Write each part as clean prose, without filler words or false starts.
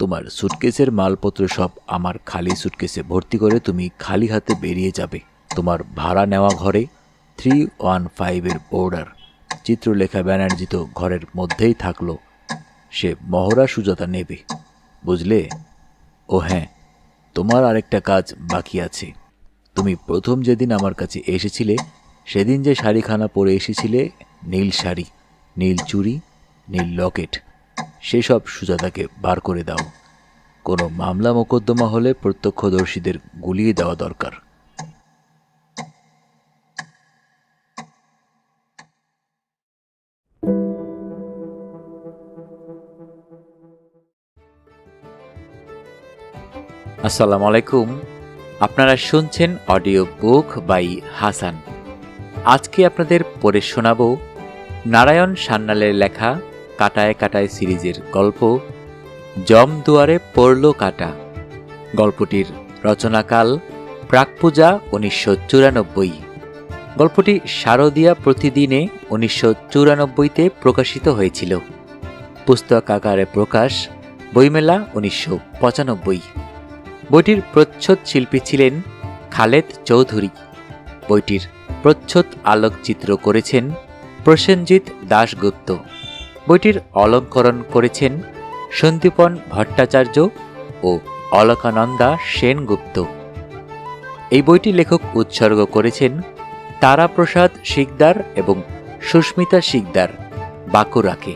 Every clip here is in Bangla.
তোমার সুটকেসের মালপত্র সব আমার খালি সুটকেসে ভর্তি করে তুমি খালি হাতে বেরিয়ে যাবে। তোমার ভাড়া নেওয়া ঘরে 315-এর বোর্ডার চিত্রলেখা ব্যানার্জি তো ঘরের মধ্যেই থাকলো। সে মহড়া সুজাতা নেবে, বুঝলে? ও হ্যাঁ, তোমার আরেকটা কাজ বাকি আছে। তুমি প্রথম যেদিন আমার কাছে এসেছিলে সেদিন যে শাড়িখানা পরে এসেছিলে, নীল শাড়ি, নীল চুড়ি, নীল লকেট, সেসব সুজাতাকে বার করে দাও। কোনো মামলা মোকদ্দমা হলে প্রত্যক্ষদর্শীদের গুলিয়ে দেওয়া দরকার। আসসালামু আলাইকুম। আপনারা শুনছেন অডিও বুক বাই হাসান। আজকে আপনাদের পড়ে শোনাব নারায়ণ সান্যালের লেখা কাটায় কাটায় সিরিজের গল্প জমদুয়ারে পড়ল কাটা। গল্পটির রচনাকাল প্রাকপূজা 1994। গল্পটি শারদীয়া প্রতিদিনে 1994-তে প্রকাশিত হয়েছিল। পুস্তক আকারে প্রকাশ বইমেলা 1995। বইটির প্রচ্ছদ শিল্পী ছিলেন খালেদ চৌধুরী। বইটির প্রচ্ছদ আলোকচিত্র করেছেন প্রসেনজিৎ দাশগুপ্ত। বইটির অলঙ্করণ করেছেন সন্দীপন ভট্টাচার্য ও অলকানন্দা সেনগুপ্ত। এই বইটি লেখক উৎসর্গ করেছেন তারাপ্রসাদ শিকদার এবং সুস্মিতা শিকদার, বাঁকুড়াকে।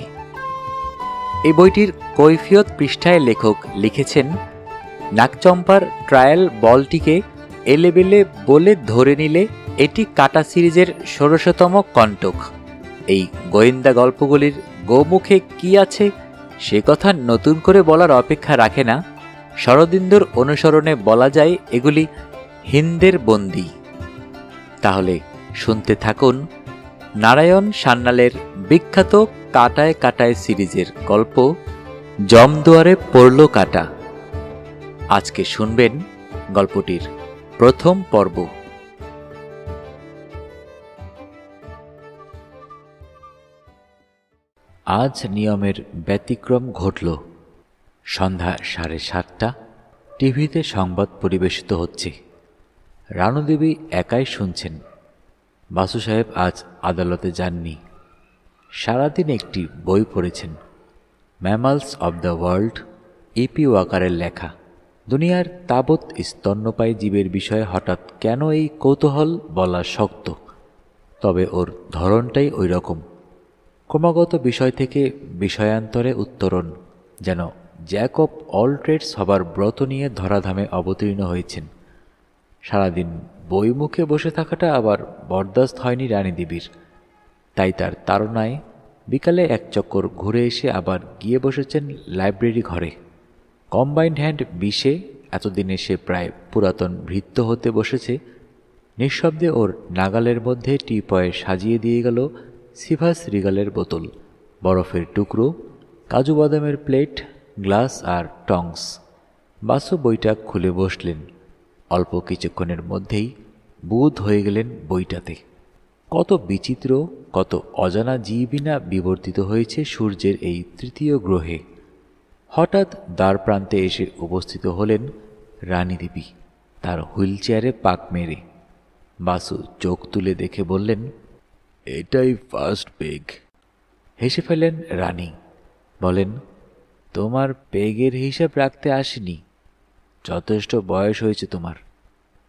এই বইটির কৈফিয়ত পৃষ্ঠায় লেখক লিখেছেন, নাকচম্পার ট্রায়াল বলটিকে এলেবেলে বলে ধরে নিলে এটি কাটা সিরিজের ১৬০তম কণ্টক। এই গোয়েন্দা গল্পগুলির গোমুখে কি আছে সে কথা নতুন করে বলার অপেক্ষা রাখে না। শরদিন্দুর অনুসরণে বলা যায় এগুলি হিন্দের বন্দী। তাহলে শুনতে থাকুন নারায়ণ সান্যালের বিখ্যাত কাটায় কাটায় সিরিজের গল্প জমদুয়ারে পড়ল কাটা। আজকে শুনবেন গল্পটির প্রথম পর্ব। আজ নিয়মের ব্যতিক্রম ঘটল। সন্ধ্যা 7:30। টিভিতে সংবাদ পরিবেশিত হচ্ছে। রানুদেবী একাই শুনছেন। বাসু সাহেব আজ আদালতে যাননি। সারাদিন একটি বই পড়েছেন, mammals of the world, E.P. ওয়াকারের লেখা। দুনিয়ার তাবৎ স্তন্যপায়ী জীবের বিষয়ে হঠাৎ কেন এই কৌতূহল বলা শক্ত, তবে ওর ধরনটাই ওই রকম। ক্রমাগত বিষয় থেকে বিষয়ান্তরে উত্তরণ, যেন জ্যাক অব অল ট্রেডস হবার ব্রত নিয়ে ধরাধামে অবতীর্ণ হয়েছেন। সারাদিন বই মুখে বসে থাকাটা আবার বরদাস্ত হয়নি রানীদেবীর। তাই তার তাড়নায় বিকালে এক চক্কর ঘুরে এসে আবার গিয়ে বসেছেন লাইব্রেরি ঘরে। কম্বাইন্ড হ্যান্ড 20-এ এতদিনে সে প্রায় পুরাতন ভৃত্য হতে বসেছে। নিঃশব্দে ওর নাগালের মধ্যে টিপয়ে সাজিয়ে দিয়ে গেল সিভাস রিগালের বোতল, বরফের টুকরো, কাজু বাদামের প্লেট, গ্লাস আর টংস। বাসু বইটা খুলে বসলেন। অল্প কিছুক্ষণের মধ্যেই বুঁদ হয়ে গেলেন বইটাতে। কত বিচিত্র, কত অজানা জীবিনা বিবর্তিত হয়েছে সূর্যের এই তৃতীয় গ্রহে। হঠাৎ দ্বার প্রান্তে এসে উপস্থিত হলেন রানীদেবী, তার হুইল চেয়ারে পাক মেরে। বাসু চোখ তুলে দেখে বললেন, এটাই ফার্স্ট পেগ। হেসে ফেলেন রানী, বলেন, তোমার পেগের হিসাব রাখতে আসিনি। যথেষ্ট বয়স হয়েছে তোমার,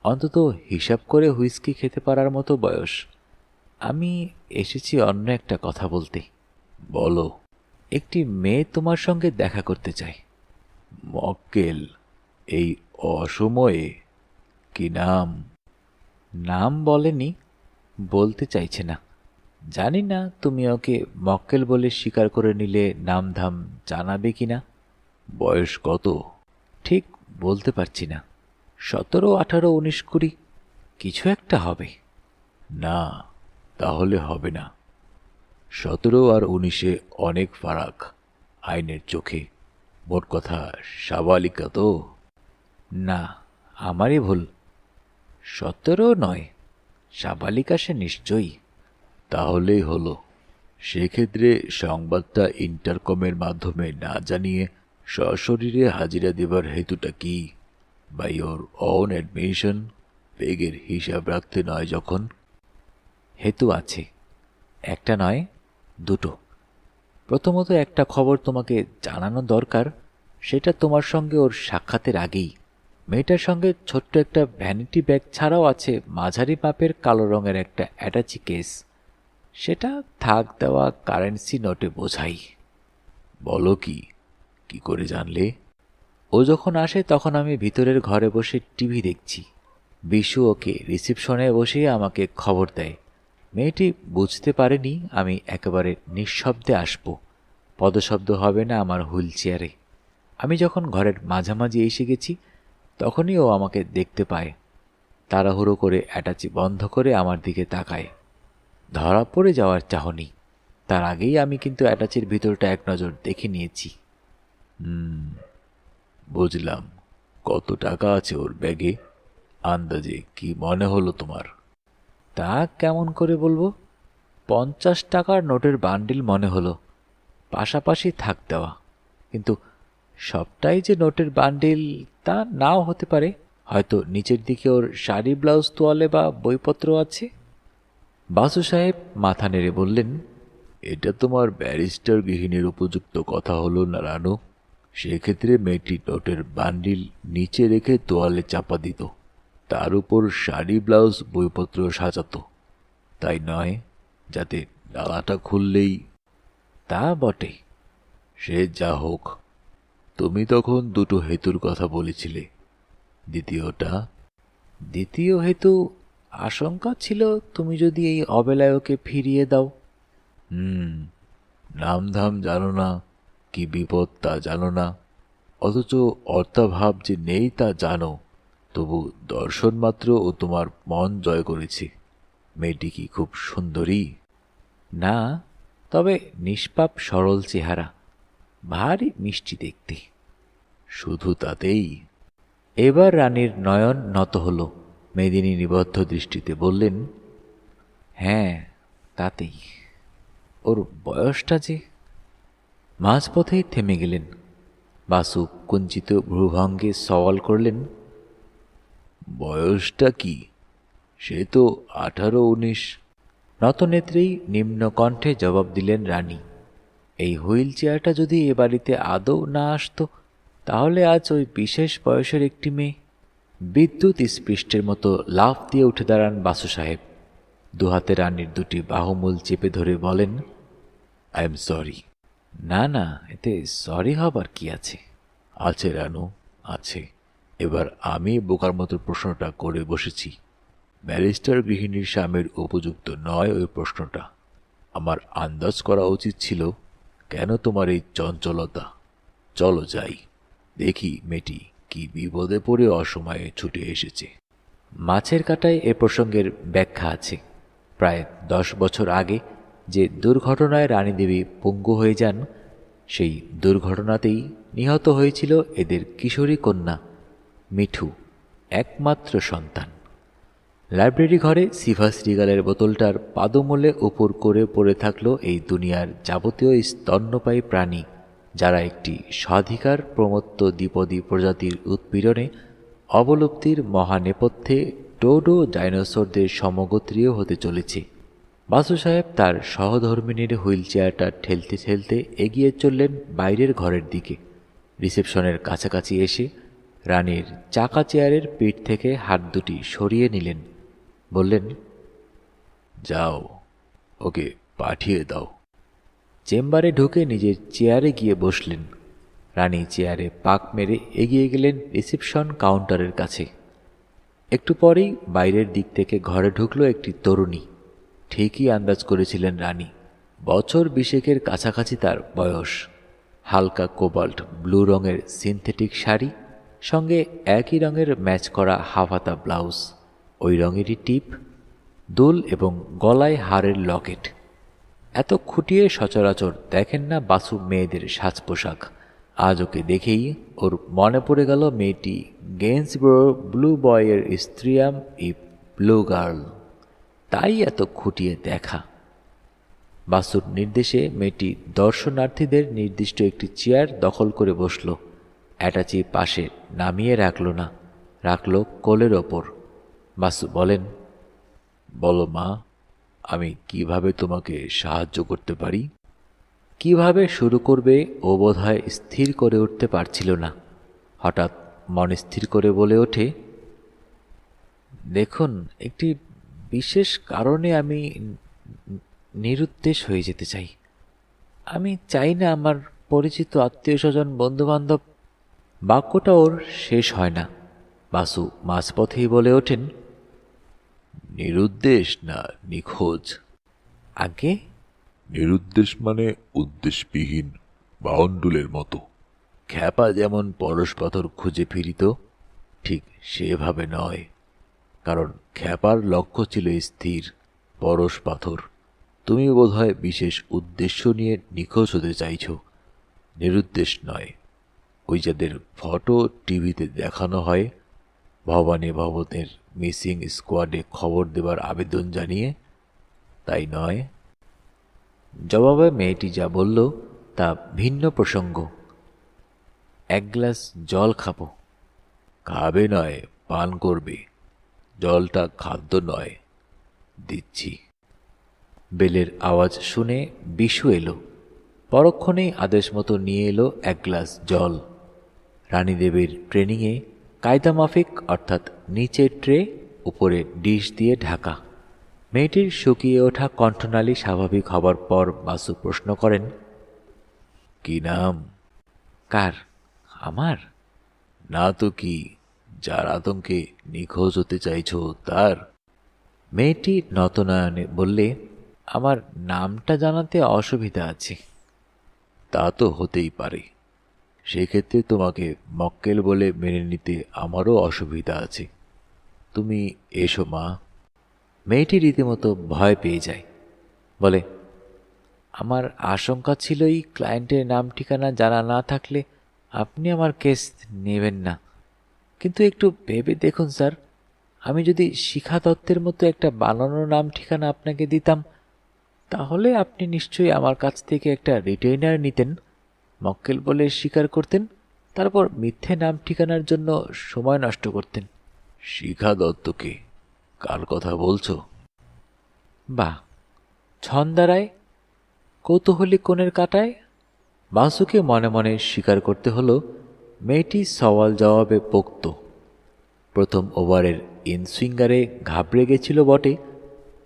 অন্তত হিসাব করে হুইস্কি খেতে পারার মতো বয়স। আমি এসেছি অন্য একটা কথা বলতে। বলো। একটি মেয়ে তোমার সঙ্গে দেখা করতে চাই। মক্কেল? এই অসময়ে? কি নাম? নাম বলেনি, বলতে চাইছে না। জানি না তুমি ওকে মক্কেল বলে স্বীকার করে নিলে নামধাম জানাবে কিনা। বয়স কত? ঠিক বলতে পারছি না। 17, 18, 19, 20 কিছু একটা হবে। না, তাহলে হবে না। 17 আর 19-এ অনেক ফারাক আইনের চোখে। মোট কথা সাবালিকা তো? না, আমারই ভুল। 17 নয়, সাবালিকা সে নিশ্চয়ই। তাহলেই হলো। সেক্ষেত্রে সংবাদটা ইন্টারকমের মাধ্যমে না জানিয়ে সশরীরে হাজিরা দেবার হেতুটা কি? বাই ইয়োর ওন অ্যাডমিশন, বেগের হিসাব রাখতে নয় যখন? হেতু আছে, একটা নয়, দুটো। প্রথমত একটা খবর তোমাকে জানানো দরকার, সেটা তোমার সঙ্গে ওর সাক্ষাতের আগেই। মেয়েটার সঙ্গে ছোট্ট একটা ভ্যানিটি ব্যাগ ছাড়াও আছে মাঝারি মাপের কালো রঙের একটা অ্যাটাচি কেস। সেটা থাক দেওয়া কারেন্সি নোটে বোঝাই। বলো কি, কি করে জানলে? ও যখন আসে তখন আমি ভিতরের ঘরে বসে টিভি দেখছি। বিশু ওকে রিসিপশনে বসে আমাকে খবর দেয়। মেয়েটি বুঝতে পারেনি আমি একেবারে নিঃশব্দে আসব, পদশব্দ হবে না আমার হুইল চেয়ারে। আমি যখন ঘরের মাঝামাঝি এসে গেছি তখনই ও আমাকে দেখতে পায়। তাড়াহুড়ো করে অ্যাটাচি বন্ধ করে আমার দিকে তাকায়। ধরা পড়ে যাওয়ার চাহনি। তার আগেই আমি কিন্তু অ্যাটাচির ভিতরটা এক নজর দেখে নিয়েছি। বুঝলাম। কত টাকা আছে ওর ব্যাগে? আন্দাজে কি মনে হলো তোমার? তা কেমন করে বলবো? 50 টাকার নোটের বান্ডিল মনে হলো, পাশাপাশি থাক দেওয়া। কিন্তু সবটাই যে নোটের বান্ডিল তা নাও হতে পারে। হয়তো নিচের দিকে ওর শাড়ি ব্লাউজ তোয়ালে বা বইপত্র আছে। বাসু সাহেব মাথা নেড়ে বললেন, এটা তোমার ব্যারিস্টার গৃহিণীর উপযুক্ত কথা হলো না রানু? সেক্ষেত্রে মেয়েটি নোটের বান্ডিল নিচে রেখে তোয়ালে চাপা দিত, তার উপর শাড়ি ব্লাউজ বইপত্র সাজাতো, তাই নয় যাতে ডালাটা খুললেই? তা বটে। সে যা হোক, তুমি তখন দুটো হেতুর কথা বলেছিলে। দ্বিতীয়টা? দ্বিতীয় হেতু, আশঙ্কা ছিল তুমি যদি এই অবেলায় ওকে ফিরিয়ে দাও। নামধাম জানো না, কি বিপদ তা জানো না, অথচ অর্থাভাব যে নেই তা জানো, তবু দর্শন মাত্র ও তোমার মন জয় করেছে। মেয়েটি কি খুব সুন্দরী? না, তবে নিষ্পাপ সরল চেহারা, ভারী মিষ্টি দেখতে। শুধু তাতেই? এবার রানীর নয়ন নত হল। মেদিনী নিবদ্ধ দৃষ্টিতে বললেন, হ্যাঁ তাতেই। ওর বয়সটা যে। মাঝপথেই থেমে গেলেন। বাসু কুঞ্চিত ভ্রুভঙ্গে সওয়াল করলেন, বয়সটা কি? সে তো 18-19। নতনেত্রেই নিম্ন কণ্ঠে জবাব দিলেন রানী। এই হুইল চেয়ারটা যদি এ বাড়িতে আদৌ না আসতো তাহলে আজ ওই বিশেষ বয়সের একটি মেয়ে। বিদ্যুৎ স্পৃষ্টের মতো লাফ দিয়ে উঠে দাঁড়ান বাসু সাহেব। দুহাতে রানীর দুটি বাহুমূল চেপে ধরে বলেন, আই এম সরি। না না, এতে সরি হবার কি আছে? আছে রানু, আছে। এবার আমি বোকার মতো প্রশ্নটা করে বসেছি। ব্যারিস্টার গৃহিণীর স্বামীর উপযুক্ত নয় ওই প্রশ্নটা। আমার আন্দাজ করা উচিত ছিল। কেন তোমার এই চঞ্চলতা? চলো যাই, দেখি মেয়েটি কি বিপদে পড়ে অসময়ে ছুটে এসেছে। মাছের কাটায় এ প্রসঙ্গের ব্যাখ্যা আছে। প্রায় 10 বছর আগে যে দুর্ঘটনায় রানীদেবী পঙ্গু হয়ে যান, সেই দুর্ঘটনাতেই নিহত হয়েছিল এদের কিশোরী কন্যা মিঠু, একমাত্র সন্তান। লাইব্রেরি ঘরে সিভাস রিগালের বোতলটার পাদমূলে উপর করে পড়ে থাকলো এই দুনিয়ার যাবতীয় স্তন্যপায়ী প্রাণী, যারা একটি স্বাধিকার প্রমত্ত দ্বিপদী প্রজাতির উৎপীড়নে অবলুপ্তির মহানেপথ্যে ডোডো ডাইনোসরদের সমগোত্রীয় হতে চলেছে। বাসু সাহেব তার সহধর্মিনীর হুইল চেয়ারটা ঠেলতে ঠেলতে এগিয়ে চললেন বাইরের ঘরের দিকে। রিসেপশনের কাছাকাছি এসে রানীর চাকা চেয়ারের পিঠ থেকে হাত দুটি সরিয়ে নিলেন। বললেন, যাও, ওকে পাঠিয়ে দাও। চেম্বারে ঢুকে নিজের চেয়ারে গিয়ে বসলেন। রানী চেয়ারে পাক মেরে এগিয়ে গেলেন রিসেপশন কাউন্টারের কাছে। একটু পরেই বাইরের দিক থেকে ঘরে ঢুকলো একটি তরুণী। ঠিকই আন্দাজ করেছিলেন রানী, বছর 20 কাছাকাছি তার বয়স। হালকা কোবাল্ট ব্লু রঙের সিনথেটিক শাড়ি, সঙ্গে একই রঙের ম্যাচ করা হাফহাতা ব্লাউজ, ওই রঙেরই টিপ, দুল এবং গলায় হারের লকেট। এত খুঁটিয়ে সচরাচর দেখেন না বাসু মেয়েদের সাজ পোশাক। আজ ওকে দেখেই ওর মনে পড়ে গেল মেয়েটি গেন্সবরো ব্লু বয়ের স্ত্রীয়াম ই ব্লু গার্ল, তাই এত খুঁটিয়ে দেখা। বাসুর নির্দেশে মেয়েটি দর্শনার্থীদের নির্দিষ্ট একটি চেয়ার দখল করে বসল। অ্যাটাচি পাশে নামিয়ে রাখল না, রাখল কোলের ওপর। বাসু বলেন, বলো মা, আমি কিভাবে তোমাকে সাহায্য করতে পারি? কিভাবে শুরু করবে ও বোধহয় স্থির করে উঠতে পারছিল না। হঠাৎ মন স্থির করে বলে ওঠে, দেখুন, একটি বিশেষ কারণে আমি নিরুদ্দেশ হয়ে যেতে চাই। আমি চাই না আমার পরিচিত আত্মীয় স্বজন বন্ধুবান্ধব। বাক্যটা ওর শেষ হয় না। বাসু মাঝপথেই বলে ওঠেন, নিরুদ্দেশ না নিখোঁজ? আগে নিরুদ্দেশ মানে উদ্দেশ্যবিহীন, বাউন্ডুলের মতো। খ্যাপা যেমন পরশ পাথর খুঁজে ফিরিত, ঠিক সেভাবে নয়। কারণ খ্যাপার লক্ষ্য ছিল স্থির, পরশ পাথর। তুমি বোধহয় বিশেষ উদ্দেশ্য নিয়ে নিখোঁজ হতে চাইছ, নিরুদ্দেশ নয়। ওই যাদের ফটো টিভিতে দেখানো হয়, ভবানী ভবনের মিসিং স্কোয়াডে খবর দেবার আবেদন জানিয়ে, তাই নয়। জবাবে মেয়েটি যা বলল তা ভিন্ন প্রসঙ্গ। এক গ্লাস জল খাবো। খাবে নয়, পান করবে। জলটা খাদ্য নয়। দিচ্ছি। বেলের আওয়াজ শুনে বিশু এলো। পরক্ষণেই আদেশ মতো নিয়ে এলো এক গ্লাস জল। রানীদেবীর ট্রেনিংয়ে কায়দা মাফিক, অর্থাৎ নিচের ট্রে, উপরে ডিশ দিয়ে ঢাকা। মেয়েটির শুকিয়ে ওঠা কণ্ঠনালী স্বাভাবিক হবার পর বাসু প্রশ্ন করেন, কি নাম? কার? আমার? না তো কি, যার আতঙ্কে নিখোঁজ হতে চাইছ তার? মেয়েটি নতনয়নে বললে, আমার নামটা জানাতে অসুবিধা আছে। তা তো হতেই পারে। সেক্ষেত্রে তোমাকে মক্কেল বলে মেনে নিতে আমারও অসুবিধা আছে। তুমি এসো মা। মেয়েটি রীতিমতো ভয় পেয়ে যায়। বলে, আমার আশঙ্কা ছিল এই ক্লায়েন্টের নাম ঠিকানা জানা না থাকলে আপনি আমার কেস নেবেন না। কিন্তু একটু ভেবে দেখুন স্যার, আমি যদি শিখা দত্তের মতো একটা বানানো নাম ঠিকানা আপনাকে দিতাম, তাহলে আপনি নিশ্চয়ই আমার কাছ থেকে একটা রিটেইনার নিতেন, মক্কেল বলে স্বীকার করতেন, তারপর মিথ্যে নাম ঠিকানার জন্য সময় নষ্ট করতেন। শিখা দত্তকে? কার কথা বলছো? বাহ, ছন্দারায়, কৌতূহলী কোণের কাটায়। বাসুকে মনে মনে স্বীকার করতে হলো মেয়েটি সওয়াল জবাবে পোক্ত। প্রথম ওভারের ইনসুইঙ্গারে ঘাবড়ে গেছিল বটে,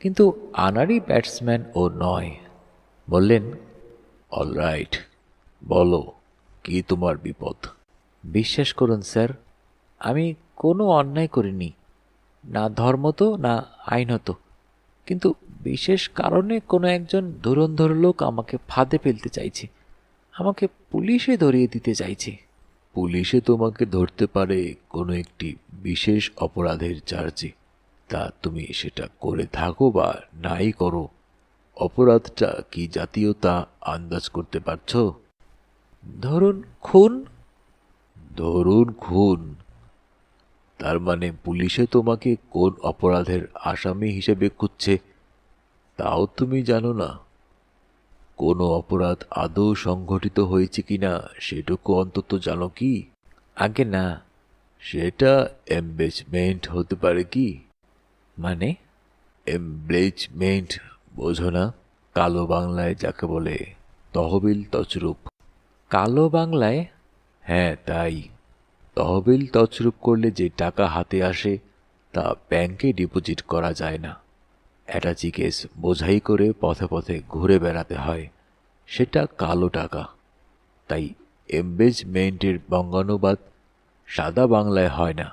কিন্তু আনাড়ি ব্যাটসম্যান ও নয়। বললেন, অলরাইট, বলো, কি তোমার বিপদ? বিশ্বাস করুন স্যার, আমি কোনো অন্যায় করিনি, না ধর্মত না আইনত। কিন্তু বিশেষ কারণে কোনো একজন ধুরন্ধর লোক আমাকে ফাঁদে ফেলতে চাইছে, আমাকে পুলিশে ধরিয়ে দিতে চাইছে। পুলিশে তোমাকে ধরতে পারে কোনো একটি বিশেষ অপরাধের চার্জে। তা তুমি সেটা করে থাকো বা নাই করো, অপরাধটা কি জাতীয়তা আন্দাজ করতে পারছো? ধরুন খুন। ধরুন খুন। তার মানে পুলিশে তোমাকে কোন অপরাধের আসামি হিসেবে খুঁজছে তাও তুমি জানো না? কোনো অপরাধ আদৌ সংঘটিত হয়েছে কিনা সেটুকু অন্তত জানো কি? আগে না। সেটা এমবেজমেন্ট হতে পারে কি? মানে? এমব্লেজমেন্ট বোঝো না? কালো বাংলায় যাকে বলে তহবিল তছরূপ। কালো বাংলায়? হ্যাঁ, তাই। তহবিল তছরূপ করলে যে টাকা হাতে আসে তা ব্যাংকে ডিপোজিট করা যায় না। অ্যাটাচি কেস বোঝাই করে পথে পথে ঘুরে বেড়াতে হয়, সেটা কালো টাকা। তাই এমবেজমেন্টের বঙ্গানুবাদ সাদা বাংলায় হয় না।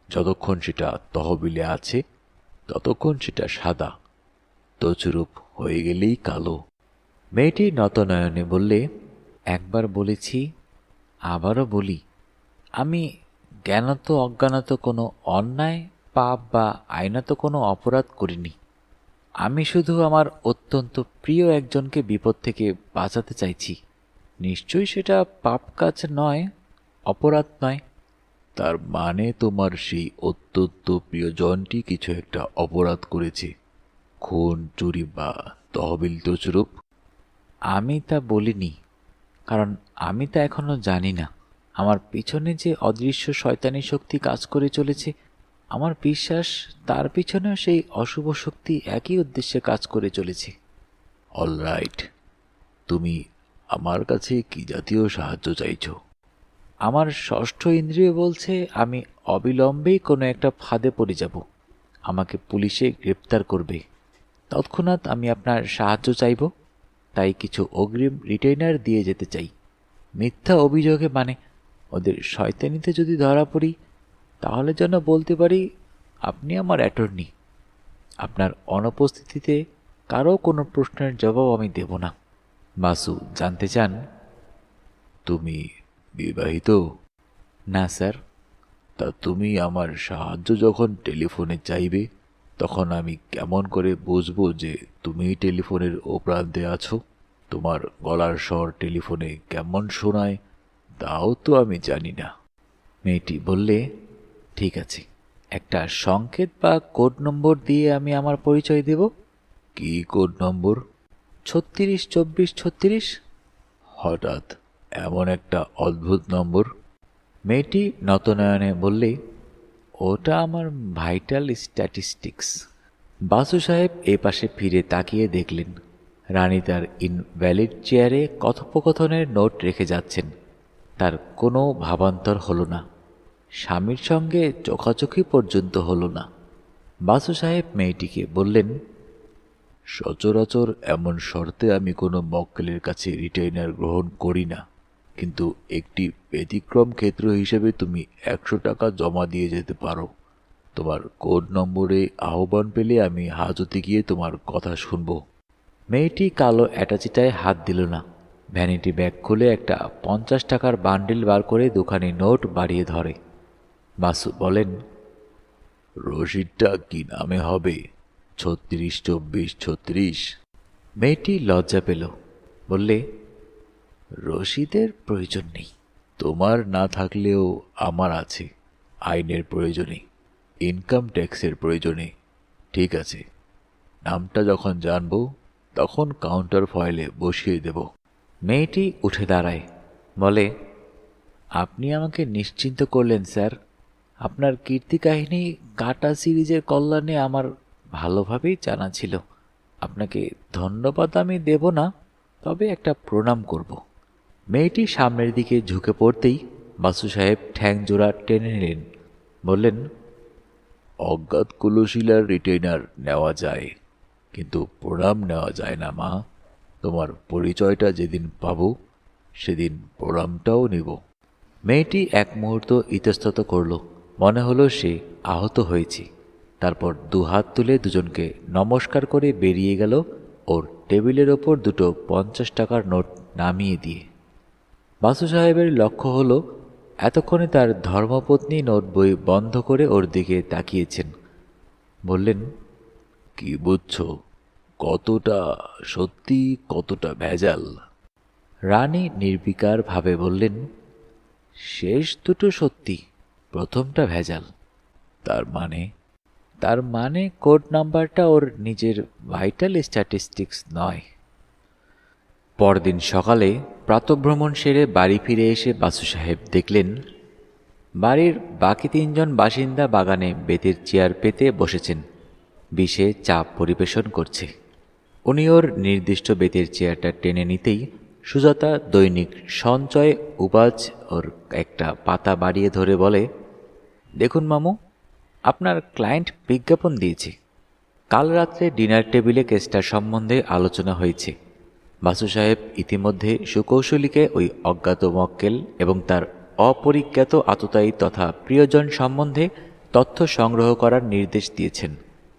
যতক্ষণ সেটা তহবিলে আছে ততক্ষণ সেটা সাদা, তছরূপ হয়ে গেলেই কালো। মেয়েটি নতনয়নে বললে, একবার বলেছি, আবারও বলি, আমি জ্ঞানত অজ্ঞানত কোনো অন্যায়, পাপ বা আইনত কোনো অপরাধ করিনি। আমি শুধু আমার অত্যন্ত প্রিয় একজনকে বিপদ থেকে বাঁচাতে চাইছি। নিশ্চয়ই সেটা পাপ কাজ নয়, অপরাধ নয়। তার মানে তোমার সেই অত্যন্ত প্রিয়জনটি কিছু একটা অপরাধ করেছে, খুন, চুরি বা তহবিল তছরূপ? আমি তা বলিনি, কারণ আমি তা এখনো জানি না। আমার পিছনে যে অদৃশ্য শয়তানি শক্তি কাজ করে চলেছে, আমার বিশ্বাস তার পিছনেও সেই অশুভ শক্তি একই উদ্দেশ্যে কাজ করে চলেছে। অলরাইট, তুমি আমার কাছে কি জাতীয় সাহায্য চাইছো? আমার ষষ্ঠ ইন্দ্রিয় বলছে আমি অবিলম্বেই কোনো একটা ফাঁদে পড়ে যাব, আমাকে পুলিশে গ্রেপ্তার করবে। তৎক্ষণাৎ আমি আপনার সাহায্য চাইব, তাই কিছু অগ্রিম রিটেইনার দিয়ে যেতে চাই। মিথ্যা অভিযোগে মানে ওদের শয়তানিতে যদি ধরা পড়ি, তাহলে যেন বলতে পারি আপনি আমার অ্যাটর্নি। আপনার অনুপস্থিতিতে কারো কোনো প্রশ্নের জবাব আমি দেব না। বাসু জানতে চান, তুমি বিবাহিত? না স্যার। তা তুমি আমার সাহায্য যখন টেলিফোনে চাইবে, তখন আমি কেমন করে বুঝবো যে তুমি টেলিফোনের ও প্রান্তে আছো? তোমার গলার স্বর টেলিফোনে কেমন শোনায় তাও তো আমি জানি না। মেয়েটি বললে, ঠিক আছে, একটা সংকেত বা কোড নম্বর দিয়ে আমি আমার পরিচয় দেব। কি কোড নম্বর? 362436। হঠাৎ এমন একটা অদ্ভুত নম্বর? মেয়েটি নতনয়নে বললে, ওটা আমার ভাইটাল স্ট্যাটিস্টিক্স। বাসু সাহেব এ পাশে ফিরে তাকিয়ে দেখলেন রানী তার ইনভ্যালিড চেয়ারে কথোপকথনের নোট রেখে যাচ্ছেন। তার কোনো ভাবান্তর হলো না, স্বামীর সঙ্গে চোখাচোখি পর্যন্ত হলো না। বাসু সাহেব মেয়েটিকে বললেন, সচরাচর এমন শর্তে আমি কোনো মক্কেলের কাছে রিটেইনার গ্রহণ করি না, কিন্তু একটি ব্যতিক্রম ক্ষেত্র হিসেবে তুমি 100 টাকা জমা দিয়ে যেতে পারো। তোমার কোড নম্বরে আহ্বান পেলে আমি হাজতে গিয়ে তোমার কথা শুনবো। মেয়েটি কালো অ্যাটাচিটায় হাত দিল না। ভ্যানিটি ব্যাগ খুলে একটা 50 টাকার বান্ডিল বার করে দুখানি নোট বাড়িয়ে ধরে। বাসু বলেন, রসিদটা কি নামে হবে? 362436? মেয়েটি লজ্জা পেল, বললে, রসিদের প্রয়োজন নেই। তোমার না থাকলেও আমার আছে, আইনের প্রয়োজনে, ইনকাম ট্যাক্সের প্রয়োজনে। ঠিক আছে, নামটা যখন জানবো তখন কাউন্টার ফয়েলে বসিয়ে দেব। মেয়েটি উঠে দাঁড়ায়, বলে, আপনি আমাকে নিশ্চিন্ত করলেন স্যার। আপনার কীর্তি কাহিনী কাটা সিরিজের কল্যাণে আমার ভালোভাবেই জানা ছিল। আপনাকে ধন্যবাদ আমি দেব না, তবে একটা প্রণাম করব। মেয়েটি সামনের দিকে ঝুঁকে পড়তেই বাসু সাহেব ঠ্যাং জোড়া টেনে নিলেন, বললেন, অজ্ঞাত কুলশীলার রিটেইনার নেওয়া যায়, কিন্তু প্রণাম নেওয়া যায় না মা। তোমার পরিচয়টা যেদিন পাবো সেদিন প্রণামটাও নিব। মেয়েটি এক মুহূর্ত ইতস্তত করল, মনে হলো সে আহত হয়েছে। তারপর দুহাত তুলে দুজনকে নমস্কার করে বেরিয়ে গেল, ওর টেবিলের ওপর দুটো 50 টাকার নোট নামিয়ে দিয়ে। বাসু সাহেবের লক্ষ্য হলো এতক্ষণে তার ধর্মপত্নী নোট বই বন্ধ করে ওর দিকে তাকিয়েছেন। বললেন, কি বুঝছো? কতটা সত্যি কতটা ভেজাল? রানী নির্বিকার ভাবে বললেন, শেষ দুটো সত্যি, প্রথমটা ভেজাল। তার মানে কোড নাম্বারটা ওর নিজের ভাইটাল স্ট্যাটিস্টিক্স নয়। পরদিন সকালে প্রাতঃভ্রমণ সেরে বাড়ি ফিরে এসে বাসু সাহেব দেখলেন বাড়ির বাকি 3 জন বাসিন্দা বাগানে বেতের চেয়ার পেতে বসেছেন, বিষে চা পরিবেশন করছে। উনি ওর নির্দিষ্ট বেতের চেয়ারটা টেনে নিতেই সুজাতা দৈনিক সঞ্চয় উপাজ ওর একটা পাতা বাড়িয়ে ধরে বলে, দেখুন মামু, আপনার ক্লায়েন্ট বিজ্ঞাপন দিয়েছে। কাল রাত্রে ডিনার টেবিলে কেসটার সম্বন্ধে আলোচনা হয়েছে। বাসু সাহেব ইতিমধ্যে সুকৌশলীকে ওই অজ্ঞাত মক্কেল এবং তার অপরিজ্ঞাত আততায়ী তথা প্রিয়জন সম্বন্ধে তথ্য সংগ্রহ করার নির্দেশ দিয়েছেন।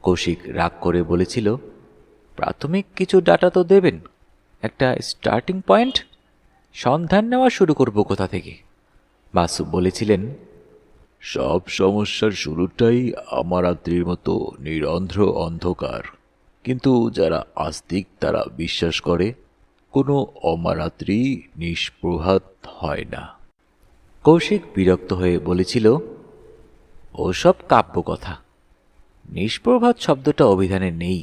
কৌশিক রাগ করে বলেছিল, প্রাথমিক কিছু ডাটা তো দেবেন, একটা স্টার্টিং পয়েন্ট। সন্ধান নেওয়া শুরু করব কোথা থেকে? বাসু বলেছিলেন, সব সমস্যার শুরুটাই আমার রাত্রির মতো নিরন্ধ্র অন্ধকার, কিন্তু যারা আস্তিক তারা বিশ্বাস করে কোনো অমারাত্রি নিষ্প্রভাত হয় না। কৌশিক বিরক্ত হয়ে বলেছিল, ওসব কাব্য কথা, নিষ্প্রভাত শব্দটা অভিধানে নেই।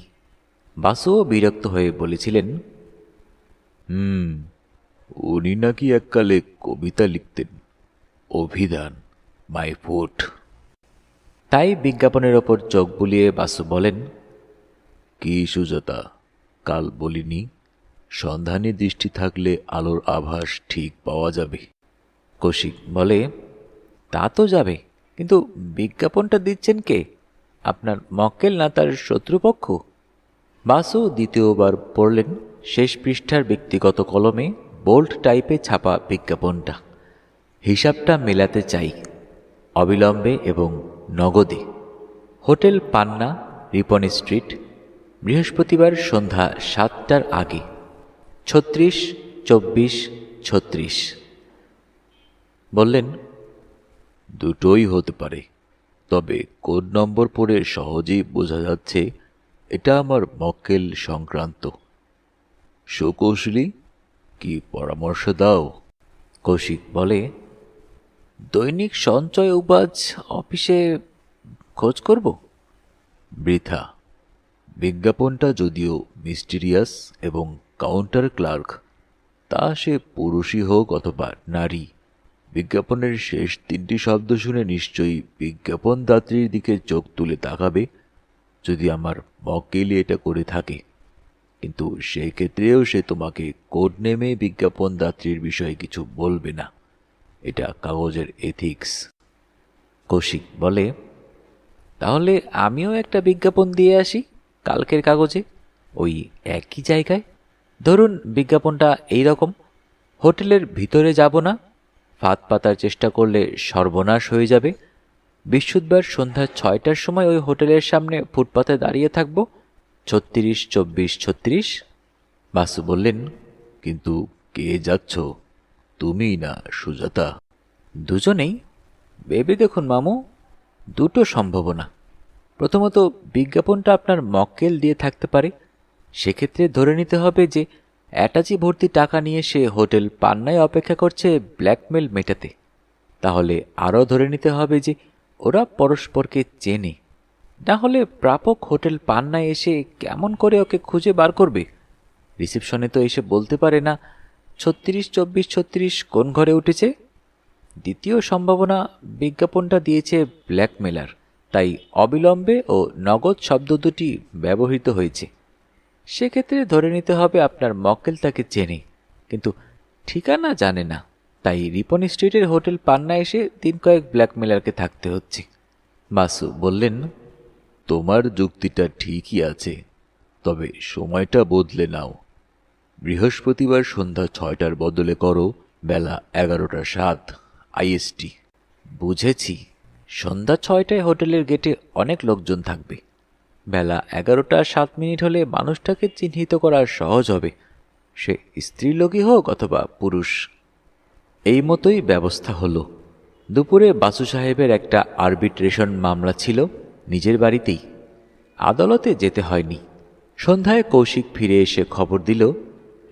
বাসুও বিরক্ত হয়ে বলেছিলেন, উনি নাকি এককালে কবিতা লিখতেন, অভিধান, মাই ফুট। তাই বিজ্ঞাপনের ওপর চোখ বুলিয়ে বাসু বলেন, কি সুজাতা, কাল বলিনি সন্ধানী দৃষ্টি থাকলে আলোর আভাস ঠিক পাওয়া যাবে? কৌশিক বলে, তা তো যাবে, কিন্তু বিজ্ঞাপনটা দিচ্ছেন কে? আপনার মক্কেল না তার শত্রুপক্ষ? বাসু দ্বিতীয়বার পড়লেন শেষ পৃষ্ঠার ব্যক্তিগত কলমে বোল্ড টাইপে ছাপা বিজ্ঞাপনটা। হিসাবটা মেলাতে চাই, অবিলম্বে এবং নগদে। হোটেল পান্না, রিপন স্ট্রিট, বৃহস্পতিবার সন্ধ্যা 7টার আগে। 36, 24, 36। বললেন, দুটোই হতে পারে, তবে কোড নম্বর পড়ে সহজেই বোঝা যাচ্ছে এটা আমার মক্কেল সংক্রান্ত। সুকৌশলী, কি পরামর্শ দাও? কৌশিক বলে, দৈনিক সঞ্চয় উপাজ অফিসে খোঁজ করব। বৃথা। বিজ্ঞাপনটা যদিও মিস্টিরিয়াস এবং কাউন্টার ক্লার্ক, তা সে পুরুষই হোক অথবা নারী, বিজ্ঞাপনের শেষ 3টি শব্দ শুনে নিশ্চয়ই বিজ্ঞাপনদাত্রীর দিকে চোখ তুলে তাকাবে, যদি আমার মক্কেলই এটা করে থাকে। কিন্তু সেক্ষেত্রেও সে তোমাকে কোড নেমে বিজ্ঞাপনদাত্রীর বিষয়ে কিছু বলবে না। এটা কাগজের এথিক্স। কৌশিক বলে, তাহলে আমিও একটা বিজ্ঞাপন দিয়ে আসি কালকের কাগজে, ওই একই জায়গায়। ধরুন বিজ্ঞাপনটা এই রকম, হোটেলের ভিতরে যাব না, ফাঁদ পাতার চেষ্টা করলে সর্বনাশ হয়ে যাবে। বৃহস্পতিবার সন্ধ্যা 6টার সময় ওই হোটেলের সামনে ফুটপাতে দাঁড়িয়ে থাকব। 36, 24, 36। বাসু বললেন, কিন্তু কে যাচ্ছ? তুমি না সুজাতা? দুজনেই। ভেবে দেখুন মামু, দুটো সম্ভাবনা। প্রথমত, বিজ্ঞাপনটা আপনার মক্কেল দিয়ে থাকতে পারে। সেক্ষেত্রে ধরে নিতে হবে যে অ্যাটাচি ভর্তি টাকা নিয়ে সে হোটেল পান্নায় অপেক্ষা করছে ব্ল্যাকমেল মেটাতে। তাহলে আরও ধরে নিতে হবে যে ওরা পরস্পরকে চেনে, না হলে প্রাপক হোটেল পান্নায় এসে কেমন করে ওকে খুঁজে বার করবে? রিসেপশনে তো এসে বলতে পারে না 36, 24, 36 কোন ঘরে উঠেছে। দ্বিতীয় সম্ভাবনা, বিজ্ঞাপনটা দিয়েছে ব্ল্যাকমেলার, তাই অবিলম্বে ও নগদ শব্দ দুটি ব্যবহৃত হয়েছে। সেক্ষেত্রে ধরে নিতে হবে আপনার মক্কেল তাকে চেনে, কিন্তু ঠিকানা জানে না, তাই রিপন স্ট্রিটের হোটেল পান্না এসে দিন কয়েক ব্ল্যাকমেলারকে থাকতে হচ্ছে। বাসু বললেন, তোমার যুক্তিটা ঠিকই আছে, তবে সময়টা বদলে নাও। বৃহস্পতিবার সন্ধ্যা 6টার বদলে করো বেলা 11:07 IST। বুঝেছি, সন্ধ্যা 6টায় হোটেলের গেটে অনেক লোকজন থাকবে। বেলা 11:07 হলে মানুষটাকে চিহ্নিত করা সহজ হবে, সে স্ত্রীলোকই হোক অথবা পুরুষ। এই মতোই ব্যবস্থা হলো। দুপুরে বাসু সাহেবের একটা আরবিট্রেশন মামলা ছিল নিজের বাড়িতেই, আদালতে যেতে হয়নি। সন্ধ্যায় কৌশিক ফিরে এসে খবর দিল,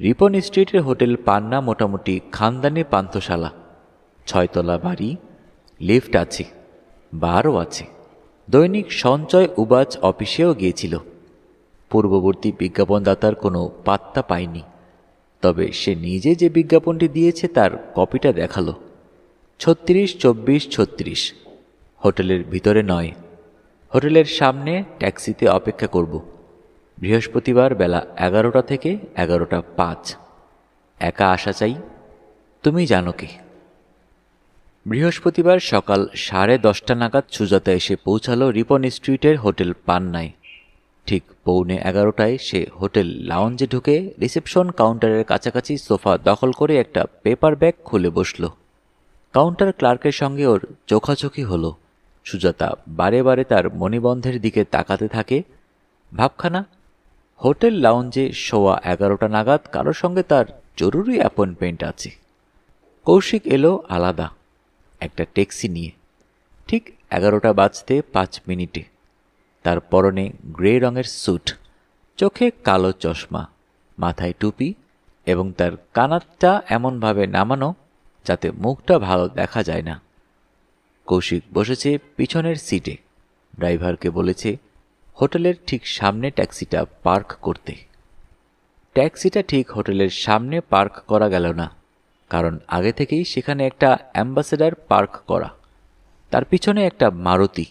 রিপন স্ট্রিটের হোটেল পান্না মোটামুটি খানদানি পান্থশালা। 6 তলা বাড়ি, লিফট আছে, বারও আছে। দৈনিক সঞ্চয় উবাচ অফিসেও গিয়েছিল। পূর্ববর্তী বিজ্ঞাপনদাতার কোনো পাত্তা পায়নি, তবে সে নিজে যে বিজ্ঞাপনটি দিয়েছে তার কপিটা দেখালো। 36, 24, 36। হোটেলের ভিতরে নয়, হোটেলের সামনে ট্যাক্সিতে অপেক্ষা করব। বৃহস্পতিবার বেলা 11টা থেকে 11:05। একা আসা চাই, তুমি জানো কে। বৃহস্পতিবার সকাল 10:30 নাগাদ সুজাতা এসে পৌঁছালো রিপন স্ট্রিটের হোটেল পান্নায়। ঠিক 11:45 সে হোটেল লাউঞ্জে ঢুকে রিসেপশন কাউন্টারের কাছাকাছি সোফা দখল করে একটা পেপার ব্যাগ খুলে বসল। কাউন্টার ক্লার্কের সঙ্গে ওর চোখাচোখি হলো। সুজাতা বারে বারে তার মণিবন্ধের দিকে তাকাতে থাকে। ভাবখানা, হোটেল লাউঞ্জে 11:15 নাগাদ কারোর সঙ্গে তার জরুরি অ্যাপয়েন্টমেন্ট আছে। কৌশিক এলো আলাদা একটা ট্যাক্সি নিয়ে, ঠিক 11:05 তার পরনে গ্রে রঙের স্যুট, চোখে কালো চশমা, মাথায় টুপি এবং তার কানাতটা এমনভাবে নামানো যাতে মুখটা ভালো দেখা যায় না। কৌশিক বসেছে পিছনের সিটে। ড্রাইভারকে বলেছে, হোটেলের ঠিক সামনে ট্যাক্সিটা পার্ক করতে। ট্যাক্সিটা ঠিক হোটেলের সামনে পার্ক করা গেল না, কারণ আগে থেকেই সেখানে একটা অ্যাম্বাসেডর পার্ক করা, তার পিছনে একটা মারুতি।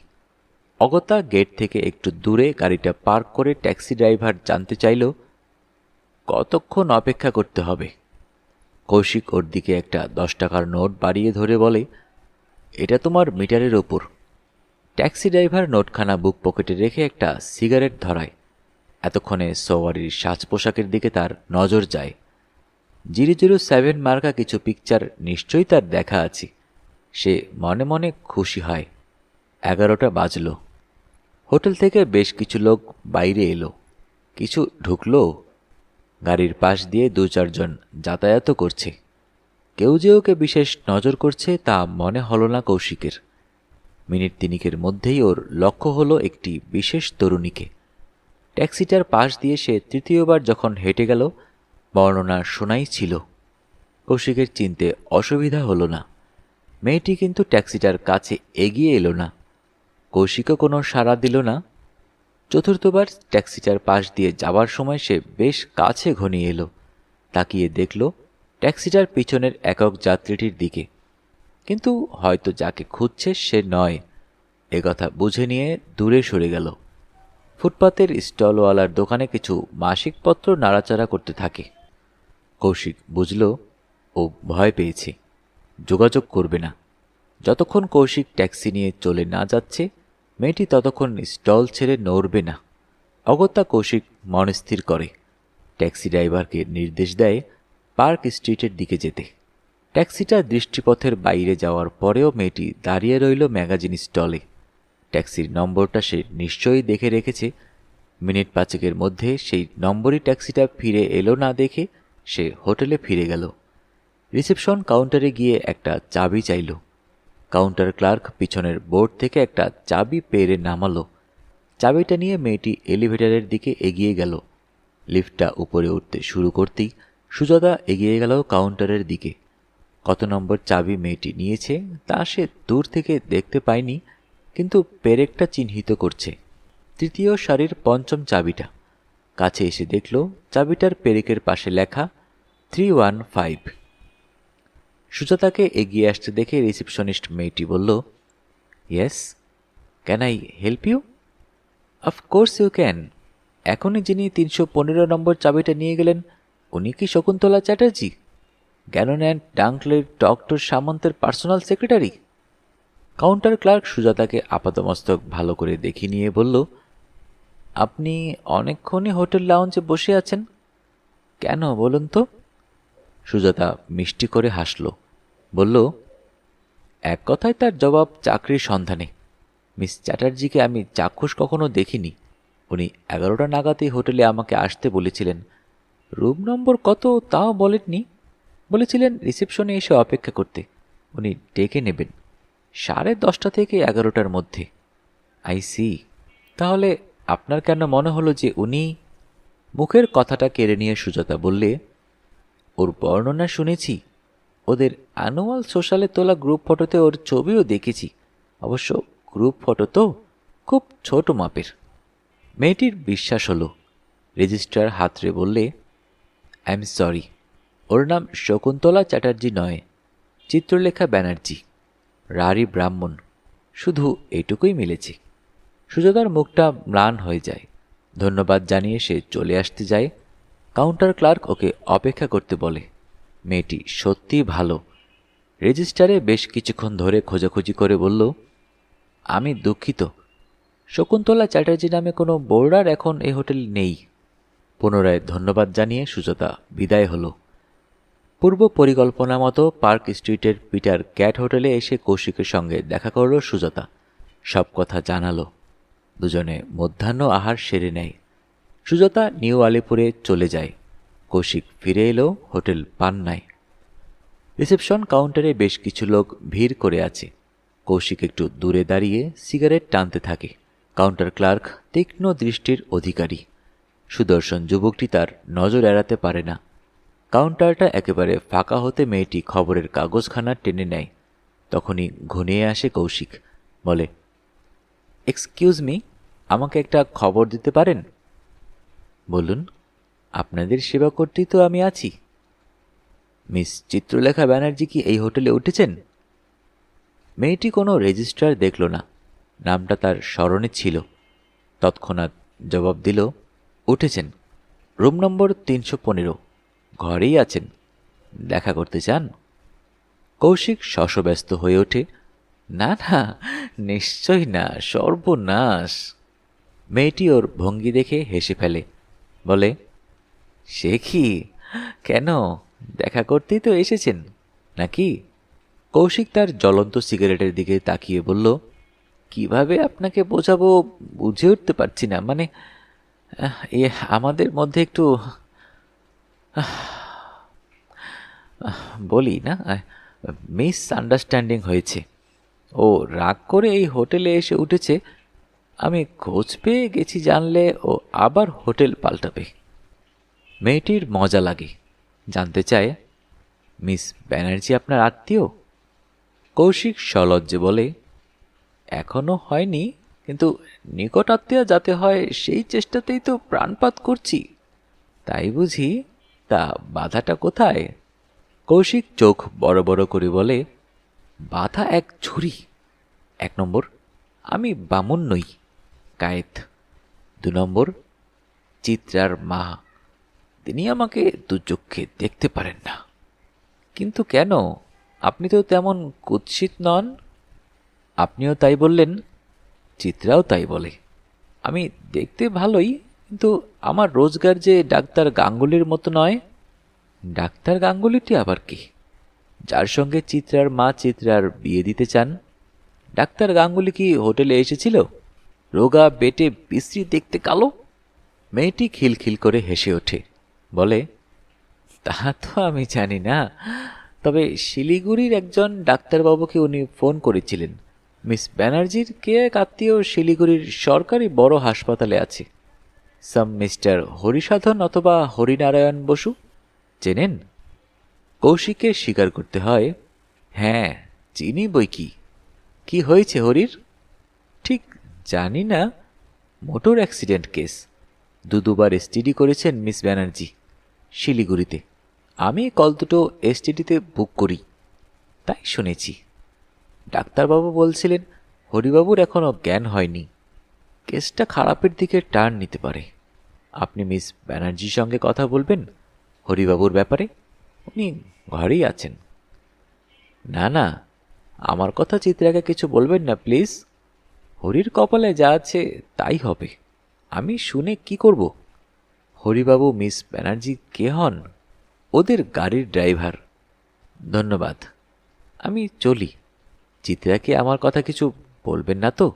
অগত্যা গেট থেকে একটু দূরে গাড়িটা পার্ক করে ট্যাক্সি ড্রাইভার জানতে চাইল কতক্ষণ অপেক্ষা করতে হবে। কৌশিক ওর দিকে একটা 10 টাকার নোট বাড়িয়ে ধরে বলে, এটা তোমার মিটারের ওপর। ট্যাক্সি ড্রাইভার নোটখানা বুক পকেটে রেখে একটা সিগারেট ধরায়। এতক্ষণে সওয়ারির সাজ পোশাকের দিকে তার নজর যায়। 007 মার্কা কিছু পিকচার নিশ্চয়ই তার দেখা আছে। সে মনে মনে খুশি হয়। 11টা বাজল। হোটেল থেকে বেশ কিছু লোক বাইরে এলো, কিছু ঢুকলো। গাড়ির পাশ দিয়ে 2-4 জন যাতায়াত করছে। কেউ যে ওকে বিশেষ নজর করছে তা মনে হলো না কৌশিকের। মিনিট তিনিকের মধ্যেই ওর লক্ষ্য হলো একটি বিশেষ তরুণীকে। ট্যাক্সিটার পাশ দিয়ে সে তৃতীয়বার যখন হেঁটে গেল, বর্ণনা শোনাই ছিল। কৌশিকের চিনতে অসুবিধা হলো না। মেয়েটি কিন্তু ট্যাক্সিটার কাছে এগিয়ে এলো না। কৌশিকও কোনো সাড়া দিল না। চতুর্থবার ট্যাক্সিটার পাশ দিয়ে যাবার সময় সে বেশ কাছে ঘনিয়ে এলো। তাকিয়ে দেখল ট্যাক্সিটার পিছনের একক যাত্রীটির দিকে, কিন্তু হয়তো যাকে খুঁজছে সে নয়। একথা বুঝে নিয়ে দূরে সরে গেল। ফুটপাতের স্টলওয়ালার দোকানে কিছু মাসিকপত্র নাড়াচাড়া করতে থাকে। কৌশিক বুঝল ও ভয় পেয়েছে, যোগাযোগ করবে না। যতক্ষণ কৌশিক ট্যাক্সি নিয়ে চলে না যাচ্ছে, মেয়েটি ততক্ষণ স্টল ছেড়ে নড়বে না। অগত্যা কৌশিক মন স্থির করে। ট্যাক্সি ড্রাইভারকে নির্দেশ দেয় পার্ক স্ট্রিটের দিকে যেতে। ট্যাক্সিটা দৃষ্টিপথের বাইরে যাওয়ার পরেও মেয়েটি দাঁড়িয়ে রইল ম্যাগাজিন স্টলে। ট্যাক্সির নম্বরটা সে নিশ্চয়ই দেখে রেখেছে। মিনিট 5 মধ্যে সেই নম্বরই ট্যাক্সিটা ফিরে এলো না দেখে সে হোটেলে ফিরে গেল। রিসেপশন কাউন্টারে গিয়ে একটা চাবি চাইল। কাউন্টার ক্লার্ক পিছনের বোর্ড থেকে একটা চাবি পেরে নামালো। চাবিটা নিয়ে মেয়েটি এলিভেটরের দিকে এগিয়ে গেল। লিফটটা উপরে উঠতে শুরু করতেই সুজাতা এগিয়ে গেল কাউন্টারের দিকে। কত নম্বর চাবি মেয়েটি নিয়েছে তা সে দূর থেকে দেখতে পায়নি, কিন্তু পেরেকটা চিহ্নিত করছে। তৃতীয় সারির 5ম চাবিটা। কাছে এসে দেখল চাবিটার পেরেকের পাশে লেখা 315। সুজাতাকে এগিয়ে আসতে দেখে রিসেপশনিস্ট মেয়েটি বলল, yes, can I help you? Of course you can. এখনই যিনি 315 নম্বর চাবিটা নিয়ে গেলেন উনি কি শকুন্তলা চ্যাটার্জি, গ্যানন অ্যান্ড ডাঙ্কলের ডক্টর সামন্তের পার্সোনাল সেক্রেটারি? কাউন্টার ক্লার্ক সুজাতাকে আপাতমস্তক ভালো করে দেখে নিয়ে বলল, আপনি অনেকক্ষণই হোটেল লাউঞ্জে বসে আছেন কেন বলুন তো? সুজাতা মিষ্টি করে হাসল, বলল, এক কথায় তার জবাব চাকরির সন্ধানে। মিস চ্যাটার্জিকে আমি চাক্ষুষ কখনো দেখিনি। উনি 11টা নাগাদই হোটেলে আমাকে আসতে বলেছিলেন। রুম নম্বর কত তাও বলেননি। বলেছিলেন রিসেপশনে এসে অপেক্ষা করতে, উনি ডেকে নেবেন 10:30 থেকে 11টার মধ্যে। I see. তাহলে আপনার কেন মনে হলো যে উনি? মুখের কথাটা কেড়ে নিয়ে সুজাতা বললে, ওর বর্ণনা শুনেছি। ওদের অ্যানুয়াল সোশ্যালে তোলা গ্রুপ ফটোতে ওর ছবিও দেখেছি। অবশ্য গ্রুপ ফটো তো খুব ছোট মাপের। মেয়েটির বিশ্বাস হলো। রেজিস্ট্রার হাতড়ে বললে, আই এম সরি, ওর নাম শকুন্তলা চ্যাটার্জি নয়, চিত্রলেখা ব্যানার্জি, রাঢ়ী ব্রাহ্মণ। শুধু এটুকুই মিলেছে। সুজাতার মুখটা ম্লান হয়ে যায়। ধন্যবাদ জানিয়ে সে চলে আসতে যায়। কাউন্টার ক্লার্ক ওকে অপেক্ষা করতে বলে। মেয়েটি সত্যিই ভালো। রেজিস্টারে বেশ কিছুক্ষণ ধরে খোঁজাখুঁজি করে বলল, আমি দুঃখিত, শকুন্তলা চ্যাটার্জি নামে কোনো বোর্ডার এখন এই হোটেলে নেই। পুনরায় ধন্যবাদ জানিয়ে সুজাতা বিদায় হল। পূর্ব পরিকল্পনা মতো পার্ক স্ট্রিটের পিটার ক্যাট হোটেলে এসে কৌশিকের সঙ্গে দেখা করল সুজাতা। সব কথা জানালো। দুজনে মধ্যাহ্ন আহার সেরে নেয়। সুজাতা নিউ আলিপুরে চলে যায়। কৌশিক ফিরে এলো হোটেল পান্নায়। রিসেপশন কাউন্টারে বেশ কিছু লোক ভিড় করে আছে। কৌশিক একটু দূরে দাঁড়িয়ে সিগারেট টানতে থাকে। কাউন্টার ক্লার্ক তীক্ষ্ণ দৃষ্টির অধিকারী। সুদর্শন যুবকটি তার নজর এড়াতে পারে না। কাউন্টারটা একেবারে ফাঁকা হতে মেয়েটি খবরের কাগজখানা টেনে নেয়। তখনই ঘনিয়ে আসে কৌশিক, বলে, এক্সকিউজ মি, আমাকে একটা খবর দিতে পারেন? বলুন, আপনাদের সেবা করতেই তো আমি আছি। মিস চিত্রলেখা ব্যানার্জি কি এই হোটেলে উঠেছেন? মেয়েটি কোনো রেজিস্ট্রার দেখল না, নামটা তার স্মরণে ছিল। তৎক্ষণাৎ জবাব দিল, উঠেছেন, রুম নম্বর 315, ঘরেই আছেন। দেখা করতে চান? কৌশিক শশব্যস্ত হয়ে ওঠে, না না, নিশ্চয়ই না, সর্বনাশ। মেয়েটি ওর ভঙ্গি দেখে হেসে ফেলে, বলে, সে কি, কেন, দেখা করতেই তো এসেছেন নাকি? কৌশিক তার জ্বলন্ত সিগারেটের দিকে তাকিয়ে বলল, কিভাবে আপনাকে বোঝাবো বুঝে উঠতে পারছি না, মানে আমাদের মধ্যে একটু বলি না, মিস আন্ডারস্ট্যান্ডিং হয়েছে। ও রাগ করে এই হোটেলে এসে উঠেছে, আমি খোঁজ পেয়ে গেছি জানলে ও আবার হোটেল পাল্টাবে। মেয়েটির মজা লাগে, জানতে চায়, মিস ব্যানার্জি আপনার আত্মীয়? কৌশিক সলজ্জে বলে, এখনো হয়নি, কিন্তু নিকট আত্মীয় যাতে হয় সেই চেষ্টাতেই তো প্রাণপাত করছি। তাই বুঝি? তা বাধাটা কোথায়? কৌশিক চোখ বড় বড় করে বলে, বাধা এক ছুরি। 1 নম্বর, আমি বামুন নই, কায়েত। 2 নম্বর, চিত্রার মা, তিনি আমাকে দু চোখে দেখতে পারেন না। কিন্তু কেন? আপনি তো তেমন কুৎসিত নন। আপনিও তাই বললেন, চিত্রাও তাই বলে। আমি দেখতে ভালোই, কিন্তু আমার রোজগার যে ডাক্তার গাঙ্গুলির মতো নয়। ডাক্তার গাঙ্গুলিটি আবার কি? যার সঙ্গে চিত্রার মা চিত্রার বিয়ে দিতে চান। ডাক্তার গাঙ্গুলি কি হোটেলে এসেছিল? রোগা বেটে বিশ্রী, দেখতে কালো। মেয়েটি খিলখিল করে হেসে ওঠে, বলে, তা তো আমি জানি না, তবে শিলিগুড়ির একজন ডাক্তারবাবুকে উনি ফোন করেছিলেন। মিস ব্যানার্জির কে এক আত্মীয় শিলিগুড়ির সরকারি বড় হাসপাতালে আছে। সাম মিস্টার হরিসাধন অথবা হরিনারায়ণ বসু, চেনেন? কৌশিককে স্বীকার করতে হয়, হ্যাঁ চিনি বই কি। কি হয়েছে হরির? ঠিক জানি না, মোটর অ্যাক্সিডেন্ট কেস। দুবার এসটিডি করেছেন মিস ব্যানার্জি শিলিগুড়িতে। আমি কল দুটো এসটিডিতে বুক করি, তাই শুনেছি। ডাক্তারবাবু বলছিলেন হরিবাবুর এখনও জ্ঞান হয়নি, কেসটা খারাপের দিকে টার্ন নিতে পারে। আপনি মিস ব্যানার্জির সঙ্গে কথা বলবেন হরিবাবুর ব্যাপারে, উনি ঘরেই আছেন। না না, আমার কথা চিত্রাকে কিছু বলবেন না প্লিজ। হরির কপালে যা আছে তাই হবে, আমি শুনে কি করব? হরিবাবু মিস ব্যানার্জি কে হন? ওদের গাড়ির ড্রাইভার। ধন্যবাদ, আমি চলি। চিত্রাকে আমার কথা কিছু বলবেন না তো?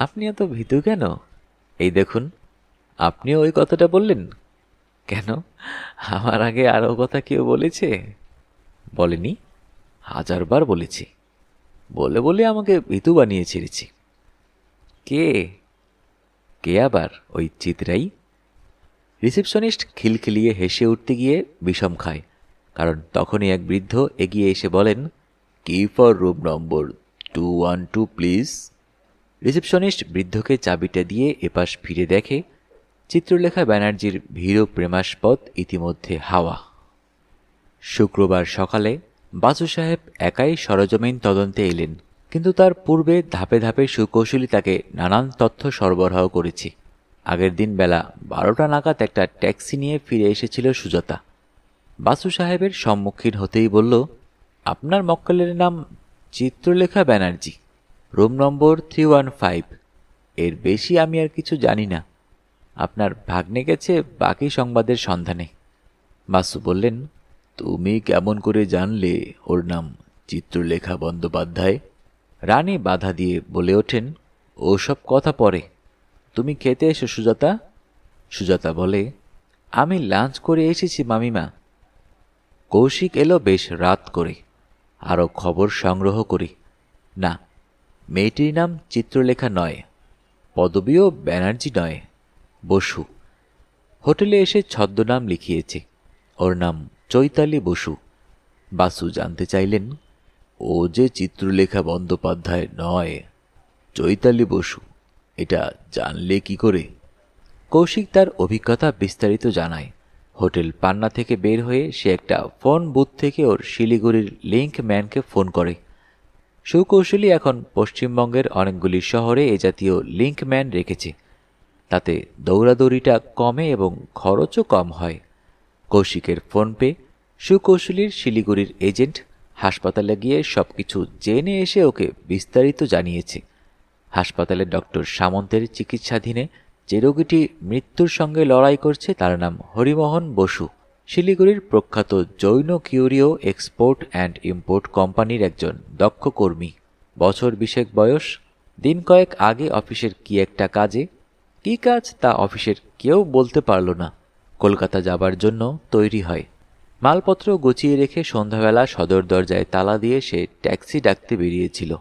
আপনি এত ভীতু কেন? এই দেখুন, আপনিও ওই কথাটা বললেন কেন? আমার আগে আরও কথা কেউ বলেছে? বলেনি, 1000 বার বলেছি। বলে বলে আমাকে ভীতু বানিয়ে ছেড়েছি। কে? কে আবার? ওই চিত্রাই। রিসেপশনিস্ট খিলখিলিয়ে হেসে উঠতে গিয়ে বিষম খায়, কারণ তখনই এক বৃদ্ধ এগিয়ে এসে বলেন, key for room number 212 please. Receptionist বৃদ্ধকে চাবিটা দিয়ে এপাশ ফিরে দেখে চিত্রলেখা ব্যানার্জির ভীরু প্রেমাস্পদ ইতিমধ্যে হাওয়া। শুক্রবার সকালে বাসু সাহেব একাই সরজমিন তদন্তে এলেন, কিন্তু তার পূর্বে ধাপে ধাপে সুকৌশলী তাকে নানান তথ্য সরবরাহ করেছে। আগের দিন বেলা 12টা নাগাদ একটা ট্যাক্সি নিয়ে ফিরে এসেছিল সুজাতা। বাসু সাহেবের সম্মুখীন হতেই বলল, আপনার মক্কেলের নাম চিত্রলেখা ব্যানার্জি, রুম নম্বর 315। এর বেশি আমি আর কিছু জানি না। আপনার ভাগ্নে গেছে বাকি সংবাদের সন্ধানে। বাসু বললেন, তুমি কেমন করে জানলে ওর নাম চিত্রলেখা বন্দ্যোপাধ্যায়? রানী বাধা দিয়ে বলে ওঠেন, ওসব কথা পরে, তুমি খেতে এসো সুজাতা। সুজাতা বলে, আমি লাঞ্চ করে এসেছি মামিমা। কৌশিক এলো বেশ রাত করে, আরও খবর সংগ্রহ করি। না, মেয়েটির নাম চিত্রলেখা নয়, পদবীও ব্যানার্জি নয়, বসু। হোটেলে এসে ছদ্মনাম লিখিয়েছে, ওর নাম চৈতালি বসু। বাসু জানতে চাইলেন, ও যে চিত্রলেখা বন্দ্যোপাধ্যায় নয়, চৈতালি বসু, এটা জানলে কি করে? কৌশিক তার অভিজ্ঞতা বিস্তারিত জানায়। হোটেল পান্না থেকে বের হয়ে সে একটা ফোন বুথ থেকে ওর শিলিগুড়ির লিঙ্ক ম্যানকে ফোন করে। সুকৌশলী এখন পশ্চিমবঙ্গের অনেকগুলি শহরে এ জাতীয় লিঙ্ক ম্যান রেখেছে। তাতে দৌড়াদৌড়িটা কমে এবং খরচও কম হয়। কৌশিকের ফোন পেয়ে সুকৌশলীর শিলিগুড়ির এজেন্ট হাসপাতালে গিয়ে সবকিছু জেনে এসে ওকে বিস্তারিত জানিয়েছে। হাসপাতালে ডক্টর সামন্তের চিকিৎসাধীনে যে রোগীটি মৃত্যুর সঙ্গে লড়াই করছে তার নাম হরিমোহন বসু। শিলিগুড়ির প্রখ্যাত জৈন কিউরিও এক্সপোর্ট অ্যান্ড ইম্পোর্ট কোম্পানির একজন দক্ষ কর্মী। বছর 20 বয়স। দিন কয়েক আগে অফিসের কি একটা কাজে, কি কাজ তা অফিসের কেউ বলতে পারল না, কলকাতা যাবার জন্য তৈরি হয়। মালপত্র গুছিয়ে রেখে সন্ধ্যাবেলা সদর দরজায় তালা দিয়ে সে ট্যাক্সি ডাকতে বেরিয়েছিল।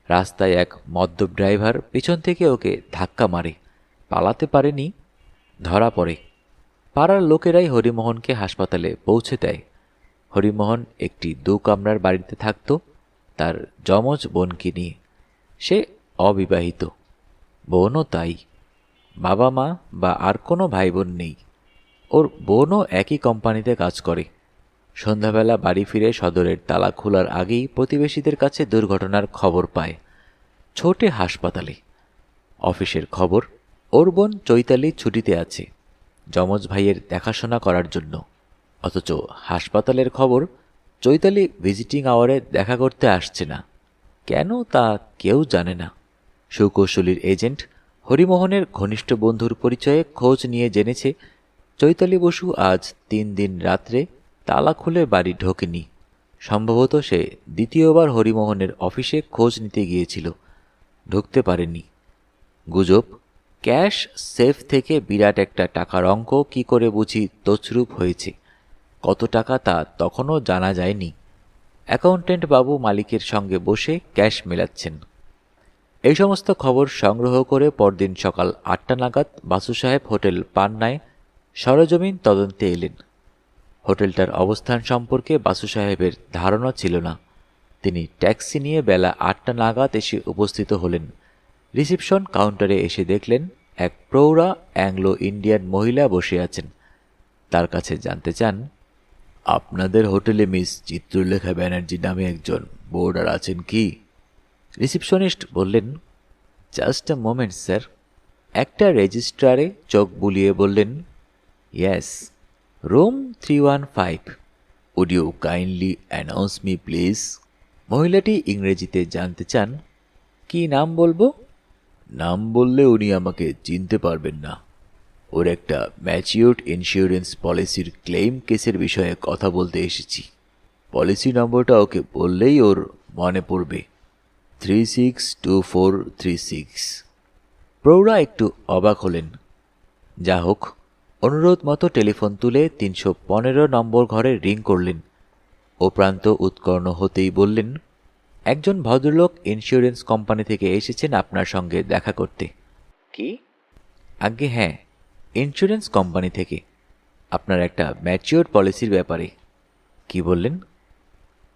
রাস্তায় এক মদ্যপ ড্রাইভার পিছন থেকে ওকে ধাক্কা মারে। পালাতে পারেনি, ধরা পড়ে। পাড়ার লোকেরাই হরিমোহনকে হাসপাতালে পৌঁছে দেয়। হরিমোহন একটি 2 কামরার বাড়িতে থাকত তার যমজ বোনকে নিয়ে। সে অবিবাহিত, বোনও তাই। বাবা মা বা আর কোনো ভাই বোন নেই। ওর বোনও একই কোম্পানিতে কাজ করে। সন্ধ্যাবেলা বাড়ি ফিরে সদরের তালা খোলার আগেই প্রতিবেশীদের কাছে দুর্ঘটনার খবর পায়। ছোটে হাসপাতালে। অফিসের খবর, ওর বোন চৈতালি ছুটিতে আছে যমজ ভাইয়ের দেখাশোনা করার জন্য। অথচ হাসপাতালের খবর, চৈতালি ভিজিটিং আওয়ারে দেখা করতে আসছে না। কেন তা কেউ জানে না। সুকৌশলীর এজেন্ট হরিমোহনের ঘনিষ্ঠ বন্ধুর পরিচয়ে খোঁজ নিয়ে জেনেছে চৈতালি বসু আজ 3 দিন রাত্রে তালা খুলে বাড়ি ঢোকেনি। সম্ভবত সে দ্বিতীয়বার হরিমোহনের অফিসে খোঁজ নিতে গিয়েছিল, ঢুকতে পারেনি। গুজব, ক্যাশ সেফ থেকে বিরাট একটা টাকার অঙ্ক কি করে বুঝি তছরূপ হয়েছে। কত টাকা তা তখনও জানা যায়নি। অ্যাকাউন্টেন্ট বাবু মালিকের সঙ্গে বসে ক্যাশ মেলাচ্ছেন। এই সমস্ত খবর সংগ্রহ করে পরদিন সকাল 8টা নাগাদ বাসু সাহেব হোটেল পান্নায় সরেজমিন তদন্তে এলেন। হোটেলটার অবস্থান সম্পর্কে বাসু সাহেবের ধারণা ছিল না। তিনি ট্যাক্সি নিয়ে বেলা 8টা নাগাদ এসে উপস্থিত হলেন। রিসিপশন কাউন্টারে এসে দেখলেন এক প্রৌঢ়া অ্যাংলো ইন্ডিয়ান মহিলা বসে আছেন। তার কাছে জানতে চান, আপনাদের হোটেলে মিস চিত্রলেখা ব্যানার্জি নামে একজন বোর্ডার আছেন কি? রিসিপশনিস্ট বললেন, জাস্ট আ মোমেন্ট স্যার। একটা রেজিস্ট্রারে চোখ বুলিয়ে বললেন, yes, room 315। Would you kindly announce me please? মহিলাটি ইংরেজিতে জানতে চান, কি নাম বলবো? নাম বললে উনি আমাকে চিনতে পারবেন না। ওর একটা ম্যাচিওর্ড ইন্স্যুরেন্স পলিসির ক্লেম কেসের বিষয়ে কথা বলতে এসেছি। পলিসি নম্বরটা ওকে বললেই ওর মনে পড়বে, 362436। প্রৌঢ়া একটু অবাক হলেন। যা হোক, অনুরোধ মতো টেলিফোন তুলে 315 নম্বর ঘরে রিং করলেন। ও প্রান্ত উৎকর্ণ হতেই বললেন, একজন ভদ্রলোক ইন্স্যুরেন্স কোম্পানি থেকে এসেছেন আপনার সঙ্গে দেখা করতে। কি? আজ্ঞে হ্যাঁ, ইন্স্যুরেন্স কোম্পানি থেকে আপনার একটা ম্যাচিওর পলিসির ব্যাপারে। কি বললেন?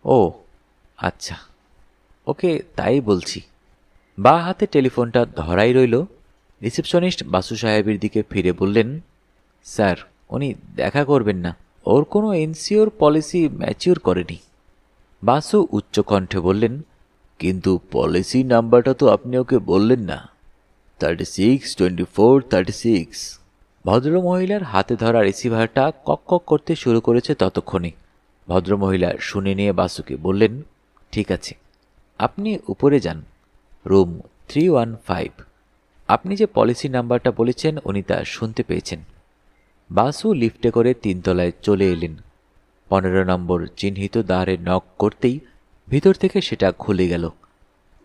ও আচ্ছা, ওকে তাই বলছি। বা হাতে টেলিফোনটা ধরাই রইল। রিসেপশনিস্ট বাসু সাহেবের দিকে ফিরে বললেন, স্যার, উনি দেখা করবেন না, ওর কোনো ইন্স্যুর পলিসি ম্যাচিওর করেনি। বাসু উচ্চকণ্ঠে বললেন, কিন্তু পলিসি নাম্বারটা তো আপনি ওকে বললেন না, 362436। ভদ্রমহিলার হাতে ধরা রিসিভারটা কক কক করতে শুরু করেছে ততক্ষণে। ভদ্রমহিলা শুনে নিয়ে বাসুকে বললেন, ঠিক আছে, আপনি উপরে যান, রুম 315। আপনি যে পলিসি নাম্বারটা বলেছেন উনি তা শুনতে পেয়েছেন। বাসু লিফটে করে 3 তলায় চলে এলেন। 15 নম্বর চিহ্নিত দ্বারে নক করতেই ভিতর থেকে সেটা খুলে গেল।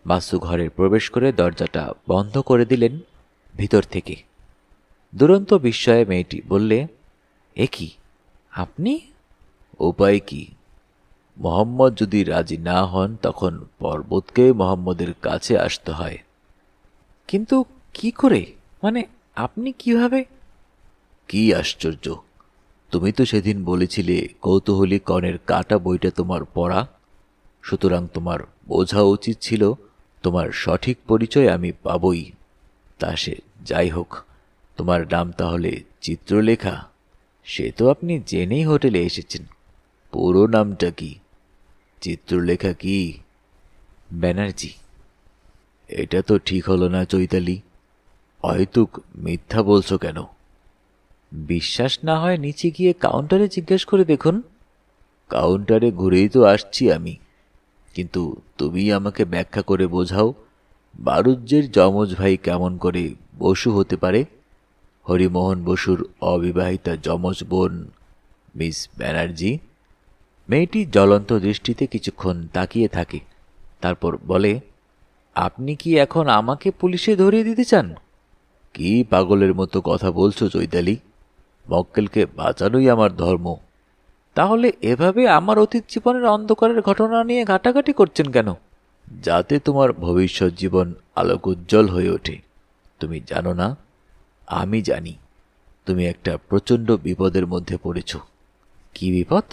বাসু ঘরে প্রবেশ করে দরজাটা বন্ধ করে দিলেন ভিতর থেকে। দুরন্ত বিস্ময়ে মেয়েটি বললে, এ কি, আপনি? উপায় কি? মোহাম্মদ যদি রাজি না হন তখন পর্বতকে মোহাম্মদের কাছে আসতে হয়। কিন্তু কি করে, মানে আপনি কিভাবে? কি আশ্চর্য! তুমি তো সেদিন বলেছিলে কৌতূহলী কণের কাটা বইটা তোমার পড়া। সুতরাং তোমার বোঝা উচিত ছিল তোমার সঠিক পরিচয় আমি পাবই। তা সে যাই হোক, তোমার নাম তাহলে চিত্রলেখা? সে তো আপনি জেনেই হোটেলে এসেছেন। পুরো নামটা কি? চিত্রলেখা কি? ব্যানার্জি। এটা তো ঠিক হলো না চৈতালি। অহেতুক মিথ্যা বলছো কেন? বিশ্বাস না হয় নিচে গিয়ে কাউন্টারে জিজ্ঞেস করে দেখুন। কাউন্টারে ঘুরেই তো আসছি আমি, কিন্তু তুমি আমাকে ব্যাখ্যা করে বোঝাও, বারুজ্যের যমজ ভাই কেমন করে বসু হতে পারে? হরিমোহন বসুর অবিবাহিতা যমজ বোন মিস ব্যানার্জি। মেয়েটি জ্বলন্ত দৃষ্টিতে কিছুক্ষণ তাকিয়ে থাকে, তারপর বলে, আপনি কি এখন আমাকে পুলিশে ধরিয়ে দিতে চান? কি পাগলের মতো কথা বলছো চৈতালি? মক্কেলকে বাঁচানোই আমার ধর্ম। তাহলে এভাবে আমার অতীত জীবনের অন্ধকারের ঘটনা নিয়ে ঘাটাঘাটি করছেন কেন? যাতে তোমার ভবিষ্যৎ জীবন আলোকোজ্জ্বল হয়ে ওঠে। তুমি জানো না? আমি জানি। তুমি একটা প্রচণ্ড বিপদের মধ্যে পড়েছ। কি বিপদ?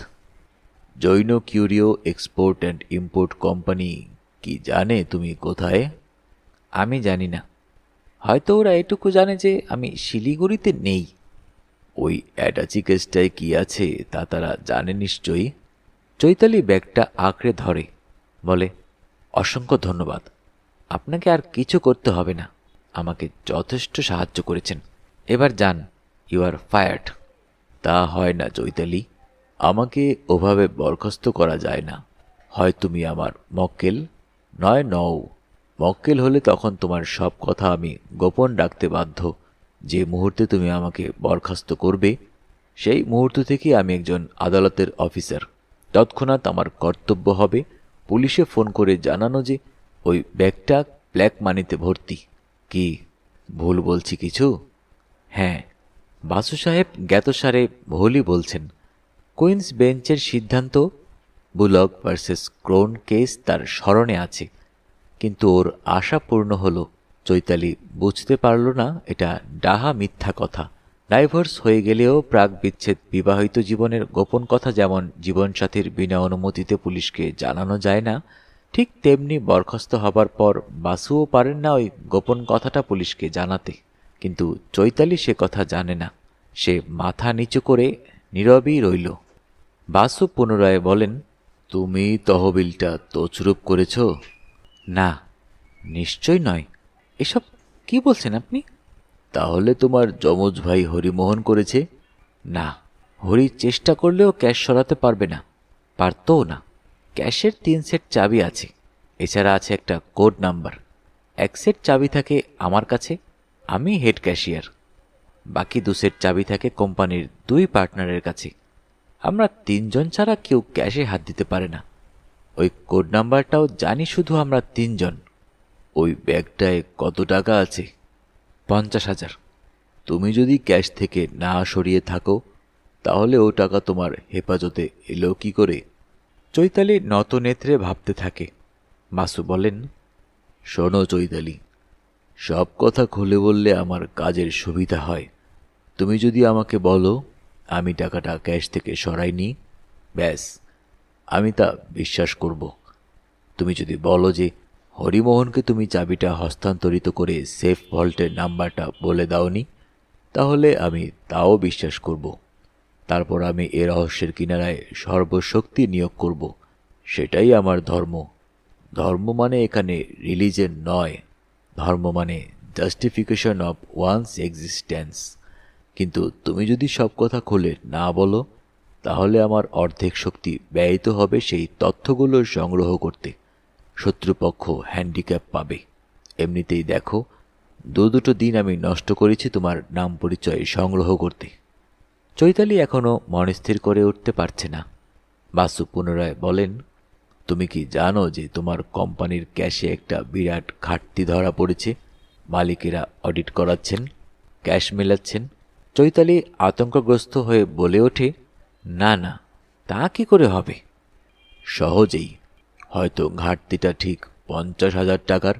জৈন কিউরিও এক্সপোর্ট অ্যান্ড ইম্পোর্ট কোম্পানি কি জানে তুমি কোথায়? আমি জানি না। হয়তো ওরা এটুকু জানে যে আমি শিলিগুড়িতে নেই। ওই অ্যাটাচি কেসটায় কি আছে তা তারা জানে নিশ্চয়ই। চৈতালি ব্যাগটা আঁকড়ে ধরে, বলে, অসংখ্য ধন্যবাদ। আপনাকে আর কিছু করতে হবে না। আমাকে যথেষ্ট সাহায্য করেছেন। এবার যান, ইউ আর ফায়ার্ড। তা হয় না চৈতালি, আমাকে ওভাবে বরখাস্ত করা যায় না। হয় তুমি আমার মক্কেল, নয় নও। মক্কেল হলে তখন তোমার সব কথা আমি গোপন রাখতে বাধ্য। যে মুহূর্তে তুমি আমাকে বরখাস্ত করবে, সেই মুহূর্ত থেকে আমি একজন আদালতের অফিসার। তৎক্ষণাৎ আমার কর্তব্য হবে পুলিশে ফোন করে জানানো যে ওই ব্যাগটা ব্ল্যাক মানিতে ভর্তি। কি ভুল বলছি কিছু? হ্যাঁ, বাসু সাহেব জ্ঞাতসারে ভুলই বলছেন। কুইন্স বেঞ্চের সিদ্ধান্ত বুলক ভার্সেস ক্রোন কেস তার স্মরণে আছে, কিন্তু ওর আশা পূর্ণ হল। চৈতালি বুঝতে পারল না এটা ডাহা মিথ্যা কথা। ডাইভোর্স হয়ে গেলেও প্রাক বিচ্ছেদ বিবাহিত জীবনের গোপন কথা যেমন জীবনসাথীর বিনা অনুমতিতে পুলিশকে জানানো যায় না, ঠিক তেমনি বরখাস্ত হবার পর বাসুও পারেন না ওই গোপন কথাটা পুলিশকে জানাতে। কিন্তু চৈতালি সে কথা জানে না। সে মাথা নিচু করে নীরবই রইল। বাসু পুনরায় বলেন, তুমি তহবিলটা তছরূপ করেছ? না, নিশ্চয় নয়। এসব কি বলছেন আপনি? তাহলে তোমার যমজ ভাই হরিমোহন করেছে? না, হরি চেষ্টা করলেও ক্যাশ সরাতে পারবে না, পারতও না। ক্যাশের 3 সেট চাবি আছে, এছাড়া আছে একটা কোড নাম্বার। 1 সেট চাবি থাকে আমার কাছে, আমি হেড ক্যাশিয়ার। বাকি 2 সেট চাবি থাকে কোম্পানির 2 পার্টনারের কাছে। আমরা 3 জন ছাড়া কেউ ক্যাশে হাত দিতে পারে না। ওই কোড নাম্বারটাও জানি শুধু আমরা 3 জন। ওই ব্যাগটায় কত টাকা আছে? 50,000। তুমি যদি ক্যাশ থেকে না সরিয়ে থাকো, তাহলে ও টাকা তোমার হেফাজতে এলো কি করে? চৈতালি নত নেত্রে ভাবতে থাকে। বাসু বলেন, শোনো চৈতালি, সব কথা খুলে বললে আমার কাজের সুবিধা হয়। তুমি যদি আমাকে বলো আমি টাকাটা ক্যাশ থেকে সরাইনি, ব্যাস, আমি তা বিশ্বাস করব। তুমি যদি বলো যে হরিমোহনকে তুমি চাবিটা হস্তান্তরিত করে সেফ ভল্টের নাম্বারটা বলে দাওনি, তাহলে আমি তাও বিশ্বাস করব। তারপর আমি এ রহস্যের কিনারায় সর্বশক্তি নিয়োগ করব। সেটাই আমার ধর্ম। ধর্ম মানে এখানে রিলিজেন নয়, ধর্ম মানে জাস্টিফিকেশন অফ ওয়ান্স এক্সিস্টেন্স। কিন্তু তুমি যদি সব কথা খুলে না বলো, তাহলে আমার অর্ধেক শক্তি ব্যয়িত হবে সেই তথ্যগুলো সংগ্রহ করতে। শত্রুপক্ষ হ্যান্ডিক্যাপ পাবে। এমনিতেই দেখো, দুটো দিন আমি নষ্ট করেছি তোমার নাম পরিচয় সংগ্রহ করতে। চৈতালি এখনো মন স্থির করে উঠতে পারছে না। বাসু পুনরায় বলেন, তুমি কি জানো যে তোমার কোম্পানির ক্যাশে একটা বিরাট ঘাটতি ধরা পড়েছে? মালিকেরা অডিট করাচ্ছেন, ক্যাশ মেলাচ্ছেন। চৈতালি আতঙ্কগ্রস্ত হয়ে বলে ওঠে, না না, তা কি করে হবে? সহজেই। হয়তো ঘাটতিটা ঠিক 50,000 টাকার।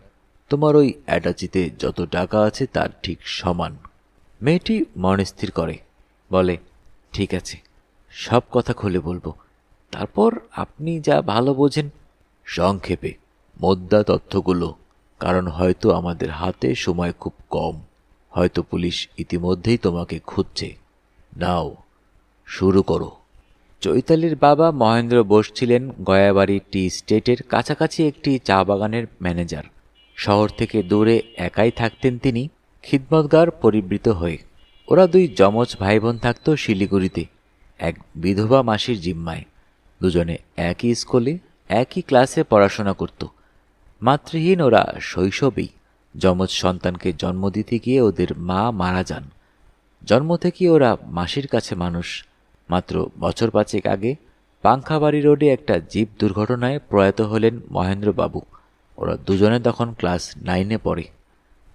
তোমার ওই অ্যাটাচিতে যত টাকা আছে তার ঠিক সমান। মেয়েটি মন স্থির করে, বলে, ঠিক আছে, সব কথা খুলে বলবো। তারপর আপনি যা ভালো বোঝেন। সংক্ষেপে মোদ্দা তথ্যগুলো: কারণ হয়তো আমাদের হাতে সময় খুব কম, হয়তো পুলিশ ইতিমধ্যেই তোমাকে খুঁজছে। নাও, শুরু করো। চৈতালির বাবা মহেন্দ্র বোস ছিলেন গয়াবাড়ি টি স্টেটের কাছাকাছি একটি চা বাগানের ম্যানেজার। শহর থেকে দূরে একাই থাকতেন তিনি, খিদমতগার পরিবৃত হয়ে। ওরা দুই যমজ ভাই বোন থাকত শিলিগুড়িতে, এক বিধবা মাসির জিম্মায়। দুজনে একই স্কুলে একই ক্লাসে পড়াশোনা করত। মাতৃহীন ওরা শৈশবেই। যমজ সন্তানকে জন্ম দিতে গিয়ে ওদের মা মারা যান। জন্ম থেকে ওরা মাসির কাছে মানুষ। মাত্র বছর পাঁচেক আগে পাংখাবাড়ি রোডে একটা জিপ দুর্ঘটনায় প্রয়াত হলেন মহেন্দ্রবাবু। ওরা দুজনে তখন ক্লাস 9-এ পড়ে।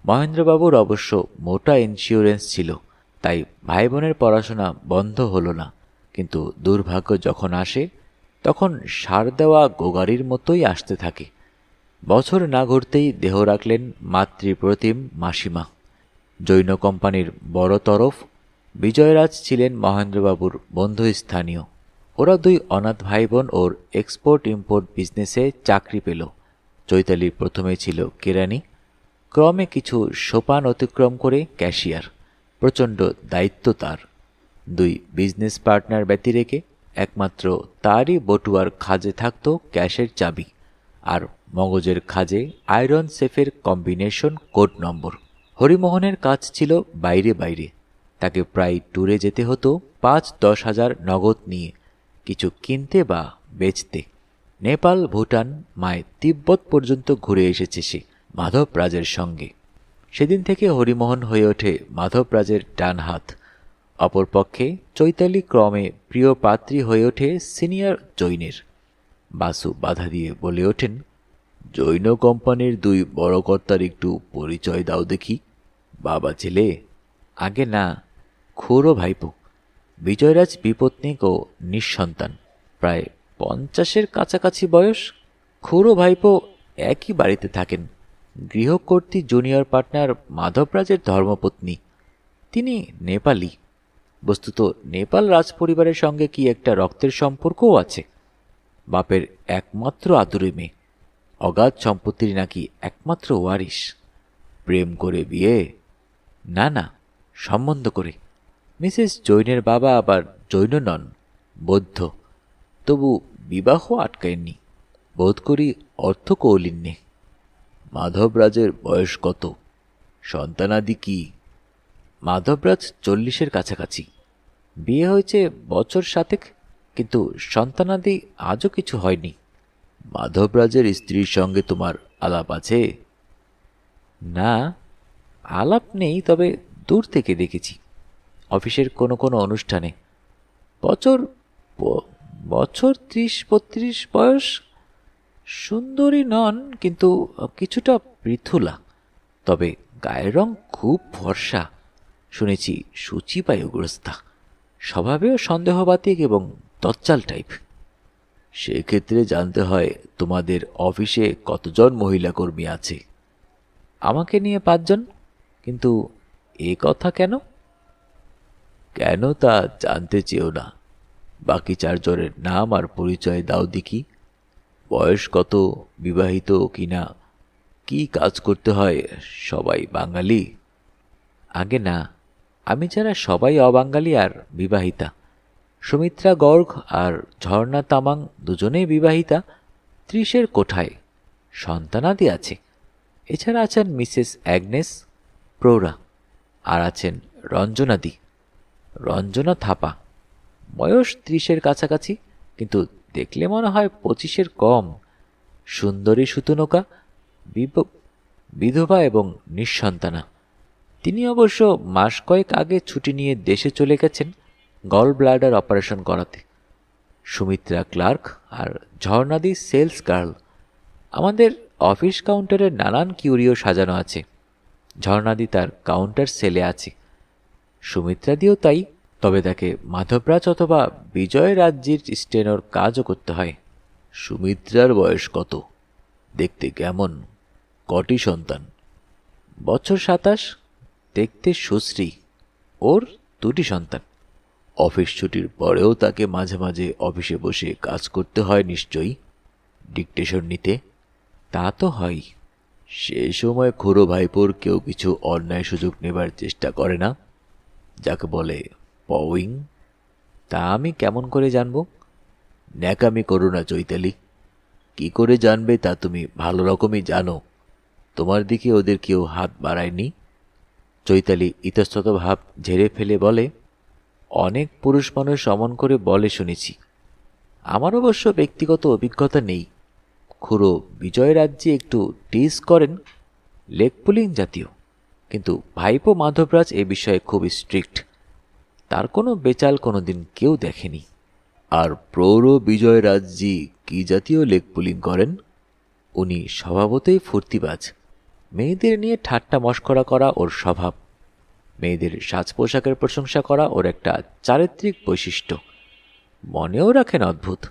মহেন্দ্রবাবুর অবশ্য মোটা ইন্স্যুরেন্স ছিল, তাই ভাই বোনের পড়াশোনা বন্ধ হলো না। কিন্তু দুর্ভাগ্য যখন আসে তখন সার দেওয়া গোগাড়ির মতোই আসতে থাকে। বছর না ঘুরতেই দেহ রাখলেন মাতৃপ্রতিম মাসিমা। জৈন কোম্পানির বড় তরফ বিজয়রাজ ছিলেন মহেন্দ্রবাবুর বন্ধুস্থানীয়। ওরা দুই অনাথ ভাই বোন ওর এক্সপোর্ট ইম্পোর্ট বিজনেসে চাকরি পেল। চৈতালি প্রথমে ছিল কেরানি, ক্রমে কিছু সোপান অতিক্রম করে ক্যাশিয়ার। প্রচণ্ড দায়িত্ব তার। দুই বিজনেস পার্টনার ব্যতিরেকে একমাত্র তারই বটুয়ার খাজে থাকত ক্যাশের চাবি, আর মগজের খাজে আয়রন সেফের কম্বিনেশন কোড নম্বর। হরিমোহনের কাজ ছিল বাইরে বাইরে। তাকে প্রায় ট্যুরে যেতে হতো 5-10 হাজার নগদ নিয়ে, কিছু কিনতে বা বেচতে। নেপাল, ভুটান, মায় তিব্বত পর্যন্ত ঘুরে এসেছে সে মাধবরাজের সঙ্গে। সেদিন থেকে হরিমোহন হয়ে ওঠে মাধবরাজের ডান হাত। অপরপক্ষে চৈতালি ক্রমে প্রিয় পাত্রী হয়ে ওঠে সিনিয়র জৈনের। বাসু বাধা দিয়ে বলে ওঠেন, জৈন কোম্পানির দুই বড় কর্তার একটু পরিচয় দাও দেখি। বাবা ছেলে? আগে না, খুড়ো ভাইপো। বিজয়রাজ বিপত্নিক ও নিঃসন্তান, প্রায় 50-এর কাছাকাছি বয়স। খুড়ো ভাইপো একই বাড়িতে থাকেন। গৃহকর্ত্রী জুনিয়র পার্টনার মাধবরাজের ধর্মপত্নী। তিনি নেপালি। বস্তুত নেপাল রাজপরিবারের সঙ্গে কি একটা রক্তের সম্পর্কও আছে। বাপের একমাত্র আদুরে মেয়ে, অগাধ সম্পত্তির নাকি একমাত্র ওয়ারিশ। প্রেম করে বিয়ে? না না, সম্বন্ধ করে। মিসেস জৈনের বাবা আবার জৈন নন, বৌদ্ধ। তবু বিবাহ আটকায়নি। বোধ করি অর্থ কৌলিন্যে। মাধবরাজের বয়স কত? সন্তানাদি কি? মাধবরাজ 40-এর কাছাকাছি। বিয়ে হয়েছে বছর 7-এক, কিন্তু সন্তানাদি আজও কিছু হয়নি। মাধবরাজের স্ত্রীর সঙ্গে তোমার আলাপ আছে? না, আলাপ নেই, তবে দূর থেকে দেখেছি অফিসের কোনো কোনো অনুষ্ঠানে। বছর 30-32 বয়স। সুন্দরী নন, কিন্তু কিছুটা পৃথুলা। তবে গায়ের রং খুব ফর্সা। শুনেছি সূচিবায়ুগ্রস্তা, স্বভাবেও সন্দেহবাতিক এবং তচ্চাল টাইপ। সেক্ষেত্রে জানতে হয় তোমাদের অফিসে কতজন মহিলা কর্মী আছে? আমাকে নিয়ে 5 জন। কিন্তু এ কথা কেন? কেন তা জানতে চেও না। বাকি 4 জনের নাম আর পরিচয় দাও দেখি। বয়স কত, বিবাহিত কিনা, কি কাজ করতে হয়? সবাই বাঙালি? আগে না, আমি যারা সবাই অবাঙালি আর বিবাহিতা। সুমিত্রা গর্গ আর ঝর্ণা তামাং দুজনেই বিবাহিতা, 30-এর কোঠায়। সন্তানাদি আছে। এছাড়া আছেন মিসেস অ্যাগনেস, প্রৌঢ়া। আর আছেন রঞ্জনাদি, রঞ্জনা থাপা। বয়স 30-এর কাছাকাছি, কিন্তু দেখলে মনে হয় 25-এর কম। সুন্দরী সুতনকা, বিধবা এবং নিঃসন্তানা। তিনি অবশ্য মাস কয়েক আগে ছুটি নিয়ে দেশে চলে গেছেন গল ব্লাডার অপারেশন করাতে। সুমিত্রা ক্লার্ক আর ঝর্ণাদি সেলস গার্ল। আমাদের অফিস কাউন্টারে নানান কিউরিও সাজানো আছে। ঝর্ণাদি তার কাউন্টার সেলে আছে। সুমিত্রাদিও তাই, তবে তাকে মাধবরাজ অথবা বিজয় রাজ্যের স্টেনোর কাজও করতে হয়। সুমিত্রার বয়স কত? দেখতে কেমন? কটি সন্তান? বছর 27, দেখতে সুশ্রী। ওর 2টি সন্তান। অফিস ছুটির পরেও তাকে মাঝে মাঝে অফিসে বসে কাজ করতে হয় নিশ্চয়ই, ডিকটেশন নিতে? তা তো হয়। সে সময় খুড়ো ভাইপোর কেউ কিছু অন্যায় সুযোগ নেবার চেষ্টা করে না, যাকে বলে পউইং? তা আমি কেমন করে জানব? ন্যাকামি করো না চৈতালি। কি করে জানবে তা তুমি ভালো রকমই জানো। তোমার দিকে ওদের কেউ হাত বাড়ায়নি? চৈতালি ইতস্তত ভাব ঝেড়ে ফেলে বলে, অনেক পুরুষ মানুষ অমন করে বলে শুনেছি। আমার অবশ্য ব্যক্তিগত অভিজ্ঞতা নেই। খুড়ো বিজয় রাজ্যে একটু টিজ করেন, লেগ পুলিং জাতীয়, কিন্তু ভাইপো মাধবরাজ এ বিষয়ে খুব স্ট্রিক্ট। তার কোনো বেচাল কোনোদিন কেউ দেখেনি। আর প্রৌঢ় বিজয় রাজজি কি জাতীয় লেগ পুলিং করেন? উনি স্বভাবতই ফুর্তিবাজ। মেয়েদের নিয়ে ঠাট্টা মশকরা করা ওর স্বভাব। মেয়েদের সাজ পোশাকের প্রশংসা করা ওর একটা চারিত্রিক বৈশিষ্ট্য। মনেও রাখেন অদ্ভুত।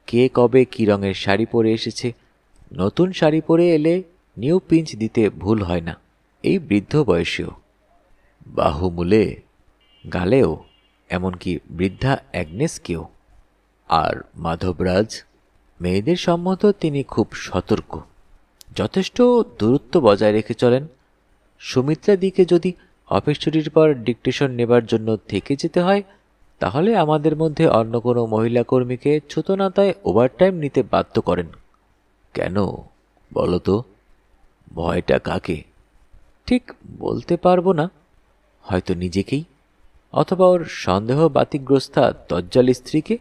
কে কবে কী রঙের শাড়ি পরে এসেছে, নতুন শাড়ি পরে এলে নিউ পিঞ্চ দিতে ভুল হয় না, এই বৃদ্ধ বয়সেও। বাহুমূলে, গালেও, এমনকি বৃদ্ধা অ্যাগনেসকেও। আর মাধবরাজ? মেয়েদের সম্মত তিনি খুব সতর্ক, যথেষ্ট দূরত্ব বজায় রেখে চলেন। সুমিত্রাদিকে যদি অফিস ছুটির পর ডিকটেশন নেবার জন্য থেকে যেতে হয়, তাহলে আমাদের মধ্যে অন্য কোনো মহিলা কর্মীকে ছুতোনাতায় ওভারটাইম নিতে বাধ্য করেন। কেন বলো তো? ভয়টা কাকে? ঠিক বলতে পারবো না, হয়তো নিজেকেই, অথবা ওর সন্দেহ বাতিগ্রস্তা দজ্জাল স্ত্রীকে।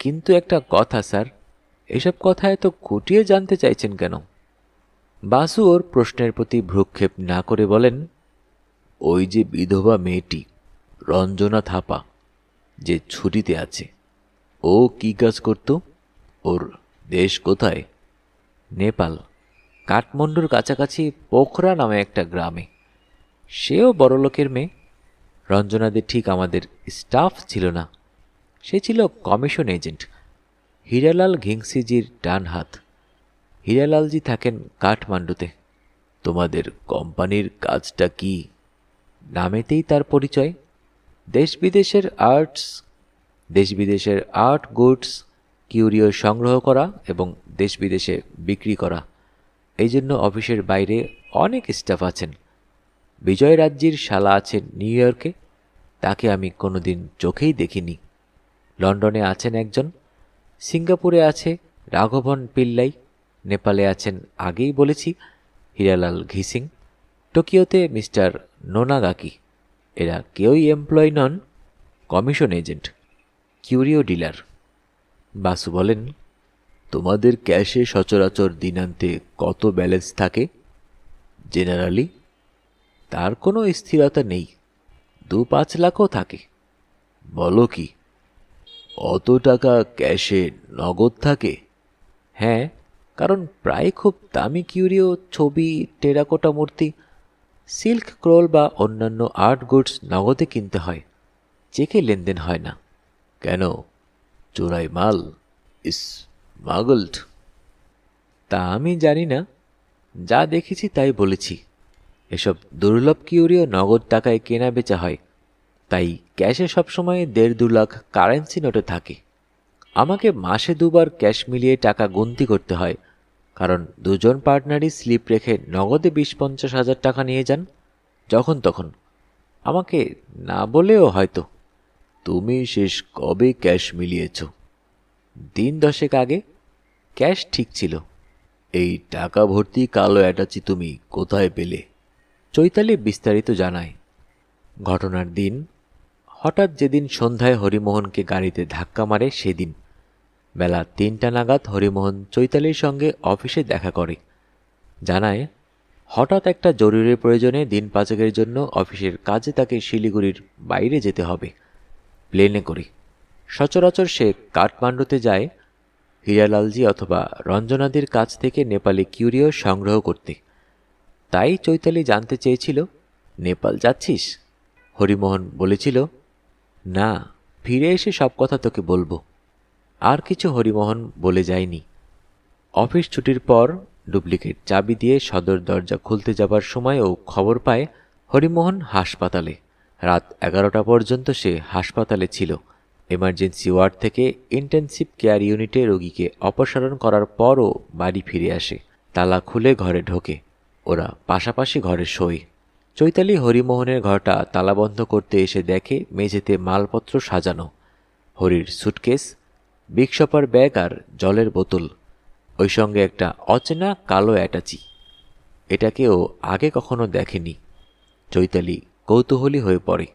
কিন্তু একটা কথা স্যার, এসব কথা এত খুঁটিয়ে জানতে চাইছেন কেন? বাসু ওর প্রশ্নের প্রতি ভ্রুক্ষেপ না করে বলেন, ওই যে বিধবা মেয়েটি রঞ্জনা থাপা, যে ছুটিতে আছে, ও কি কাজ করত? ওর দেশ কোথায়? নেপাল, কাঠমান্ডুর কাছাকাছি পোখরা নামে একটা গ্রামে। সেও বড়লোকের মেয়ে। রঞ্জনাদের ঠিক আমাদের স্টাফ ছিল না, সে ছিল কমিশন এজেন্ট, হীরালাল ঘিংসিজির ডান হাত। হীরালালজি থাকেন কাঠমান্ডুতে। তোমাদের কোম্পানির কাজটা কি? নামেতেই তার পরিচয়। দেশ বিদেশের আর্ট গুডস কিউরিও সংগ্রহ করা এবং দেশ বিদেশে বিক্রি করা। এই জন্য অফিসের বাইরে অনেক স্টাফ আছেন। বিজয় রাজ্যের শালা আছেন নিউ ইয়র্কে, তাকে আমি কোনোদিন চোখেই দেখিনি। লন্ডনে আছেন একজন, সিঙ্গাপুরে আছে রাঘবন পিল্লাই, নেপালে আছেন আগেই বলেছি হীরালাল ঘিসিং, টোকিওতে মিস্টার নোনাগাকি। এরা কেউই এমপ্লয় নন, কমিশন এজেন্ট, কিউরিও ডিলার। বাসু বলেন, তোমাদের ক্যাশে সচরাচর দিনান্তে কত ব্যালেন্স থাকে জেনারেলি? তার কোনো স্থিরতা নেই, 2-5 লাখও থাকে। বলো কি, অত টাকা ক্যাশে নগদ থাকে? হ্যাঁ, কারণ প্রায় খুব দামি কিউরিও, ছবি, টেরাকোটা মূর্তি, সিল্ক ক্রোল বা অন্যান্য আর্ট গুডস নগদে কিনতে হয়, চেকে লেনদেন হয় না। কেন? চোরাই মাল? স্মাগলড? তা আমি জানি না, যা দেখেছি তাই বলেছি। এসব দুর্লভ কিউরিও নগদ টাকায় কেনা বেচা হয়, তাই ক্যাশে সবসময় 1.5-2 লাখ কারেন্সি নোটে থাকে। আমাকে মাসে 2বার ক্যাশ মিলিয়ে টাকা গুনতি করতে হয়, কারণ দুজন পার্টনারই স্লিপ রেখে নগদে 20-50 হাজার টাকা নিয়ে যান যখন তখন। আমাকে না বলেও হয়তো। তুমি শেষ কবে ক্যাশ মিলিয়েছ? দিন 10 আগে। ক্যাশ ঠিক ছিল। এই টাকা ভর্তি কালো অ্যাটাচি তুমি কোথায় পেলে? চৈতালি বিস্তারিত জানায়। ঘটনার দিন, হঠাৎ যেদিন সন্ধ্যায় হরিমোহনকে গাড়িতে ধাক্কা মারে সেদিন বেলা 3টা নাগাদ হরিমোহন চৈতালির সঙ্গে অফিসে দেখা করে। জানায়, হঠাৎ একটা জরুরি প্রয়োজনে দিন 5 জন্য অফিসের কাজে তাকে শিলিগুড়ির বাইরে যেতে হবে প্লেনে করে। সচরাচর সে কাঠমান্ডুতে যায় হীরালালজি অথবা রঞ্জনাদির কাছ থেকে নেপালি কিউরিও সংগ্রহ করতে। তাই চৈতালি জানতে চেয়েছিল, নেপাল যাচ্ছিস? হরিমোহন বলেছিল, না, ফিরে এসে সব কথা তোকে বলবো। আর কিছু হরিমোহন বলে যায়নি। অফিস ছুটির পর ডুপ্লিকেট চাবি দিয়ে সদর দরজা খুলতে যাবার সময়ও খবর পায় হরিমোহন হাসপাতালে। রাত 11টা পর্যন্ত সে হাসপাতালে ছিল। এমার্জেন্সি ওয়ার্ড থেকে ইন্টেনসিভ কেয়ার ইউনিটে রোগীকে অপসারণ করার পরও বাড়ি ফিরে আসে, তালা খুলে ঘরে ঢোকে। ওরা পাশাপাশি ঘরে শোয়। চৈতালি হরিমোহনের ঘরটা তালাবন্ধ করতে এসে দেখে মেঝেতে মালপত্র সাজানো, হরির সুটকেস, বিগ শপার ব্যাগ আর জলের বোতল, ওই সঙ্গে একটা অচেনা কালো অ্যাটাচি। এটাকে ও আগে কখনো দেখেনি। চৈতালি কৌতূহলী হয়ে পড়ে।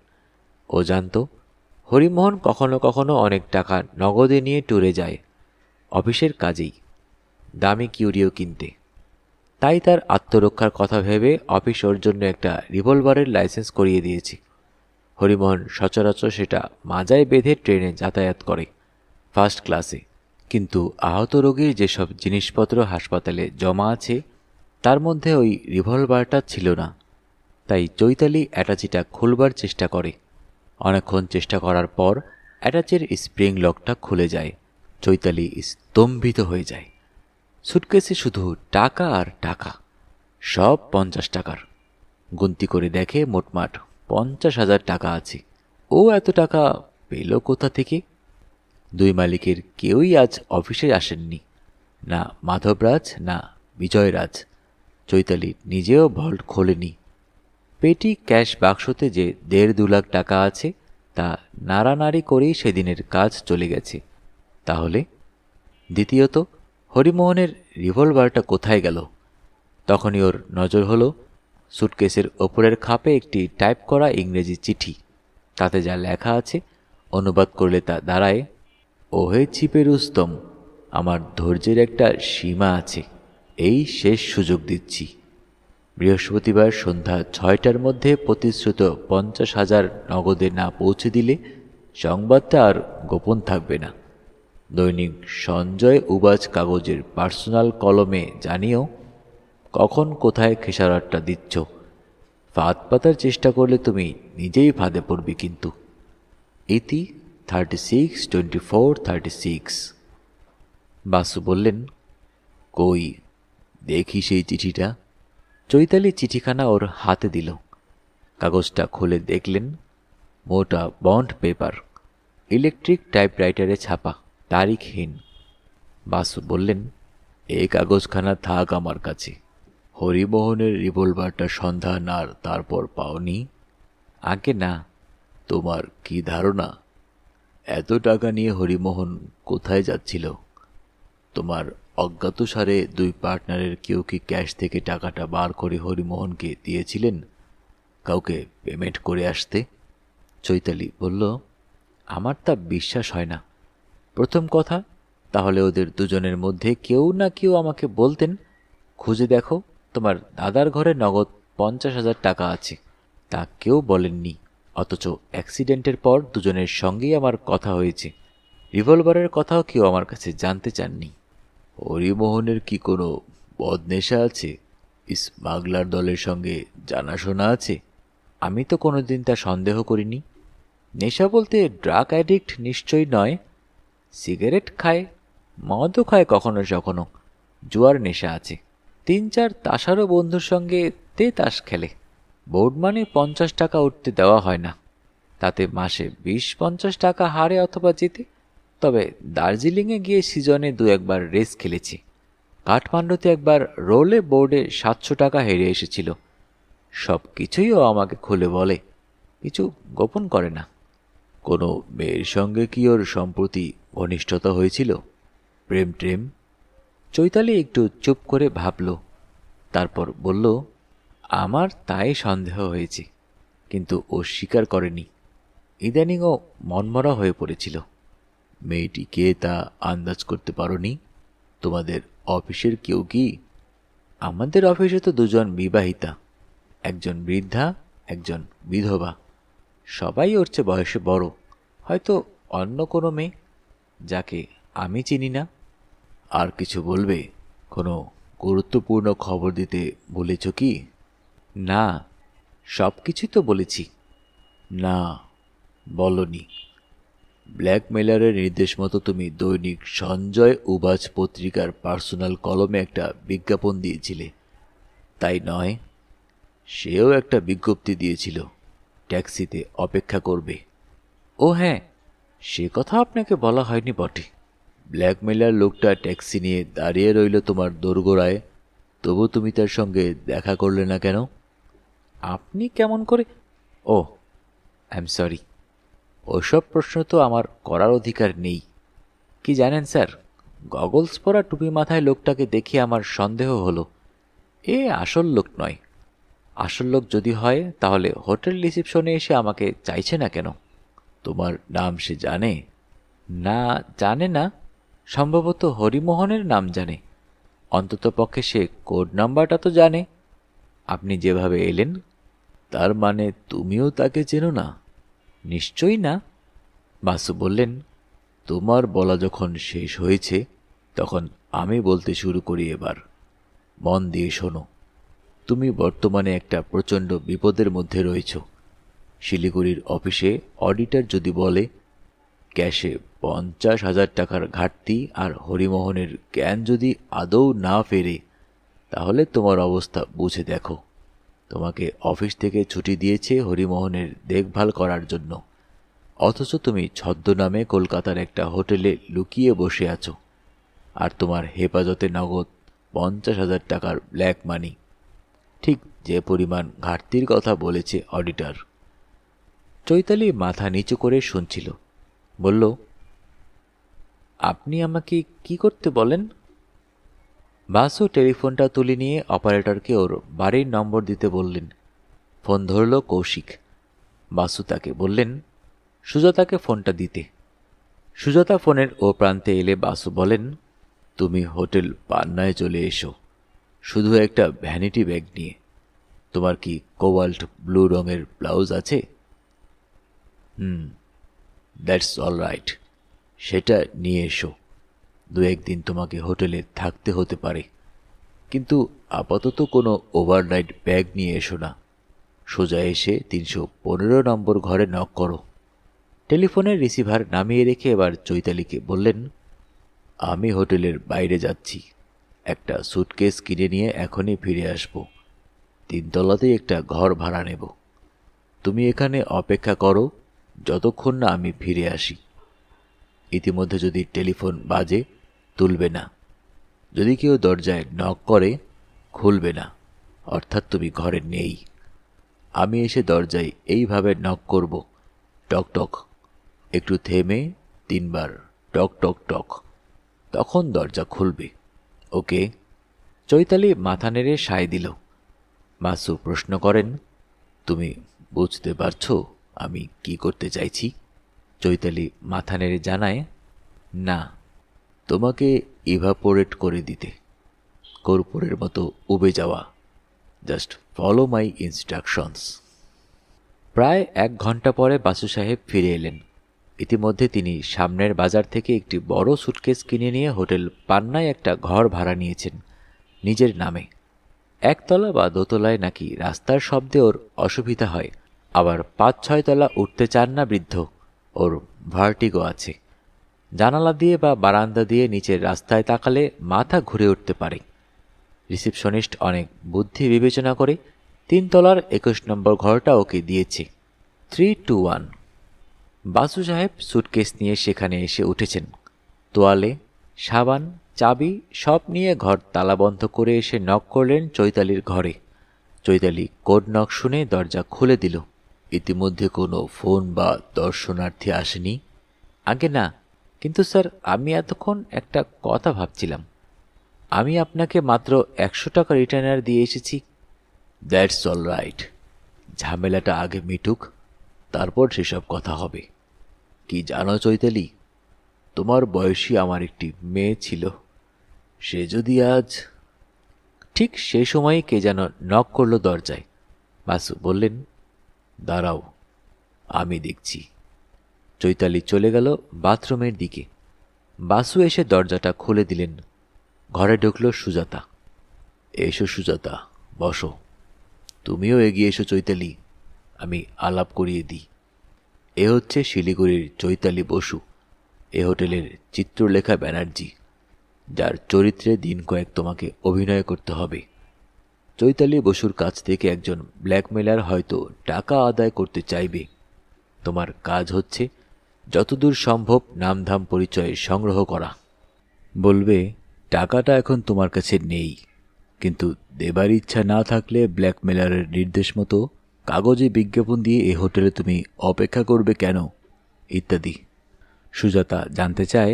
ও জানত হরিমোহন কখনো কখনো অনেক টাকা নগদে নিয়ে ট্যুরে যায়, অফিসের কাজেই, দামি কিউরিও কিনতে। তাই তার আত্মরক্ষার কথা ভেবে অফিস ওর জন্য একটা রিভলভারের লাইসেন্স করিয়ে দিয়েছে। হরিমোহন সচরাচর সেটা মাজায় বেঁধে ট্রেনে যাতায়াত করে, ফার্স্ট ক্লাসে। কিন্তু আহত রোগীর যেসব জিনিসপত্র হাসপাতালে জমা আছে তার মধ্যে ওই রিভলভারটা ছিল না। তাই চৈতালি অ্যাটাচিটা খুলবার চেষ্টা করে। অনেকক্ষণ চেষ্টা করার পর অ্যাটাচের স্প্রিং লকটা খুলে যায়। চৈতালি স্তম্ভিত হয়ে যায়। সুটকেসে শুধু টাকা আর টাকা, সব 50 টাকার। গুনতি করে দেখে মোটমাট 50,000 টাকা আছে। ও এত টাকা পেল কোথা থেকে? দুই মালিকের কেউই আজ অফিসে আসেননি, না মাধবরাজ না বিজয়রাজ। চৈতালি নিজেও ভল্ট খোলেনি। পেটি ক্যাশ বাক্সতে যে 1.5-2 লাখ টাকা আছে তা নাড়ানাড়ি করেই সেদিনের কাজ চলে গেছে। তাহলে দ্বিতীয়ত, হরিমোহনের রিভলভারটা কোথায় গেল? তখনই ওর নজর হলো সুটকেসের ওপরের খাপে একটি টাইপ করা ইংরেজি চিঠি। তাতে যা লেখা আছে অনুবাদ করলে তা দাঁড়ায়, ওহে ছিপে রুস্তম, আমার ধৈর্যের একটা সীমা আছে, এই শেষ সুযোগ দিচ্ছি। বৃহস্পতিবার সন্ধ্যা 6টার মধ্যে প্রতিশ্রুত 50,000 নগদে না পৌঁছে দিলে সংবাদটা আর গোপন থাকবে না। দৈনিক সঞ্জয় উবাজ কাগজের পার্সোনাল কলমে জানিও কখন কোথায় খেসারতটা দিচ্ছ। ফাঁদ পাতার চেষ্টা করলে তুমি নিজেই ফাঁদে পড়বি কিন্তু। ইতি 36/24/36। বাসু বললেন, কই দেখি সেই চিঠিটা। চৈতালি চিঠিখানা ওর হাতে দিল। কাগজটা খুলে দেখলেন মোটা বন্ড পেপার, ইলেকট্রিক টাইপরাইটারে ছাপা, তারিখহীন। বাসু বললেন, এই কাগজখানা থাক আমার কাছে। হরিমোহনের রিভলভারটা সন্ধান আর তারপর পাওনি? আগে না। তোমার কি ধারণা এত টাকা নিয়ে হরিমোহন কোথায় যাচ্ছিল? তোমার অজ্ঞাতসারে দুই পার্টনারের কেউ কি ক্যাশ থেকে টাকাটা বার করে হরিমোহনকে দিয়েছিলেন, কাউকে পেমেন্ট করে আসতে? চৈতালি বলল, আমার তা বিশ্বাস হয় না। প্রথম কথা, তাহলে ওদের দুজনের মধ্যে কেউ না কেউ আমাকে বলতেন, খুঁজে দেখো তোমার দাদার ঘরে নগদ 50,000 টাকা আছে। তা কেউ বলেননি। অথচ অ্যাক্সিডেন্টের পর দুজনের সঙ্গেই আমার কথা হয়েছে। রিভলভারের কথাও কেউ আমার কাছে জানতে চাননি। হরিমোহনের কি কোনো বদনেশা আছে? স্মাগলার দলের সঙ্গে জানাশোনা আছে? আমি তো কোনোদিন তা সন্দেহ করিনি। নেশা বলতে ড্রাগ অ্যাডিক্ট নিশ্চয়ই নয়। সিগারেট খায়, মদও খায় কখনো কখনো, জুয়ার নেশা আছে। 3-4 তাসারও বন্ধুর সঙ্গে তাস খেলে। বোর্ড মানে 50 টাকা উঠতে দেওয়া হয় না। তাতে মাসে 20-50 টাকা হারে অথবা জেতে। তবে দার্জিলিংয়ে গিয়ে সিজনে 2-1 বার রেস খেলেছি। কাঠমান্ডুতে একবার রোলে বোর্ডে 700 টাকা হেরে এসেছিল। সব কিছুই ও আমাকে খুলে বলে, কিছু গোপন করে না। কোনো মেয়ের সঙ্গে কি ওর সম্প্রতি ঘনিষ্ঠতা হয়েছিল? প্রেম ট্রেম? চৈতালি একটু চুপ করে ভাবল, তারপর বলল, আমার তাই সন্দেহ হয়েছে, কিন্তু ও স্বীকার করেনি। ইদানিং ও মনমরা হয়ে পড়েছিল। মেয়েটি কে তা আন্দাজ করতে পারোনি? তোমাদের অফিসের কেউ কি? আমাদের অফিসে তো দুজন বিবাহিতা, একজন বৃদ্ধা, একজন বিধবা। সবাই ওর চেয়ে বয়সে বড়। হয়তো অন্য কোনো মেয়ে, যাকে আমি চিনি না। আর কিছু বলবে? কোনো গুরুত্বপূর্ণ খবর দিতে বলেছ কি? না, সব কিছুই তো বলেছি। না, বলনি। ব্ল্যাকমেলারের নির্দেশ মতো তুমি দৈনিক সঞ্জয় উবাজ পত্রিকার পার্সোনাল কলমে একটা বিজ্ঞাপন দিয়েছিলে, তাই নয়? সেও একটা বিজ্ঞপ্তি দিয়েছিল, ট্যাক্সিতে অপেক্ষা করবে। ও হ্যাঁ, সে কথা আপনাকে বলা হয়নি বটে। ব্ল্যাকমেলার লোকটা ট্যাক্সি নিয়ে দাঁড়িয়ে রইল তোমার দোরগোড়ায়, তবু তুমি তার সঙ্গে দেখা করলে না কেন? আপনি কেমন করে? ও, আই এম সরি। ওসব প্রশ্ন তো আমার করার অধিকার নেই। কি জানেন স্যার, গগলস পরা টুপি মাথায় লোকটাকে দেখে আমার সন্দেহ হলো এ আসল লোক নয়। আসল লোক যদি হয় তাহলে হোটেল রিসেপশনে এসে আমাকে চাইছে না কেন? তোমার নাম সে জানে? না, জানে না। সম্ভবত হরিমোহনের নাম জানে। অন্ততপক্ষে সে কোড নাম্বারটা তো জানে। আপনি যেভাবে এলেন। তার মানে তুমিও তাকে চেনো না? নিশ্চয়ই না। বাসু বললেন, তোমার বলা যখন শেষ হয়েছে তখন আমি বলতে শুরু করি। এবার মন দিয়ে শোনো। তুমি বর্তমানে একটা প্রচণ্ড বিপদের মধ্যে রয়েছ। শিলিগুড়ির অফিসে অডিটর যদি বলে ক্যাশে 50,000 টাকার ঘাটতি আর হরিমোহনের জ্ঞান যদি আদৌ না ফেরে, তাহলে তোমার অবস্থা বুঝে দেখো। তোমাকে অফিস থেকে ছুটি দিয়েছে হরিমোহনের দেখভাল করার জন্য, অথচ তুমি ছদ্মনামে কলকাতার একটা হোটেলে লুকিয়ে বসে আছো। আর তোমার হেফাজতে নগদ 50,000 টাকার ব্ল্যাক মানি, ঠিক যে পরিমাণ ঘাটতির কথা বলেছে অডিটর। চৈতালি মাথা নিচু করে শুনছিল। বলল, আপনি আমাকে কি করতে বলেন? বাসু টেলিফোনটা তুলে নিয়ে অপারেটরকে ওর বাড়ির নম্বর দিতে বললেন। ফোন ধরল কৌশিক। বাসু তাকে বললেন সুজাতাকে ফোনটা দিতে। সুজাতা ফোনের ও প্রান্তে এলে বাসু বলেন, তুমি হোটেল পান্নায় চলে এসো, শুধু একটা ভ্যানিটি ব্যাগ নিয়ে। তোমার কি কোবাল্ট ব্লু রঙের ব্লাউজ আছে? দ্যাটস অল রাইট, সেটা নিয়ে এসো। 2-1 দিন তোমাকে হোটেলে থাকতে হতে পারে, কিন্তু আপাতত কোনো ওভারনাইট ব্যাগ নিয়ে এসো না। সোজা এসে 315 নম্বর ঘরে নক করো। টেলিফোনের রিসিভার নামিয়ে রেখে এবার চৈতালিকে বললেন, আমি হোটেলের বাইরে যাচ্ছি, একটা সুটকেস কিনে নিয়ে এখনই ফিরে আসব। 3 তলাতেই একটা ঘর ভাড়া নেব। তুমি এখানে অপেক্ষা করো যতক্ষণ না আমি ফিরে আসি। ইতিমধ্যে যদি টেলিফোন বাজে, তুলবে না। যদি কেউ দরজায় নক করে, খুলবে না, অর্থাৎ তুমি ঘরে নেই। আমি এসে দরজায় এইভাবে নক করব, টক টক, একটু থেমে 3 বার টক টক টক, তখন দরজা খুলবে। ওকে? চৈতালি মাথা নেড়ে সায় দিল। বাসু প্রশ্ন করেন, তুমি বুঝতে পারছো আমি কি করতে চাইছি? চৈতালি মাথা নেড়ে জানায়, না। তোমাকে ইভাপোরেট করে দিতে, কর্পূরের মতো উবে যাওয়া। Just follow my instructions. প্রায় 1 ঘন্টা পরে বাসু সাহেব ফিরে এলেন। ইতিমধ্যে তিনি সামনের বাজার থেকে একটি বড় সুটকেস কিনে নিয়ে হোটেল পান্নায় একটা ঘর ভাড়া নিয়েছেন নিজের নামে। 1 তলা বা 2 তলায় নাকি রাস্তার শব্দে ওর অসুবিধা হয়, আবার 5-6 তলা উঠতে চান না বৃদ্ধ, ওর ভার্টিগো আছে। জানালা দিয়ে বা বারান্দা দিয়ে নিচের রাস্তায় তাকালে মাথা ঘুরে উঠতে পারে। রিসেপশনিস্ট অনেক বুদ্ধি বিবেচনা করে 3 তলার 21 নম্বর ঘরটা ওকে দিয়েছে। 321। বাসু সাহেব সুটকেস নিয়ে সেখানে এসে উঠেছেন। তোয়ালে, সাবান, চাবি সব নিয়ে ঘর তালাবন্ধ করে এসে নক করলেন চৈতালির ঘরে। চৈতালি কোড নক শুনে দরজা খুলে দিল। ইতিমধ্যে কোনো ফোন বা দর্শনার্থী আসেনি? আগে না, কিন্তু স্যার আমি এতক্ষণ একটা কথা ভাবছিলাম। আমি আপনাকে মাত্র 100 টাকা রিটার্নার দিয়ে এসেছি। দ্যাটস অল রাইট, ঝামেলাটা আগে মিটুক, তারপর সেসব কথা হবে। কি জানো চৈতালি, তোমার বয়সী আমার একটি মেয়ে ছিল। সে যদি আজ... ঠিক সেই সময়ই কে যেন নক করল দরজায়। বাসু বললেন, দাঁড়াও, আমি দেখছি। চৈতালি চলে গেল বাথরুমের দিকে। বাসু এসে দরজাটা খুলে দিলেন। ঘরে ঢুকল সুজাতা। এসো সুজাতা, বসো। তুমিও এগিয়ে এসো চৈতালি, আমি আলাপ করিয়ে দিই। এ হচ্ছে শিলিগুড়ির চৈতালি বসু, এ হোটেলের চিত্রলেখা ব্যানার্জি, যার চরিত্রে দিন কয়েক তোমাকে অভিনয় করতে হবে। চৈতালি বসুর কাছ থেকে একজন ব্ল্যাকমেলার হয়তো টাকা আদায় করতে চাইবে। তোমার কাজ হচ্ছে যতদূর সম্ভব নামধাম পরিচয় সংগ্রহ করা। বলবে টাকাটা এখন তোমার কাছে নেই, কিন্তু দেবার ইচ্ছা না থাকলে ব্ল্যাকমেলারের নির্দেশ মতো কাগজে বিজ্ঞাপন দিয়ে এই হোটেলে তুমি অপেক্ষা করবে কেন, ইত্যাদি। সুজাতা জানতে চায়,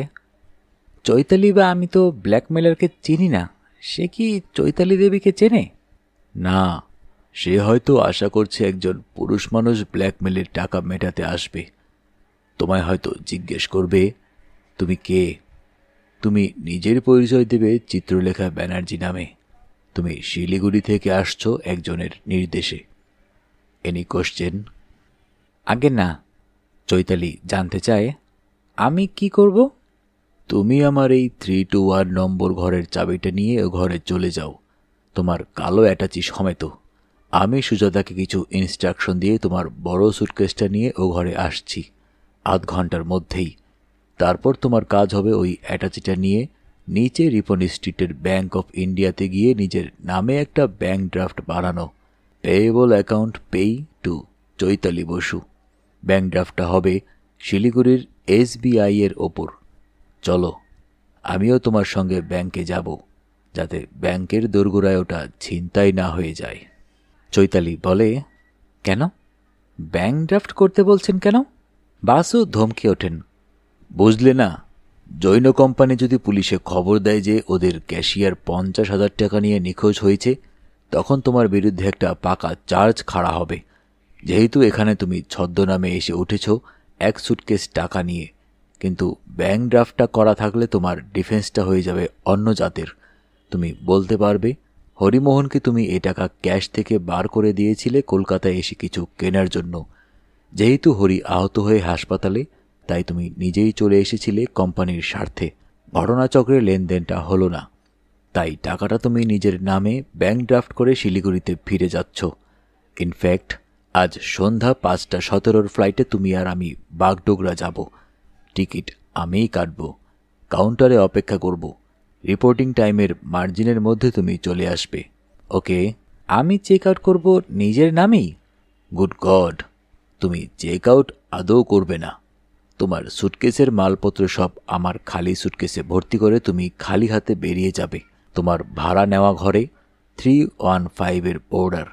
চৈতালি বা আমি তো ব্ল্যাকমেলারকে চিনি না, সে কি চৈতালি দেবীকে চেনে? না, সে হয়তো আশা করছে একজন পুরুষ মানুষ ব্ল্যাকমেলের টাকা মেটাতে আসবে। তোমায় হয়তো জিজ্ঞেস করবে, তুমি কে? তুমি নিজের পরিচয় দেবে চিত্রলেখা ব্যানার্জি নামে। তুমি শিলিগুড়ি থেকে আসছো একজনের নির্দেশে। Any question? আগে না। চৈতালি জানতে চায়, আমি কি করব? তুমি আমার এই 321 নম্বর ঘরের চাবিটা নিয়ে ও ঘরে চলে যাও, তোমার কালো অ্যাটাচি সমেত। আমি সুজাতাকে কিছু ইনস্ট্রাকশন দিয়ে তোমার বড় সুটকেসটা নিয়ে ও ঘরে আসছি আধ ঘন্টার মধ্যেই। তারপর তোমার কাজ হবে ওই অ্যাটাচিটা নিয়ে নিচে রিপন স্ট্রিটের ব্যাংক অফ ইন্ডিয়াতে গিয়ে নিজের নামে একটা ব্যাংক ড্রাফট বানানো, পেয়েবল অ্যাকাউন্ট পেই টু চৈতালি বসু। ব্যাংক ড্রাফটটা হবে শিলিগুড়ির SBI এর ওপর। চলো, আমিও তোমার সঙ্গে ব্যাংকে যাব, যাতে ব্যাংকের দোরগোড়ায় ওটা ছিনতাই না হয়ে যায়। চৈতালি বলে, কেন? ব্যাংক ড্রাফট করতে বলছেন কেন? বাসু ধমকে ওঠেন, বুঝলে না? জৈন কোম্পানি যদি পুলিশে খবর দেয় যে ওদের ক্যাশিয়ার 50,000 টাকা নিয়ে নিখোঁজ হয়েছে, তখন তোমার বিরুদ্ধে একটা পাকা চার্জ খাড়া হবে। যেহেতু এখানে তুমি ছদ্মনামে এসে উঠেছ এক সুটকেস টাকা নিয়ে, কিন্তু ব্যাংক ড্রাফটটা করা থাকলে তোমার ডিফেন্সটা হয়ে যাবে অন্য জাতের। তুমি বলতে পারবে হরিমোহনকে তুমি এই টাকা ক্যাশ থেকে বার করে দিয়েছিলে কলকাতায় এসে কিছু কেনার জন্য। যেহেতু হরি আহত হয়ে হাসপাতালে, তাই তুমি নিজেই চলে এসেছিলে কোম্পানির স্বার্থে। ঘটনাচক্রে লেনদেনটা হলো না, তাই টাকাটা তুমি নিজের নামে ব্যাংক ড্রাফট করে শিলিগুড়িতে ফিরে যাচ্ছ। ইনফ্যাক্ট আজ সন্ধ্যা 5:17 ফ্লাইটে তুমি আর আমি বাগডোগরা যাব। টিকিট আমিই কাটব, কাউন্টারে অপেক্ষা করব। রিপোর্টিং টাইমের মার্জিনের মধ্যে তুমি চলে আসবে। ওকে? আমি চেক আউট করব নিজের নামেই? গুড গড, তুমি চেক আউট আদৌ করবে না। তোমার সুটকেসের মালপত্র সব আমার খালি সুটকেসে ভর্তি করে তুমি খালি হাতে বেরিয়ে যাবে। তোমার ভাড়া নেওয়া ঘরে 315 বোর্ডার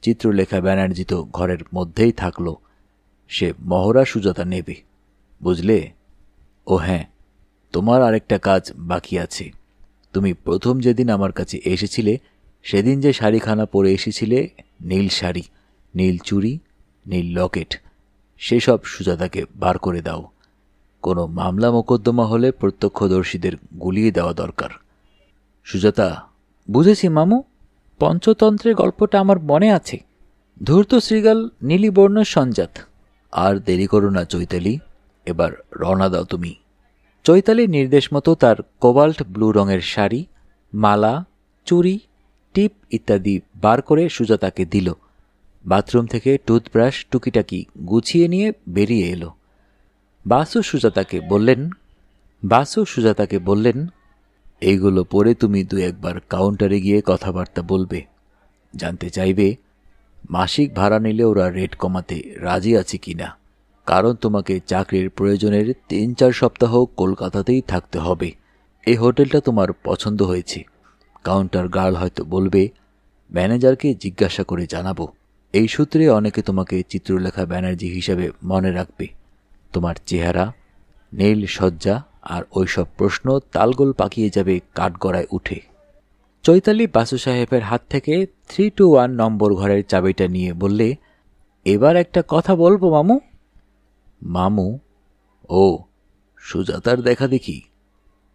চিত্রলেখা ব্যানার্জি তো ঘরের মধ্যেই থাকলো, সে মহড়া সুজাতা নেবে, বুঝলে? ও হ্যাঁ, তোমার আরেকটা কাজ বাকি আছে। তুমি প্রথম যেদিন আমার কাছে এসেছিলে সেদিন যে শাড়িখানা পরে এসেছিলে, নীল শাড়ি, নীল চুড়ি, নীল লকেট, সেসব সুজাতাকে বার করে দাও। কোনো মামলা মোকদ্দমা হলে প্রত্যক্ষদর্শীদের গুলিয়ে দেওয়া দরকার। সুজাতা? বুঝেছি মামু, পঞ্চতন্ত্রের গল্পটা আমার মনে আছে। ধূর্ত শ্রীগাল নীলিবর্ণ সঞ্জাত। আর দেরি করো না চৈতালি, এবার রওনা দাও তুমি। চৈতালির নির্দেশ মতো তার কোবাল্ট ব্লু রঙের শাড়ি, মালা, চুড়ি, টিপ ইত্যাদি বার করে সুজাতাকে দিল। বাথরুম থেকে টুথব্রাশ টুকিটাকি গুছিয়ে নিয়ে বেরিয়ে এলো। বাসু সুজাতাকে বললেন, এইগুলো পরে তুমি 2-1 কাউন্টারে গিয়ে কথাবার্তা বলবে। জানতে চাইবে মাসিক ভাড়া নিলে ওরা রেট কমাতে রাজি আছে কিনা, কারণ তোমাকে চাকরির প্রয়োজনের 3-4 সপ্তাহ কলকাতাতেই থাকতে হবে। এই হোটেলটা তোমার পছন্দ হয়েছে। কাউন্টার গার্ল হয়তো বলবে, ম্যানেজারকে জিজ্ঞাসা করে জানাবো। এই সূত্রে অনেকে তোমাকে চিত্রলেখা ব্যানার্জি হিসেবে মনে রাখবে। তোমার চেহারা, নীল সজ্জা আর ওইসব প্রশ্ন তালগোল পাকিয়ে যাবে কাঠগড়ায় উঠে। চৈতালি বাসু সাহেবের হাত থেকে 321 নম্বর ঘরের চাবিটা নিয়ে বললে, এবার একটা কথা বলবো মামু। মামু? ও, সুজাতার দেখা দেখি,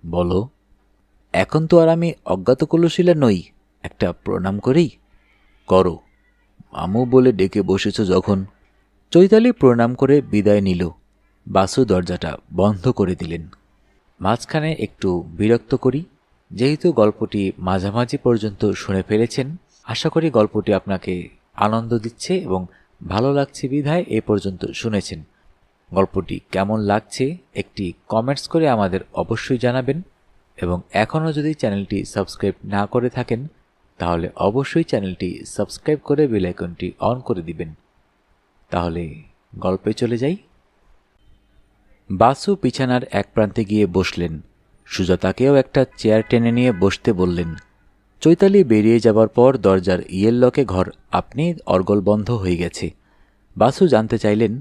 বলো। এখন তো আর আমি অজ্ঞাত কলুশীলা নই, একটা প্রণাম করি। করো, মামু বলে ডেকে বসেছ যখন। চৈতালি প্রণাম করে বিদায় নিল। বাসু দরজাটা বন্ধ করে দিলেন। মাঝখানে একটু বিরক্ত করি, যেহেতু গল্পটি মাঝামাঝি পর্যন্ত শুনে ফেলেছেন, আশা করি গল্পটি আপনাকে আনন্দ দিচ্ছে এবং ভালো লাগছে বিধায় এ পর্যন্ত শুনেছেন। গল্পটি কেমন লাগছে একটি কমেন্টস করে আমাদের অবশ্যই জানাবেন, এবং এখনও যদি চ্যানেলটি সাবস্ক্রাইব না করে থাকেন তাহলে অবশ্যই চ্যানেলটি সাবস্ক্রাইব করে বেল আইকনটি অন করে দিবেন। তাহলে গল্পে চলে যাই। বাসু বিছানার এক প্রান্তে গিয়ে বসলেন। সুজাতাকেও একটা চেয়ার টেনে নিয়ে বসতে বললেন। চৈতালি বেরিয়ে যাবার পর দরজার ইয়েল লকে ঘর আপনি অর্গল বন্ধ হয়ে গেছে। বাসু জানতে চাইলেন,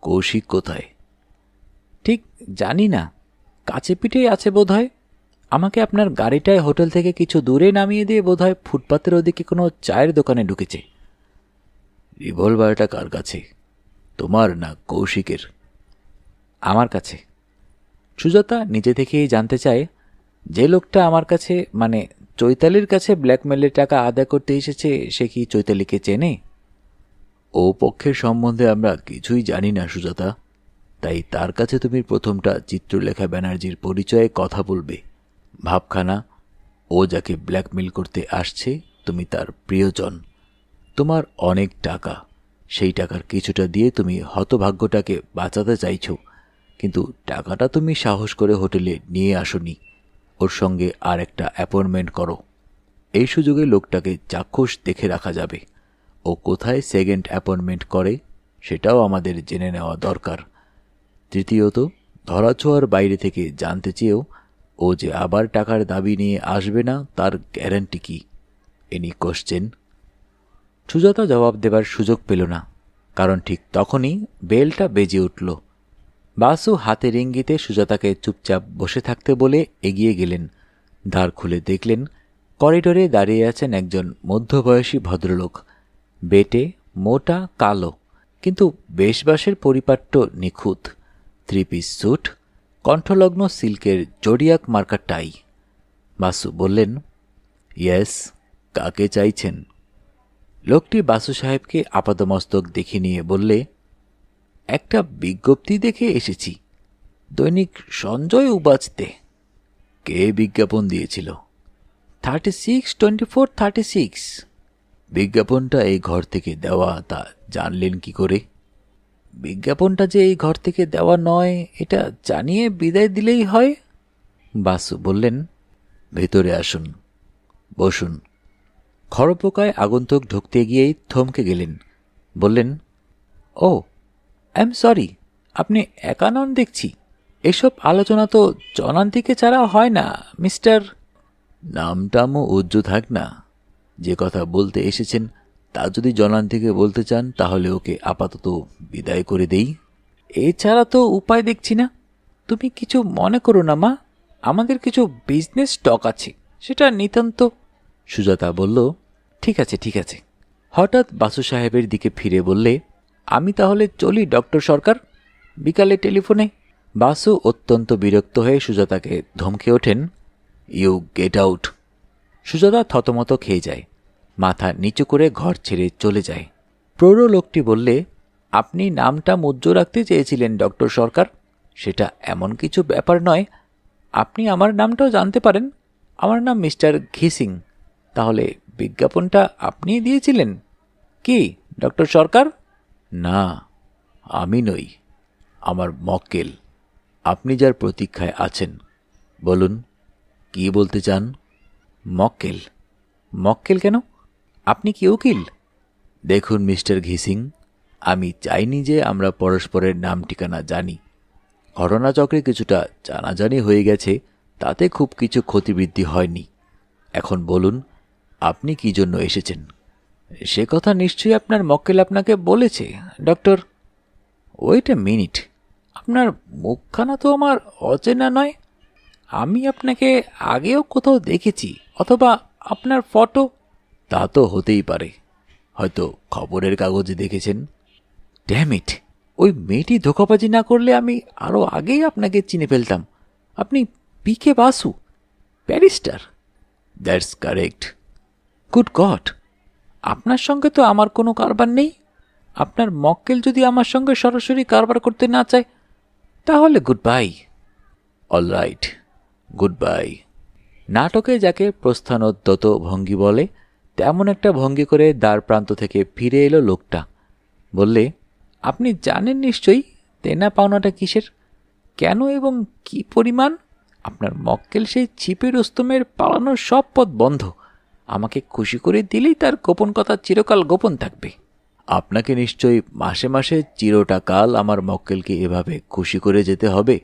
কৌশিক কোথায়? ঠিক জানি না, কাছে পিঠেই আছে বোধহয়। আমাকে আপনার গাড়িটায় হোটেল থেকে কিছু দূরে নামিয়ে দিয়ে বোধহয় ফুটপাতের ওদিকে কোনো চায়ের দোকানে ঢুকেছে। রিভলভারটা কার কাছে, তোমার না কৌশিকের? আমার কাছে। সুজাতা নিজে থেকেই জানতে চায়, যে লোকটা আমার কাছে মানে চৈতালির কাছে ব্ল্যাকমেলের টাকা আদায় করতে এসেছে সে কি চৈতালিকে চেনে? ও পক্ষের সম্বন্ধে আমরা কিছুই জানি না সুজাতা, তাই তার কাছে তুমি প্রথমটা চিত্রলেখা ব্যানার্জির পরিচয়ে কথা বলবে। ভাবখানা, ও যাকে ব্ল্যাকমেল করতে আসছে তুমি তার প্রিয়জন। তোমার অনেক টাকা, সেই টাকার কিছুটা দিয়ে তুমি হতভাগ্যটাকে বাঁচাতে চাইছো, কিন্তু টাকাটা তুমি সাহস করে হোটেলে নিয়ে আসোনি। ওর সঙ্গে আর একটা অ্যাপয়েন্টমেন্ট করো। এই সুযোগে লোকটাকে চাক্ষুষ দেখে রাখা যাবে। ও কোথায় সেকেন্ড অ্যাপয়েন্টমেন্ট করে সেটাও আমাদের জেনে নেওয়া দরকার। তৃতীয়ত, ধরাছোঁয়ার বাইরে থেকে জানতে চেয়েও ও যে আবার টাকার দাবি নিয়ে আসবে না তার গ্যারান্টি কি? Any question. সুজাতা জবাব দেবার সুযোগ পেল না, কারণ ঠিক তখনই বেলটা বেজে উঠল। বাসু হাতের ইঙ্গিতে সুজাতাকে চুপচাপ বসে থাকতে বলে এগিয়ে গেলেন। দ্বার খুলে দেখলেন করিডোরে দাঁড়িয়ে আছেন একজন মধ্যবয়সী ভদ্রলোক। বেটে, মোটা, কালো, কিন্তু বেশবাসের পরিপাট্য নিখুঁত। 3 পিস স্যুট, কণ্ঠলগ্ন সিল্কের জোডিয়াক মার্কা টাই। বাসু বললেন, ইয়েস, কাকে চাইছেন? লোকটি বাসু সাহেবকে আপাদমস্তক দেখে নিয়ে বললে, একটা বিজ্ঞপ্তি দেখে এসেছি, দৈনিক সঞ্জয় উবাচতে। কে বিজ্ঞাপন দিয়েছিল? 362436। বিজ্ঞাপনটা এই ঘর থেকে দেওয়া তা জানলেন কি করে? বিজ্ঞাপনটা যে এই ঘর থেকে দেওয়া নয় এটা জানিয়ে বিদায় দিলেই হয়। বাসু বললেন, ভেতরে আসুন, বসুন। খড়পোকায় আগন্তুক ঢুকতে গিয়েই থমকে গেলেন। বললেন, ও আই এম সরি, আপনি একা নন দেখছি। এসব আলোচনা তো জনান্তিকে ছাড়া হয় না, মিস্টার। নামটামও উজ্জ থাক না। যে কথা বলতে এসেছেন তা যদি জনান্তিকে বলতে চান তাহলে ওকে আপাতত বিদায় করে দেই। এছাড়া তো উপায় দেখছি না। তুমি কিছু মনে করো না মা, আমাদের কিছু বিজনেস স্টক আছে, সেটা নিতান্ত। সুজাতা বলল, ঠিক আছে ঠিক আছে। হঠাৎ বাসু সাহেবের দিকে ফিরে বললে, আমি তাহলে চলি ডক্টর সরকার, বিকালে টেলিফোনে। বাসু অত্যন্ত বিরক্ত হয়ে সুজাতাকে ধমকে ওঠেন, ইউ গেট আউট। সুজাতা থতমত খেয়ে যায়, মাথা নিচু করে ঘর ছেড়ে চলে যায়। প্রৌঢ় লোকটি বললে, আপনি নামটা মুজ্জ রাখতে চেয়েছিলেন ডক্টর সরকার, সেটা এমন কিছু ব্যাপার নয়। আপনি আমার নামটাও জানতে পারেন, আমার নাম মিস্টার ঘিসিং। তাহলে বিজ্ঞাপনটা আপনিই দিয়েছিলেন কি ডক্টর সরকার? না, আমি নই, আমার মক্কেল। আপনি যার প্রতীক্ষায় আছেন, বলুন কি বলতে চান? মক্কেল? মক্কেল কেন? আপনি কি উকিল? দেখুন মিস্টার ঘিসিং, আমি চাইনি যে আমরা পরস্পরের নাম ঠিকানা জানি। ঘটনাচক্রে কিছুটা জানাজানি হয়ে গেছে, তাতে খুব কিছু ক্ষতিবৃদ্ধি হয়নি। এখন বলুন আপনি কি জন্য এসেছেন? সে কথা নিশ্চয়ই আপনার মক্কেল আপনাকে বলেছে ডক্টর। ওয়েট এ মিনিট, আপনার মুখখানা তো আমার অচেনা নয়। আমি আপনাকে আগেও কোথাও দেখেছি, অথবা আপনার ফটো। তা তো হতেই পারে, হয়তো খবরের কাগজে দেখেছেন। ড্যাম ইট, ওই মেয়েটি ধোঁকাবাজি না করলে আমি আরও আগেই আপনাকে চিনে ফেলতাম। আপনি P K Basu, barrister? That's correct. Good god, আপনার সঙ্গে তো আমার কোনো কারবার নেই। আপনার মক্কেল যদি আমার সঙ্গে সরাসরি কারবার করতে না চায় তাহলে good bye. All right, good bye. নাটকে যাকে প্রস্থানোদ্যত ভঙ্গি বলে তেমন একটা ভঙ্গি করে দ্বার প্রান্ত থেকে ফিরে এলো লোকটা। বললে, আপনি জানেন নিশ্চয়ই দেনা পাওনাটা কিসের, কেন এবং কি পরিমাণ? আপনার মক্কেল সেই ছিপে রুস্তমের পালানোর সব পথ বন্ধ। আমাকে খুশি করে দিলেই তার গোপন কথা চিরকাল গোপন থাকবে। আপনাকে নিশ্চয়ই মাসে মাসে চিরটা কাল আমার মক্কেলকে এভাবে খুশি করে যেতে হবে?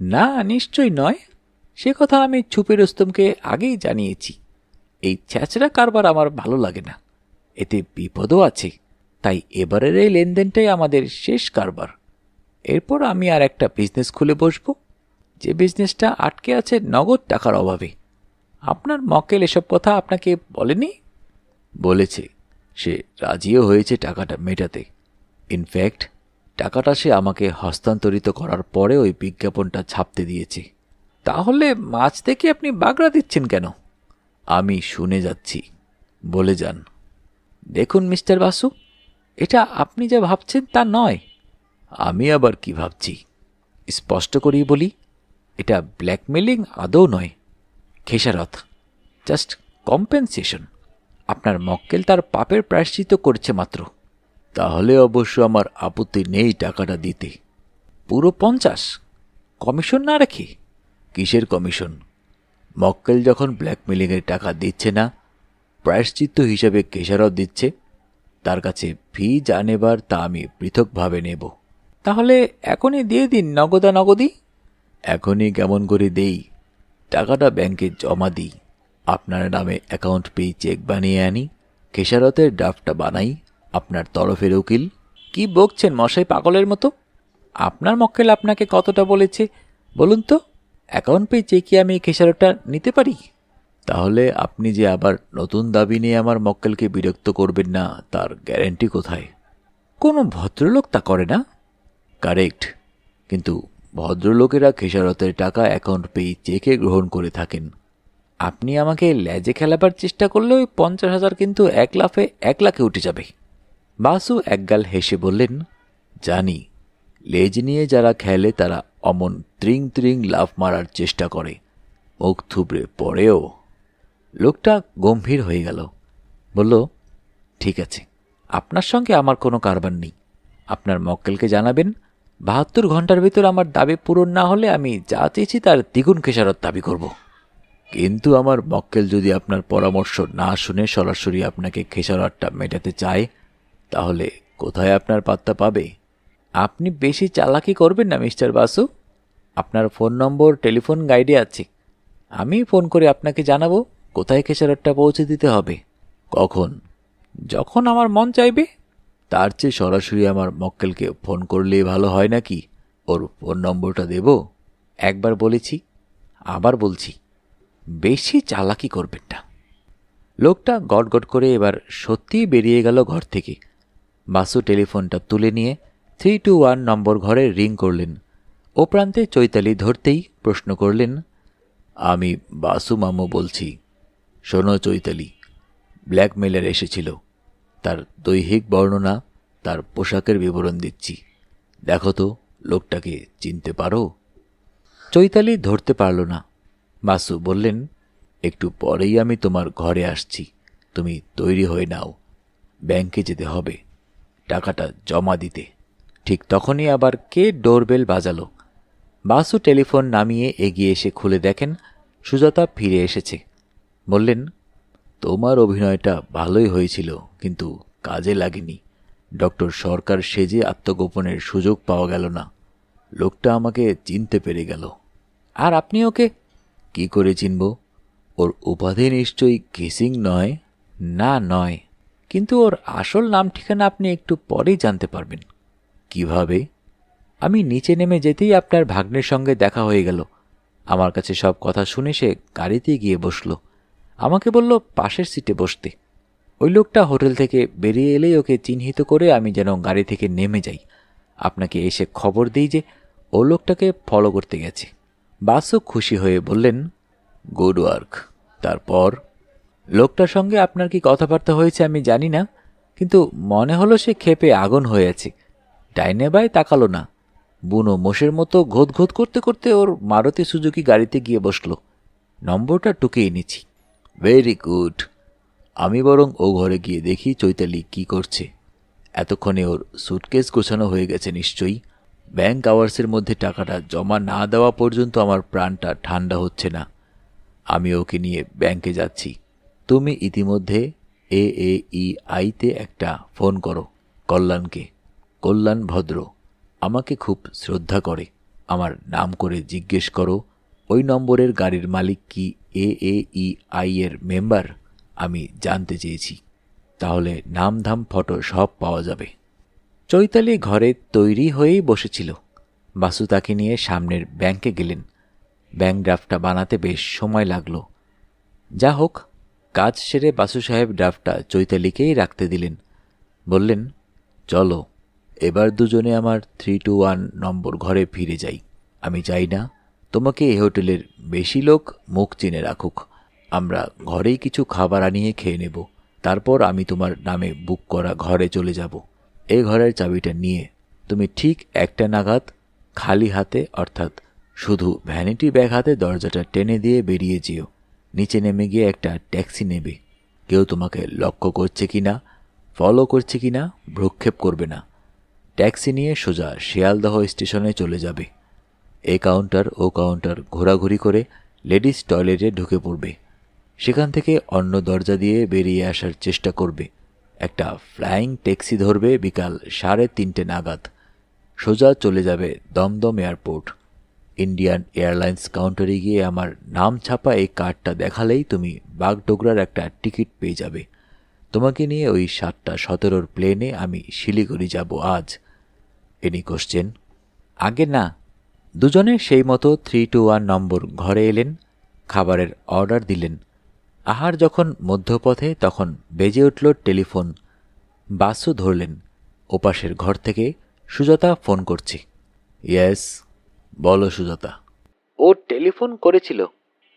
না, নিশ্চয়ই নয়। সে কথা আমি ছুপে রুস্তমকে আগেই জানিয়েছি। এই ছ্যাচড়া কারবার আমার ভালো লাগে না, এতে বিপদও আছে। তাই এবারের এই লেনদেনটাই আমাদের শেষ কারবার। এরপর আমি আর একটা বিজনেস খুলে বসবো, যে বিজনেসটা আটকে আছে নগদ টাকার অভাবে। আপনার মক্কেল এসব কথা আপনাকে বলেনি? বলেছে, সে রাজিও হয়েছে টাকাটা মেটাতে। ইনফ্যাক্ট টাকাটা সে আমাকে হস্তান্তরিত করার পরে ওই বিজ্ঞাপনটা ছাপতে দিয়েছে। তাহলে মাছ থেকে আপনি বাগড়া দিচ্ছেন কেন? আমি শুনে যাচ্ছি, বলে যান। দেখুন মিস্টার বাসু, এটা আপনি যা ভাবছেন তা নয়। আমি আবার কি ভাবছি? স্পষ্ট করেই বলি, এটা ব্ল্যাকমেলিং আদৌ নয়, খেসারত, জাস্ট কম্পেনসেশন। আপনার মক্কেল তার পাপের প্রায়শ্চিত্ত করছে মাত্র। তাহলে অবশ্য আমার আপত্তি নেই টাকাটা দিতে। পুরো 50? কমিশন না রেখে? কিসের কমিশন? মক্কেল যখন ব্ল্যাকমেলিংয়ের টাকা দিচ্ছে না, প্রায়শ্চিত্ত হিসেবে খেসারত দিচ্ছে, তার কাছে ফি যা নেবার তা আমি পৃথকভাবে নেব। তাহলে এখনই দিয়ে দিন, নগদানগদি। এখনই কেমন করে দেই? টাকাটা ব্যাংকে জমা দিই, আপনার নামে অ্যাকাউন্ট পে চেক বানিয়ে আনি, খেসারতের ড্রাফটটা বানাই, আপনার তরফের উকিল। কি বকছেন মশাই পাগলের মতো? আপনার মক্কেল আপনাকে কতটা বলেছে বলুন তো? অ্যাকাউন্ট পে চেকে আমি খেসারতটা নিতে পারি? তাহলে আপনি যে আবার নতুন দাবি নিয়ে আমার মক্কেলকে বিরক্ত করবেন না, তার গ্যারেন্টি কোথায়? কোনো ভদ্রলোক তা করে না। কারেক্ট, কিন্তু ভদ্রলোকেরা খেসারতের টাকা অ্যাকাউন্ট পে চেকে গ্রহণ করে থাকেন। আপনি আমাকে লেজে খেলাবার চেষ্টা করলে ওই 50,000 কিন্তু 1 লাখে উঠে যাবে। বাসু একগাল হেসে বললেন, জানি, লেজ নিয়ে যারা খেলে তারা অমন ত্রিং ত্রিং লাফ মারার চেষ্টা করে, মুখ থুবড়ে পড়েও। লোকটা গম্ভীর হয়ে গেল, বলল, ঠিক আছে, আপনার সঙ্গে আমার কোনো কারবার নেই। আপনার মক্কেলকে জানাবেন 72 ঘন্টার ভিতর আমার দাবি পূরণ না হলে আমি যা চেয়েছি তার দ্বিগুণ খেসারত দাবি করব। কিন্তু আমার মক্কেল যদি আপনার পরামর্শ না শুনে সরাসরি আপনাকে খেসারতটা মেটাতে চায়, তাহলে কোথায় আপনার পাত্তা পাবে? আপনি বেশি চালাকি করবেন না মিস্টার বাসু। আপনার ফোন নম্বর টেলিফোন গাইডে আছে, আমি ফোন করে আপনাকে জানাবো কোথায় খেসারতটা পৌঁছে দিতে হবে। কখন? যখন আমার মন চাইবে। তার চেয়ে সরাসরি আমার মক্কেলকে ফোন করলেই ভালো হয় নাকি? ওর ফোন নম্বরটা দেব? একবার বলেছি, আবার বলছি, বেশি চালাকি করবেন না। লোকটা গটগট করে এবার সত্যিই বেরিয়ে গেল ঘর থেকে। বাসু টেলিফোনটা তুলে নিয়ে 321 নম্বর ঘরে রিং করলেন। ও প্রান্তে চৈতালি ধরতেই প্রশ্ন করলেন, আমি বাসু মামু বলছি। শোনো চৈতালি, ব্ল্যাকমেলার এসেছিল, তার দৈহিক বর্ণনা, তার পোশাকের বিবরণ দিচ্ছি, দেখো তো লোকটাকে চিনতে পারো? চৈতালি ধরতে পারল না। বাসু বললেন, একটু পরেই আমি তোমার ঘরে আসছি, তুমি তৈরি হয়ে নাও, ব্যাংকে যেতে হবে টাকাটা জমা দিতে। ঠিক তখনই আবার কে ডোরবেল বাজালো। বাসু টেলিফোন নামিয়ে এগিয়ে এসে খুলে দেখেন সুজাতা ফিরে এসেছে। বললেন, তোমার অভিনয়টা ভালোই হয়েছিল, কিন্তু কাজে লাগেনি। ডক্টর সরকার সেজে আত্মগোপনের সুযোগ পাওয়া গেল না, লোকটা আমাকে চিনতে পেরে গেল। আর আপনি ওকে? কি করে চিনব? ওর উপাধি নিশ্চয়ই কিসিং নয়? না, নয়, কিন্তু ওর আসল নাম ঠিকানা আপনি একটু পরেই জানতে পারবেন। কিভাবে? আমি নিচে নেমে যেতেই আপনার ভাগ্নের সঙ্গে দেখা হয়ে গেল। আমার কাছে সব কথা শুনে সে গাড়িতে গিয়ে বসল। আমাকে বলল পাশের সিটে বসতে। ওই লোকটা হোটেল থেকে বেরিয়ে এলেই ওকে চিহ্নিত করে আমি যেন গাড়ি থেকে নেমে যাই, আপনাকে এসে খবর দিই যে ও লোকটাকে ফলো করতে গেছে। বাসু খুশি হয়ে বললেন, গুড ওয়ার্ক। তারপর? লোকটার সঙ্গে আপনার কি কথাবার্তা হয়েছে আমি জানি না, কিন্তু মনে হলো সে ক্ষেপে আগুন হয়ে আছে। ডাইনে বাই তাকালো না, বুনো মোষের মতো ঘোত ঘোত করতে করতে ওর মারুতি সুজুকি গাড়িতে গিয়ে বসল। নম্বরটা টুকে এনেছি। Very good. আমি বরং ও ঘরে গিয়ে দেখি চৈতালি কি করছে। এতক্ষণে ওর সুটকেস গোছানো হয়ে গেছে নিশ্চয়ই। ব্যাংক আওয়ার্সের মধ্যে টাকাটা জমা না দেওয়া পর্যন্ত আমার প্রাণটা ঠান্ডা হচ্ছে না। আমি ওকে নিয়ে ব্যাংকে যাচ্ছি। তুমি ইতিমধ্যে AAEI-তে একটা ফোন করো কল্যাণকে। কল্যাণ ভদ্র, আমাকে খুব শ্রদ্ধা করে। আমার নাম করে জিজ্ঞেস করো ওই নম্বরের গাড়ির মালিক কি AAEI-এর মেম্বার। আমি জানতে চেয়েছি। তাহলে নাম ধাম ফটো সব পাওয়া যাবে। চৈতালি ঘরে তৈরি হয়েই বসেছিল। বাসু তাকে নিয়ে সামনের ব্যাংকে গেলেন। ব্যাংক ড্রাফটটা বানাতে বেশ সময় লাগল। যা হোক, কাজ সেরে বাসু সাহেব ড্রাফটটা চৈতালিকেই রাখতে দিলেন। বললেন, চলো এবার দুজনে আমার 321 নম্বর ঘরে ফিরে যাই। আমি চাই না তোমাকে এই হোটেলের বেশি লোক মুখ চিনে রাখুক। আমরা ঘরেই কিছু খাবার আনিয়ে খেয়ে নেব। তারপর আমি তোমার নামে বুক করা ঘরে চলে যাব। এই ঘরের চাবিটা নিয়ে তুমি ঠিক 1টা নাগাদ খালি হাতে, অর্থাৎ শুধু ভ্যানিটি ব্যাগ হাতে দরজাটা টেনে দিয়ে বেরিয়ে যেও। নিচে নেমে গিয়ে একটা ট্যাক্সি নেবে। কেউ তোমাকে লক্ষ্য করছে কিনা, ফলো করছে কিনা ভ্রুক্ষেপ করবে না। ট্যাক্সি নিয়ে সোজা শিয়ালদহ স্টেশনে চলে যাবে। এ কাউন্টার ও কাউন্টার ঘোরাঘুরি করে লেডিস টয়লেটে ঢুকে পড়বে। সেখান থেকে অন্য দরজা দিয়ে বেরিয়ে আসার চেষ্টা করবে। একটা ফ্লাইং ট্যাক্সি ধরবে বিকাল 3:30 নাগাদ। সোজা চলে যাবে দমদম এয়ারপোর্ট। ইন্ডিয়ান এয়ারলাইন্স কাউন্টারে গিয়ে আমার নাম ছাপা এই কার্ডটা দেখালেই তুমি বাগডোগরার একটা টিকিট পেয়ে যাবে। তোমাকে নিয়ে ওই 7:17 প্লেনে আমি শিলিগুড়ি যাব আজ। Any question? আগে না। দুজনে সেই মতো 321 নম্বর ঘরে এলেন। খাবারের অর্ডার দিলেন। আহার যখন মধ্যপথে, তখন বেজে উঠল টেলিফোন। বাসু ধরলেন। ওপাশের ঘর থেকে সুজাতা ফোন করছে। ইয়েস, বলো সুজাতা। ও টেলিফোন করেছিল।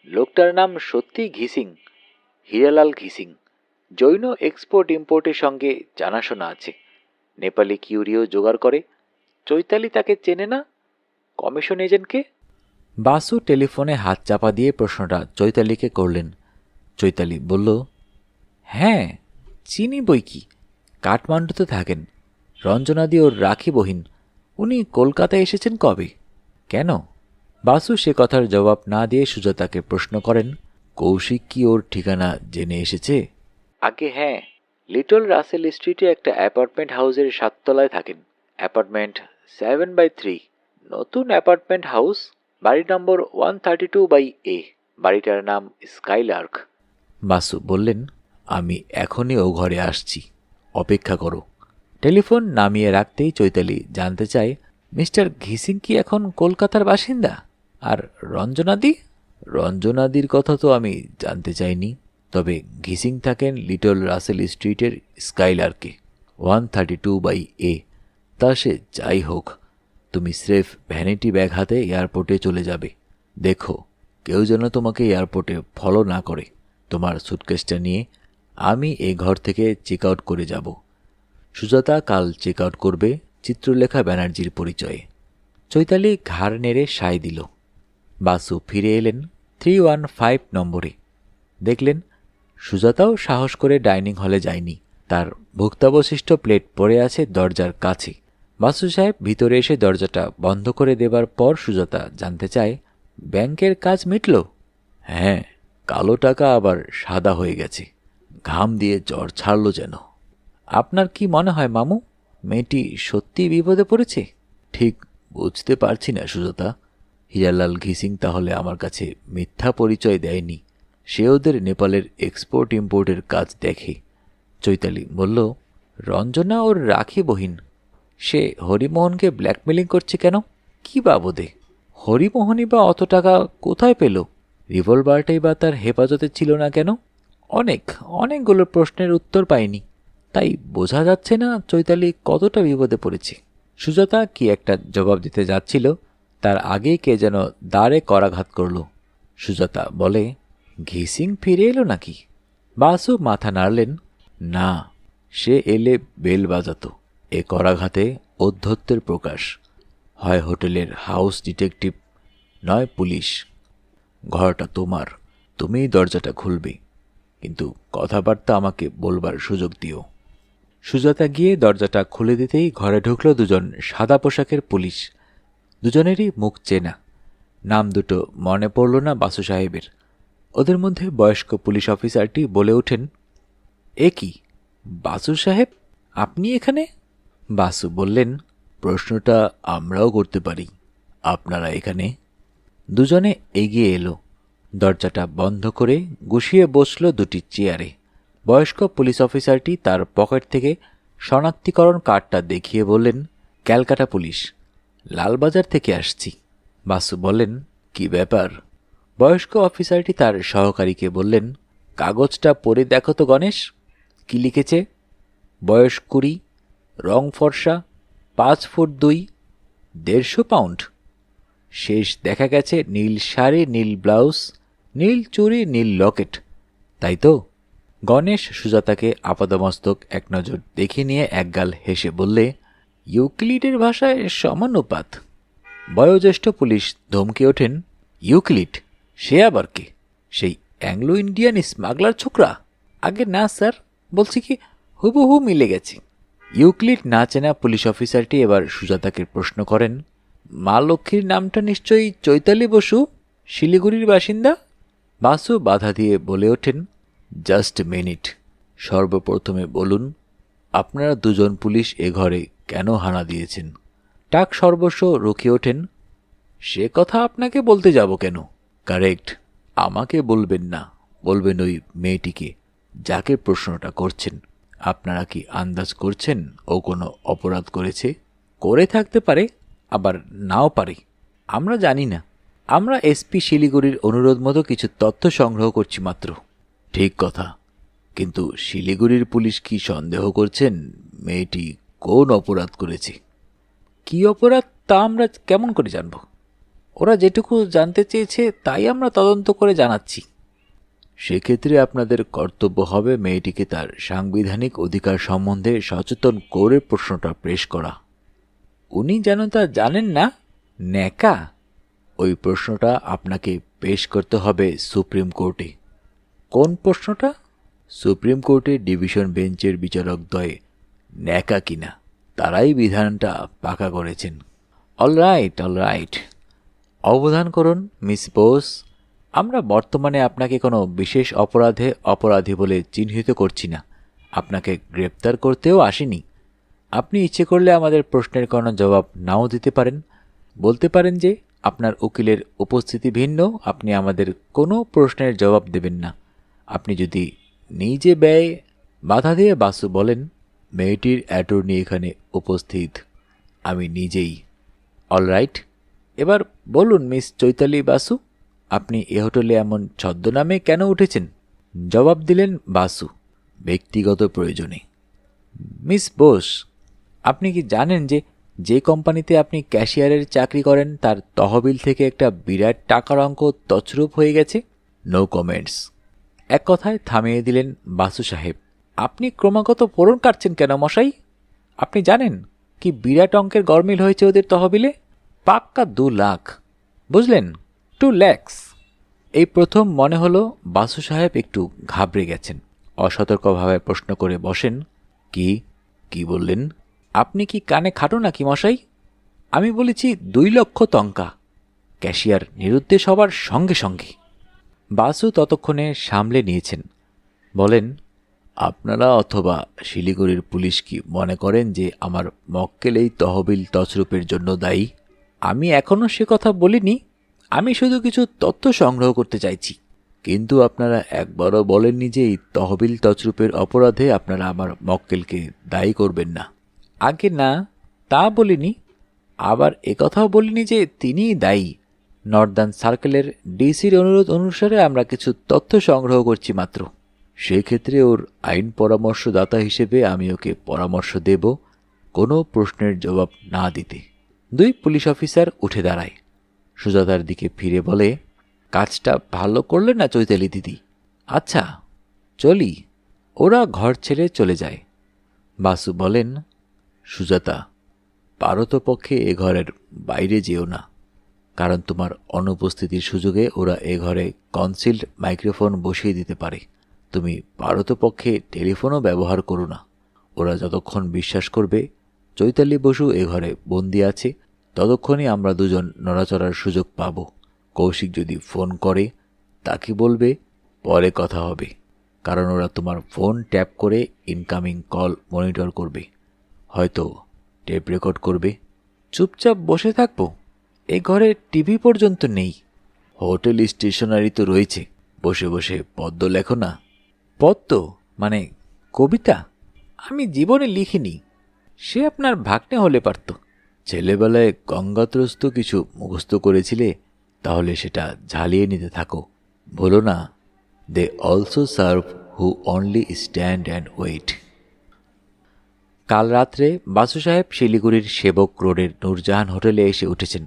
লোকটার নাম সত্যি ঘিসিং, হীরালাল ঘিসিং। জৈন এক্সপোর্ট ইম্পোর্টের সঙ্গে জানাশোনা আছে। নেপালি কিউরিও জোগাড় করে। চৈতালি তাকে চেনে না? কমিশন এজেন্টকে? বাসু টেলিফোনে হাত চাপা দিয়ে প্রশ্নটা চৈতালিকে করলেন। চৈতালি বলল, হ্যাঁ চিনি বই কি। কাঠমান্ডুতে থাকেন। রঞ্জনাদি ওর রাখি বহিন। উনি কলকাতায় এসেছেন কবে? কেন? বাসু সে কথার জবাব না দিয়ে সুজাতাকে প্রশ্ন করেন, কৌশিক কি ওর ঠিকানা জেনে এসেছে? আগে হ্যাঁ, লিটল রাসেল স্ট্রিটে একটা অ্যাপার্টমেন্ট হাউসের 7 তলায় থাকেন। অ্যাপার্টমেন্ট 7/3, নতুন অ্যাপার্টমেন্ট হাউস। বাড়ি নম্বর 132/A। বাড়িটার নাম স্কাইলার্ক। বাসু বললেন, আমি এখনই ও ঘরে আসছি, অপেক্ষা করো। টেলিফোন নামিয়ে রাখতেই চৈতালি জানতে চায়, মিস্টার ঘিসিং কি এখন কলকাতার বাসিন্দা? আর রঞ্জনাদি? রঞ্জনাদির কথা তো আমি জানতে চাইনি। তবে ঘিসিং থাকেন লিটল রাসেল স্ট্রিটের স্কাইলার্কে, 132/A। তা সে যাই হোক, তুমি স্রেফ ভ্যানিটি ব্যাগ হাতে এয়ারপোর্টে চলে যাবে। দেখো কেউ যেন তোমাকে এয়ারপোর্টে ফলো না করে। তোমার সুটকেসটা নিয়ে আমি এই ঘর থেকে চেক আউট করে যাব। সুজাতা কাল চেক আউট করবে চিত্রলেখা ব্যানার্জির পরিচয়ে। চৈতালি ঘাড় নেড়ে সায় দিল। বাসু ফিরে এলেন 315 নম্বরে। দেখলেন সুজাতাও সাহস করে ডাইনিং হলে যায়নি। তার ভুক্তাবশিষ্ট প্লেট পড়ে আছে দরজার কাছে। বাসু সাহেব ভিতরে এসে দরজাটা বন্ধ করে দেবার পর সুজাতা জানতে চায়, ব্যাংকের কাজ মিটল? হ্যাঁ, কালো টাকা আবার সাদা হয়ে গেছে। ঘাম দিয়ে জ্বর ছাড়ল যেন। আপনার কি মনে হয় মামু, মেয়েটি সত্যি বিপদে পড়েছে? ঠিক বুঝতে পারছি না সুজাতা। হীরালাল ঘিসিং তাহলে আমার কাছে মিথ্যা পরিচয় দেয়নি। সে ওদের নেপালের এক্সপোর্ট ইম্পোর্টের কাজ দেখে। চৈতালি বলল, রঞ্জনা ওর রাখি বহিন। সে হরিমোহনকে ব্ল্যাকমেলিং করছে কেন? কি বাবদে? হরিমোহনই বা অত টাকা কোথায় পেল? রিভলভারটাই বা তার হেফাজতে ছিল না কেন? অনেকগুলো প্রশ্নের উত্তর পায়নি। তাই বোঝা যাচ্ছে না চৈতালি কতটা বিপদে পড়েছে। সুজাতা কি একটা জবাব দিতে যাচ্ছিল, তার আগেই কে যেন দ্বারে করাঘাত করল। সুজাতা বলে, ঘিসিং ফিরে এলো নাকি? বাসু মাথা নাড়লেন, না, সে এলে বেল বাজাতো। এ করাঘাতে ঔদ্ধত্যের প্রকাশ। হয় হোটেলের হাউস ডিটেকটিভ, নয় পুলিশ। ঘরটা তোমার, তুমিই দরজাটা খুলবে, কিন্তু কথাবার্তা আমাকে বলবার সুযোগ দিও। সুজাতা গিয়ে দরজাটা খুলে দিতেই ঘরে ঢুকল দুজন সাদা পোশাকের পুলিশ। দুজনেরই মুখ চেনা। নাম দুটো মনে পড়ল না বাসু সাহেবের। ওদের মধ্যে বয়স্ক পুলিশ অফিসারটি বলে ওঠেন, এ কি বাসু সাহেব, আপনি এখানে? বাসু বললেন, প্রশ্নটা আমরাও করতে পারি, আপনারা এখানে? দুজনে এগিয়ে এলো। দরজাটা বন্ধ করে গুছিয়ে বসল দুটি চেয়ারে। বয়স্ক পুলিশ অফিসারটি তার পকেট থেকে শনাক্তিকরণ কার্ডটা দেখিয়ে বললেন, ক্যালকাটা পুলিশ, লালবাজার থেকে আসছি। বাসু বললেন, কি ব্যাপার? বয়স্ক অফিসারটি তার সহকারীকে বললেন, কাগজটা পড়ে দেখো তো গণেশ, কি লিখেছে? বয়স 20, রং ফর্সা, 5 ফুট 2, 150 পাউন্ড। শেষ দেখা গেছে নীল শাড়ি, নীল ব্লাউজ, নীল চুড়ি, নীল লকেট, তাই তো? গণেশ সুজাতাকে আপাদমস্তক এক নজর দেখে নিয়ে একগাল হেসে বললে, ইউক্লিডের ভাষায় সমানুপাত। বয়োজ্যেষ্ঠ পুলিশ ধমকে ওঠেন, ইউক্লিড? সে আবার কে? সেই অ্যাংলো ইন্ডিয়ান স্মাগলার ছোকরা? আগে না স্যার, বলছি কি হুবহু মিলে গেছে। ইউক্লিড না চেনা পুলিশ অফিসারটি এবার সুজাতাকে প্রশ্ন করেন, মা লক্ষ্মীর নামটা নিশ্চয়ই চৈতালি বসু, শিলিগুড়ির বাসিন্দা? বাসু বাধা দিয়ে বলে ওঠেন, জাস্ট মিনিট, সর্বপ্রথমে বলুন, আপনারা দুজন পুলিশ এ ঘরে কেন হানা দিয়েছেন? টাক সর্বস্ব রুখে ওঠেন, সে কথা আপনাকে বলতে যাব কেন? কারেক্ট, আমাকে বলবেন না, বলবেন ওই মেয়েটিকে যাকে প্রশ্নটা করছেন। আপনারা কি আন্দাজ করছেন ও কোনো অপরাধ করেছে? করে থাকতে পারে, আবার নাও পারে, আমরা জানি না। আমরা এসপি শিলিগুড়ির অনুরোধ মতো কিছু তথ্য সংগ্রহ করছি মাত্র। ঠিক কথা, কিন্তু শিলিগুড়ির পুলিশ কি সন্দেহ করছেন মেয়েটি কোন অপরাধ করেছে? কি অপরাধ তা আমরা কেমন করে জানব? ওরা যেটুকু জানতে চেয়েছে তাই আমরা তদন্ত করে জানাচ্ছি। সেক্ষেত্রে আপনাদের কর্তব্য হবে মেয়েটিকে তার সাংবিধানিক অধিকার সম্বন্ধে সচেতন করে প্রশ্নটা পেশ করা। উনি যেন তা জানেন না, ন্যাকা। ওই প্রশ্নটা আপনাকে পেশ করতে হবে সুপ্রিম কোর্টে। কোন প্রশ্নটা? সুপ্রিম কোর্টে ডিভিশন বেঞ্চের বিচারকদ্বয় ন্যাকা কিনা তারাই বিধানটা পাকা করেছেন। অলরাইট অলরাইট, অবধান করুন মিস বোস, আমরা বর্তমানে আপনাকে কোনো বিশেষ অপরাধে অপরাধী বলে চিহ্নিত করছি না, আপনাকে গ্রেপ্তার করতেও আসিনি। আপনি ইচ্ছে করলে আমাদের প্রশ্নের কোনো জবাব নাও দিতে পারেন, বলতে পারেন যে আপনার উকিলের উপস্থিতি ভিন্ন, আপনি আমাদের কোনো প্রশ্নের জবাব দেবেন না। আপনি যদি নিজে ব্যয় বাধা দিয়ে বাসু বলেন, মেয়েটির অ্যাটর্নি এখানে উপস্থিত, আমি নিজেই। অলরাইট, এবার বলুন মিস চৈতালি বাসু, আপনি এ হোটেলে এমন ছদ্মনামে কেন উঠেছেন? জবাব দিলেন বাসু, ব্যক্তিগত প্রয়োজনে। মিস বোস, আপনি কি জানেন যে যে কোম্পানিতে আপনি ক্যাশিয়ারের চাকরি করেন তার তহবিল থেকে একটা বিরাট টাকার অঙ্ক তছরূপ হয়ে গেছে? No comments. এক কথায় থামিয়ে দিলেন বাসু সাহেব। আপনি ক্রমাগত পোড়ন কাটছেন কেন মশাই? আপনি জানেন কি বিরাট অঙ্কের গরমিল হয়েছে ওদের তহবিলে? পাক্কা 2 লাখ, বুঝলেন? 2 lakhs। এই প্রথম মনে হলো বাসু সাহেব একটু ঘাবড়ে গেছেন। অসতর্কভাবে প্রশ্ন করে বসেন, কি কি বললেন? আপনি কি কানে খাটো নাকি মশাই? আমি বলেছি 2 লক্ষ টঙ্কা। ক্যাশিয়ার নিরুদ্দেশ হবার সঙ্গে সঙ্গে। বাসু ততক্ষণে সামলে নিয়েছেন। বলেন, আপনারা অথবা শিলিগুড়ির পুলিশ কি মনে করেন যে আমার মক্কেল এই তহবিল তছরূপের জন্য দায়ী? আমি এখনও সে কথা বলিনি, আমি শুধু কিছু তথ্য সংগ্রহ করতে চাইছি। কিন্তু আপনারা একবারও বলেননি যে এই তহবিল তছরূপের অপরাধে আপনারা আমার মক্কেলকে দায়ী করবেন না। আগে না, তা বলিনি। আবার একথাও বলিনি যে তিনিই দায়ী। নর্দার্ন সার্কেলের ডিসির অনুরোধ অনুসারে আমরা কিছু তথ্য সংগ্রহ করছি মাত্র। সেক্ষেত্রে ওর আইন পরামর্শদাতা হিসেবে আমি ওকে পরামর্শ দেব কোনো প্রশ্নের জবাব না দিতে। 2 পুলিশ অফিসার উঠে দাঁড়ায়। সুজাতার দিকে ফিরে বলে, কাজটা ভালো করলে না চৈতালি দিদি? আচ্ছা চলি। ওরা ঘর ছেড়ে চলে যায়। বাসু বলেন, সুজাতা, পারতপক্ষে এ ঘরের বাইরে যেও না, কারণ তোমার অনুপস্থিতির সুযোগে ওরা এ ঘরে কনসিল্ড মাইক্রোফোন বসিয়ে দিতে পারে। তুমি পারতপক্ষে টেলিফোনও ব্যবহার করো না। ওরা যতক্ষণ বিশ্বাস করবে চৈতালি বসু এ ঘরে বন্দি আছে, ততক্ষণই আমরা দুজন নড়াচড়ার সুযোগ পাব। কৌশিক যদি ফোন করে তাকে বলবে পরে কথা হবে, কারণ ওরা তোমার ফোন ট্যাপ করে ইনকামিং কল মনিটর করবে, হয়তো টেপ রেকর্ড করবে। চুপচাপ বসে থাকবো? এ ঘরে টিভি পর্যন্ত নেই। হোটেল স্টেশনারি তো রয়েছে, বসে বসে পদ্য লেখো না। পদ্য? মানে কবিতা? আমি জীবনে লিখিনি। সে আপনার ভাগ্নে হলে পারত। ছেলেবেলায় গঙ্গাত্রস্ত কিছু মুখস্থ করেছিলে, তাহলে সেটা ঝালিয়ে নিতে থাকো। বলো না, they also serve who only stand and wait. কাল রাত্রে বাসু সাহেব শিলিগুড়ির সেবক রোডের নূরজাহান হোটেলে এসে উঠেছেন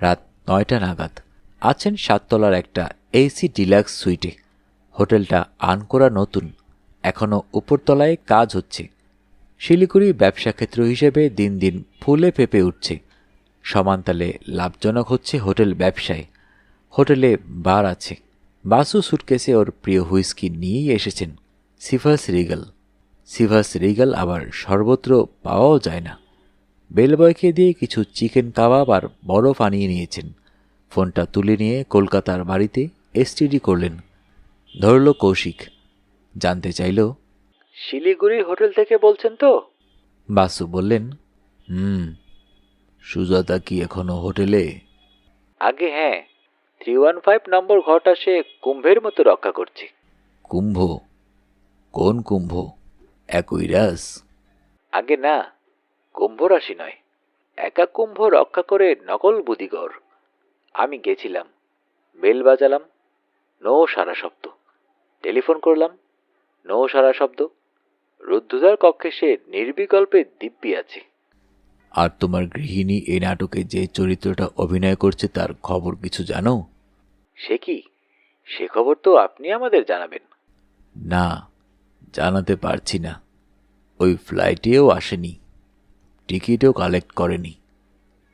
রাত 9টা নাগাদ। আছেন 7 তলার একটা এসি ডিলাক্স সুইটে। হোটেলটা আনকোরা নতুন, এখনও উপরতলায় কাজ হচ্ছে। শিলিগুড়ি ব্যবসা ক্ষেত্র হিসেবে দিন দিন ফুলে ফেঁপে উঠছে। সমানতালে লাভজনক হচ্ছে হোটেল ব্যবসায়। হোটেলে বার আছে। বাসু সুটকেসে ওর প্রিয় হুইস্কি নিয়েই এসেছেন, সিভাস রিগাল। সিভাস রিগাল আবার সর্বত্র পাওয়াও যায় না। বেলবয়কে দিয়ে কিছু চিকেন কাবাব আর বরফ আনিয়ে নিয়েছেন। ফোনটা তুলে নিয়ে কলকাতার বাড়িতে এসটিডি করলেন। ধরল কৌশিক। জানতে চাইল, শিলিগুড়ি হোটেল থেকে বলছেন তো? বাসু বললেন, সুজাতা কি এখনো হোটেলে? আগে হ্যাঁ, 315 নম্বর ঘরটা সে কুম্ভের মতো রক্ষা করছে। কুম্ভ? কোন কুম্ভ? অ্যাকুইরাস? আগে না, কুম্ভ রাশি নয়, একা কুম্ভ রক্ষা করে নকল বুদিগর। আমি গেছিলাম, বেল বাজালাম, নো সারা শব্দ। টেলিফোন করলাম, নো সারা শব্দ। রুদ্ধদার কক্ষে সে নির্বিকল্পে দিব্যি আছে। আর তোমার গৃহিণী এই নাটকে যে চরিত্রটা অভিনয় করছে তার খবর কিছু জানো? সে কি? সে খবর তো আপনি আমাদের জানাবেন। না, জানাতে পারছি না। ওই ফ্লাইটেও আসেনি, টিকিটও কালেক্ট করেনি।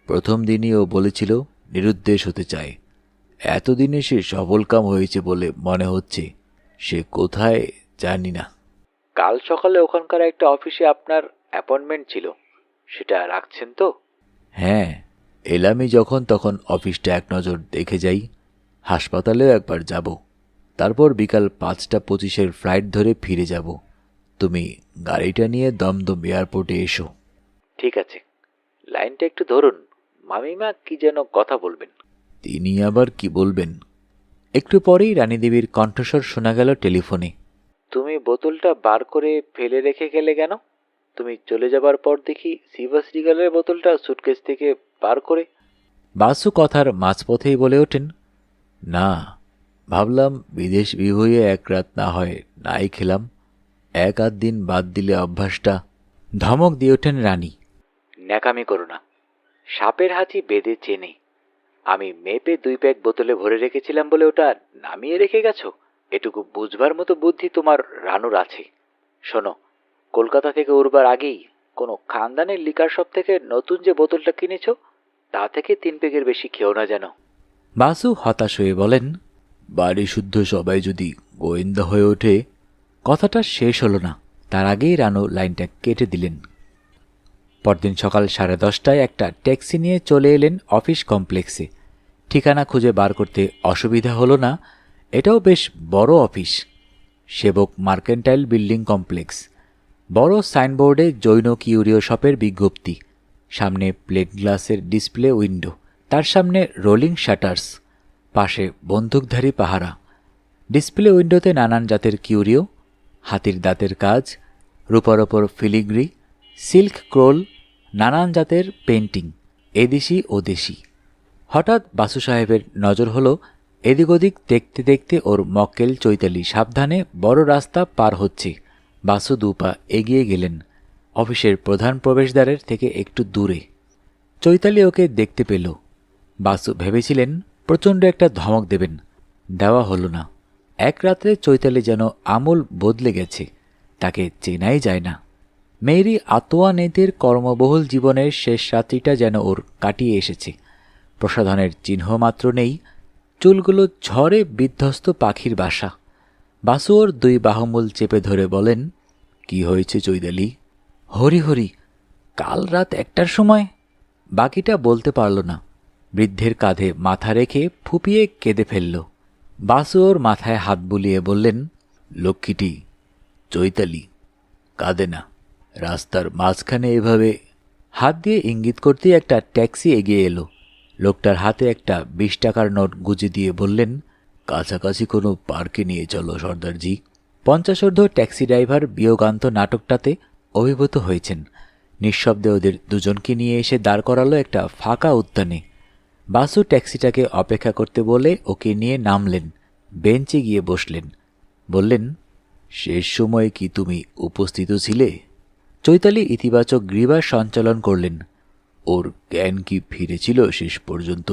প্রথম দিনই ও বলেছিল নিরুদ্দেশ হতে চায়। এতদিনে সে সফলকাম হয়েছে বলে মনে হচ্ছে। সে কোথায় জানি না। কাল সকালে ওখানকার একটা অফিসে আপনার অ্যাপয়েন্টমেন্ট ছিল, সেটা রাখছেন তো? হ্যাঁ, এলামি যখন তখন অফিসটা এক নজর দেখে যাই। হাসপাতালেও একবার যাব। তারপর বিকাল 5টা 25-এর ফ্লাইট ধরে ফিরে যাব। তুমি গাড়িটা নিয়ে দমদম এয়ারপোর্টে এসো। ঠিক আছে, লাইনটা একটু ধরুন। মামিমা কি যেন কথা বলবেন। তিনি আবার কি বলবেন? একটু পরেই রানীদেবীর কণ্ঠস্বর শোনা গেল টেলিফোনে। তুমি বোতলটা বার করে ফেলে রেখে গেলে কেন? তুমি চলে যাবার পর দেখি সিভাস রিগালের বোতলটা সুটকেস থেকে বার করে। বাসু কথার মাঝপথেই বলে ওঠেন, না, ভাবলাম বিদেশ বিভুঁইয়ে এক রাত না হয় নাই খেলাম। 1-8 দিন বাদ দিলে অভ্যাসটা। ধমক দিয়ে ওঠেন রানী। ন্যাকামি করো না, সাপের হাঁচি বেঁধে চেনে। আমি মেপে 2 প্যাক বোতলে ভরে রেখেছিলাম বলে ওটা নামিয়ে রেখে গেছো? এটুকু বুঝবার মতো বুদ্ধি তোমার রানুর আছে। শোনো, কলকাতা থেকে উড়বার আগেই কোনো খানদানের লিকার শপ থেকে নতুন যে বোতলটা কিনেছো তা থেকে 3 পেগের বেশি খেও না যেন। বাসু হতাশ হয়ে বলেন, বাড়ি শুদ্ধ সবাই যদি গোয়েন্দা হয়ে ওঠে। কথাটা শেষ হলো না, তার আগেই রানু লাইনটা কেটে দিলেন। পরদিন সকাল 10:30টায় একটা ট্যাক্সি নিয়ে চলে এলেন অফিস কমপ্লেক্সে। ঠিকানা খুঁজে বার করতে অসুবিধা হলো না। এটাও বেশ বড় অফিস, সেবক মার্কেন্টাইল বিল্ডিং কমপ্লেক্স। বড় সাইনবোর্ডে জৈন কিউরিও শপের বিজ্ঞপ্তি। সামনে প্লেট গ্লাসের ডিসপ্লে উইন্ডো, তার সামনে রোলিং শাটার্স, পাশে বন্দুকধারী পাহারা। ডিসপ্লে উইন্ডোতে নানান জাতের কিউরিও, হাতির দাঁতের কাজ, রূপার ওপর ফিলিগ্রি, সিল্ক ক্রোল, নানান জাতের পেন্টিং, এদেশি ও দেশি। হঠাৎ বাসু সাহেবের নজর হলো এদিক ওদিক দেখতে দেখতে ওর মক্কেল চৈতালি সাবধানে বড় রাস্তা পার হচ্ছে। বাসু 2 পা এগিয়ে গেলেন, অফিসের প্রধান প্রবেশদ্বারের থেকে একটু দূরে। চৈতালি ওকে দেখতে পেল। বাসু ভেবেছিলেন প্রচণ্ড একটা ধমক দেবেন, দেওয়া হলো না। এক রাত্রে চৈতালি যেন আমূল বদলে গেছে, তাকে চেনাই যায় না। মেরি আতোয়ানেতের কর্মবহুল জীবনের শেষ রাত্রিটা যেন ওর কাটিয়ে এসেছে। প্রসাধনের চিহ্ন মাত্র নেই, চুলগুলো ঝড়ে বিধ্বস্ত পাখির বাসা। বাসু ওর 2 বাহুমূল চেপে ধরে বলেন, কি হয়েছে চৈতালি? হরি হরি, কাল রাত 1টার সময়। বাকিটা বলতে পারল না। বৃদ্ধের কাঁধে মাথা রেখে ফুপিয়ে কেঁদে ফেলল। বাসু ওর মাথায় হাত বুলিয়ে বললেন, লক্ষ্মীটি, চৈতালি কাঁদে না। রাস্তার মাঝখানে এভাবে। হাত দিয়ে ইঙ্গিত করতেই একটা ট্যাক্সি এগিয়ে এলো। লোকটার হাতে একটা 20 টাকার নোট গুজে দিয়ে বললেন, কাছাকাছি কোনো পার্কে নিয়ে চলো সর্দারজি। 50 ট্যাক্সি ড্রাইভার বিয়োগান্ত নাটকটাতে অভিভূত হয়েছেন। নিঃশব্দে ওদের দুজনকে নিয়ে এসে দাঁড় করালো একটা ফাঁকা উদ্যানে। বাসু ট্যাক্সিটাকে অপেক্ষা করতে বলে ওকে নিয়ে নামলেন, বেঞ্চে গিয়ে বসলেন। বললেন, শেষ সময়ে কি তুমি উপস্থিত ছিলে? চৈতালি ইতিবাচক গ্রীবা সঞ্চালন করলেন। ওর জ্ঞান কি ফিরেছিল শেষ পর্যন্ত?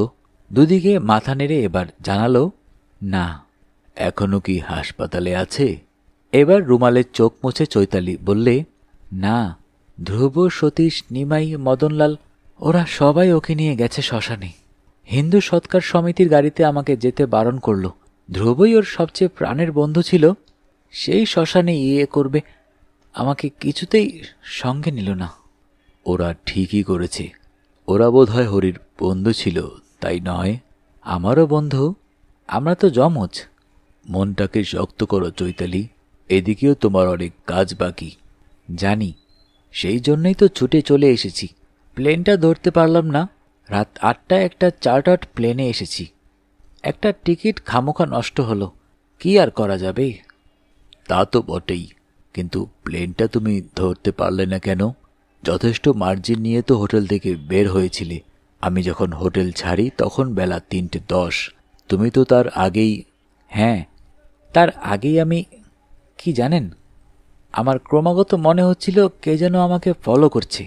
দুদিকে মাথা নেড়ে এবার জানালো, না। এখনো কি হাসপাতালে আছে? এবার রুমালের চোখ মুছে চৈতালি বললে, না, ধ্রুব, সতীশ, নিমাই, মদনলাল ওরা সবাই ওকে নিয়ে গেছে শ্মশানে। হিন্দু সৎকার সমিতির গাড়িতে আমাকে যেতে বারণ করল। ধ্রুবই ওর সবচেয়ে প্রাণের বন্ধু ছিল। সেই শ্মশানে করবে আমাকে কিছুতেই সঙ্গে নিল না। ওরা ঠিকই করেছে। ওরা বোধহয় হরির বন্ধু ছিল, তাই নয়? আমারও বন্ধু, আমরা তো যমজ। মনটাকে শক্ত করো চৈতালি, এদিকেও তোমার অনেক কাজ বাকি। জানি, সেই জন্যই তো ছুটে চলে এসেছি। প্লেনটা ধরতে পারলাম না। রাত 8টায় একটা চার্টার্ড প্লেনে এসেছি। একটা টিকিট খামোখা নষ্ট হলো, কি আর করা যাবে? তা তো বটেই, কিন্তু প্লেনটা তুমি ধরতে পারলে না কেন? যথেষ্ট মার্জিন নিয়ে তো হোটেল থেকে বের হয়েছিলে। আমি যখন হোটেল ছাড়ি তখন বেলা 3:10। তুমি তো তার আগেই। হ্যাঁ, তার আগেই আমি। কি জানেন, আমার ক্রমাগত মনে হচ্ছিল কে যেন আমাকে ফলো করছে।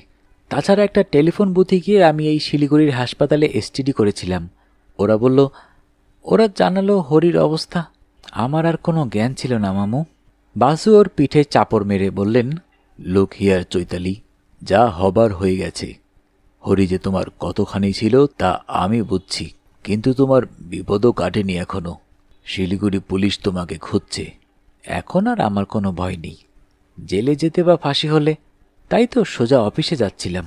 তাছাড়া একটা টেলিফোন বুথে গিয়ে আমি এই শিলিগুড়ির হাসপাতালে এসটিডি করেছিলাম। ওরা বলল, ওরা জানালো হরির অবস্থা। আমার আর কোনো জ্ঞান ছিল না মামু। বাসু ওর পিঠে চাপড় মেরে বললেন, লুক হিয়ার চৈতালি, যা হবার হয়ে গেছে। হরি যে তোমার কতখানি ছিল তা আমি বুঝছি, কিন্তু তোমার বিপদও কাটেনি এখনো। শিলিগুড়ি পুলিশ তোমাকে খুঁজছে। এখন আর আমার কোনো ভয় নেই। জেলে যেতে বা ফাঁসি হলে, তাই তো সোজা অফিসে যাচ্ছিলাম।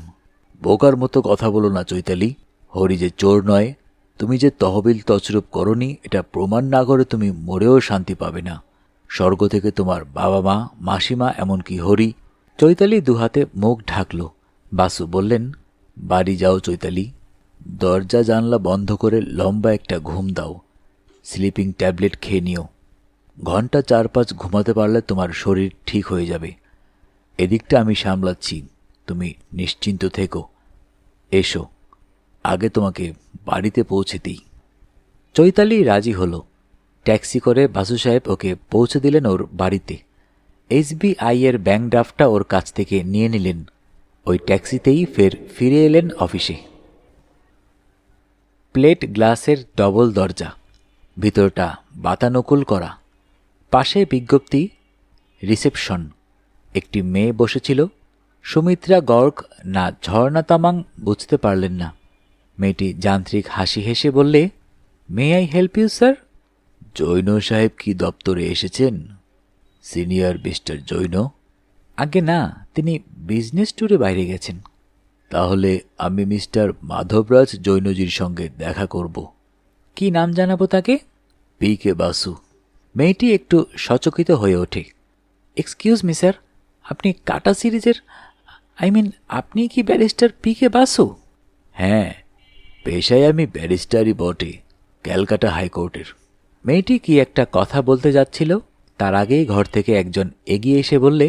বোকার মতো কথা বলো না চৈতালি। হরি যে চোর নয়। তুমি যে তহবিল তছরূপ করনি এটা প্রমাণ না করে তুমি মরেও শান্তি পাবে না। স্বর্গ থেকে তোমার বাবা মা, মাসিমা, এমনকি হরি। চৈতালি দুহাতে মুখ ঢাকল। বাসু বললেন, বাড়ি যাও চৈতালি, দরজা জানলা বন্ধ করে লম্বা একটা ঘুম দাও। স্লিপিং ট্যাবলেট খেয়ে নিও। ঘন্টা 4-5 ঘুমাতে পারলে তোমার শরীর ঠিক হয়ে যাবে। এদিকটা আমি সামলাচ্ছি, তুমি নিশ্চিন্ত থেকো। এসো, আগে তোমাকে বাড়িতে পৌঁছে দিই। চৈতালি রাজি হল। ট্যাক্সি করে বাসু সাহেব ওকে পৌঁছে দিলেন ওর বাড়িতে। SBI এর ব্যাংক ড্রাফটটা ওর কাছ থেকে নিয়ে নিলেন। ওই ট্যাক্সিতেই ফিরে এলেন অফিসে। প্লেট গ্লাসের ডবল দরজা, ভিতরটা বাতানুকূল করা। পাশে বিজ্ঞপ্তি, রিসেপশন। একটি মেয়ে বসেছিল। সুমিত্রা গর্গ না ঝর্ণা তামাং বুঝতে পারলেন না। মেয়েটি যান্ত্রিক হাসি হেসে বললে, may I help you sir? Jain সাহেব কি দপ্তরে এসেছেন? Senior mister Jain? আগে না, তিনি বিজনেস ট্যুরে বাইরে গেছেন। তাহলে আমি মিস্টার মাধবরাজ জৈনজির সঙ্গে দেখা করব। কি নাম জানাবো তাকে? PK বাসু। মেয়েটি একটু সচকিত হয়ে ওঠে। এক্সকিউজ মি স্যার, আপনি কাটা সিরিজের, আপনি কি ব্যারিস্টার PK বাসু? হ্যাঁ, পেশায় আমি ব্যারিস্টারই বটে, ক্যালকাটা হাইকোর্টের। মেয়েটি কি একটা কথা বলতে যাচ্ছিল, তার আগেই ঘর থেকে একজন এগিয়ে এসে বললে,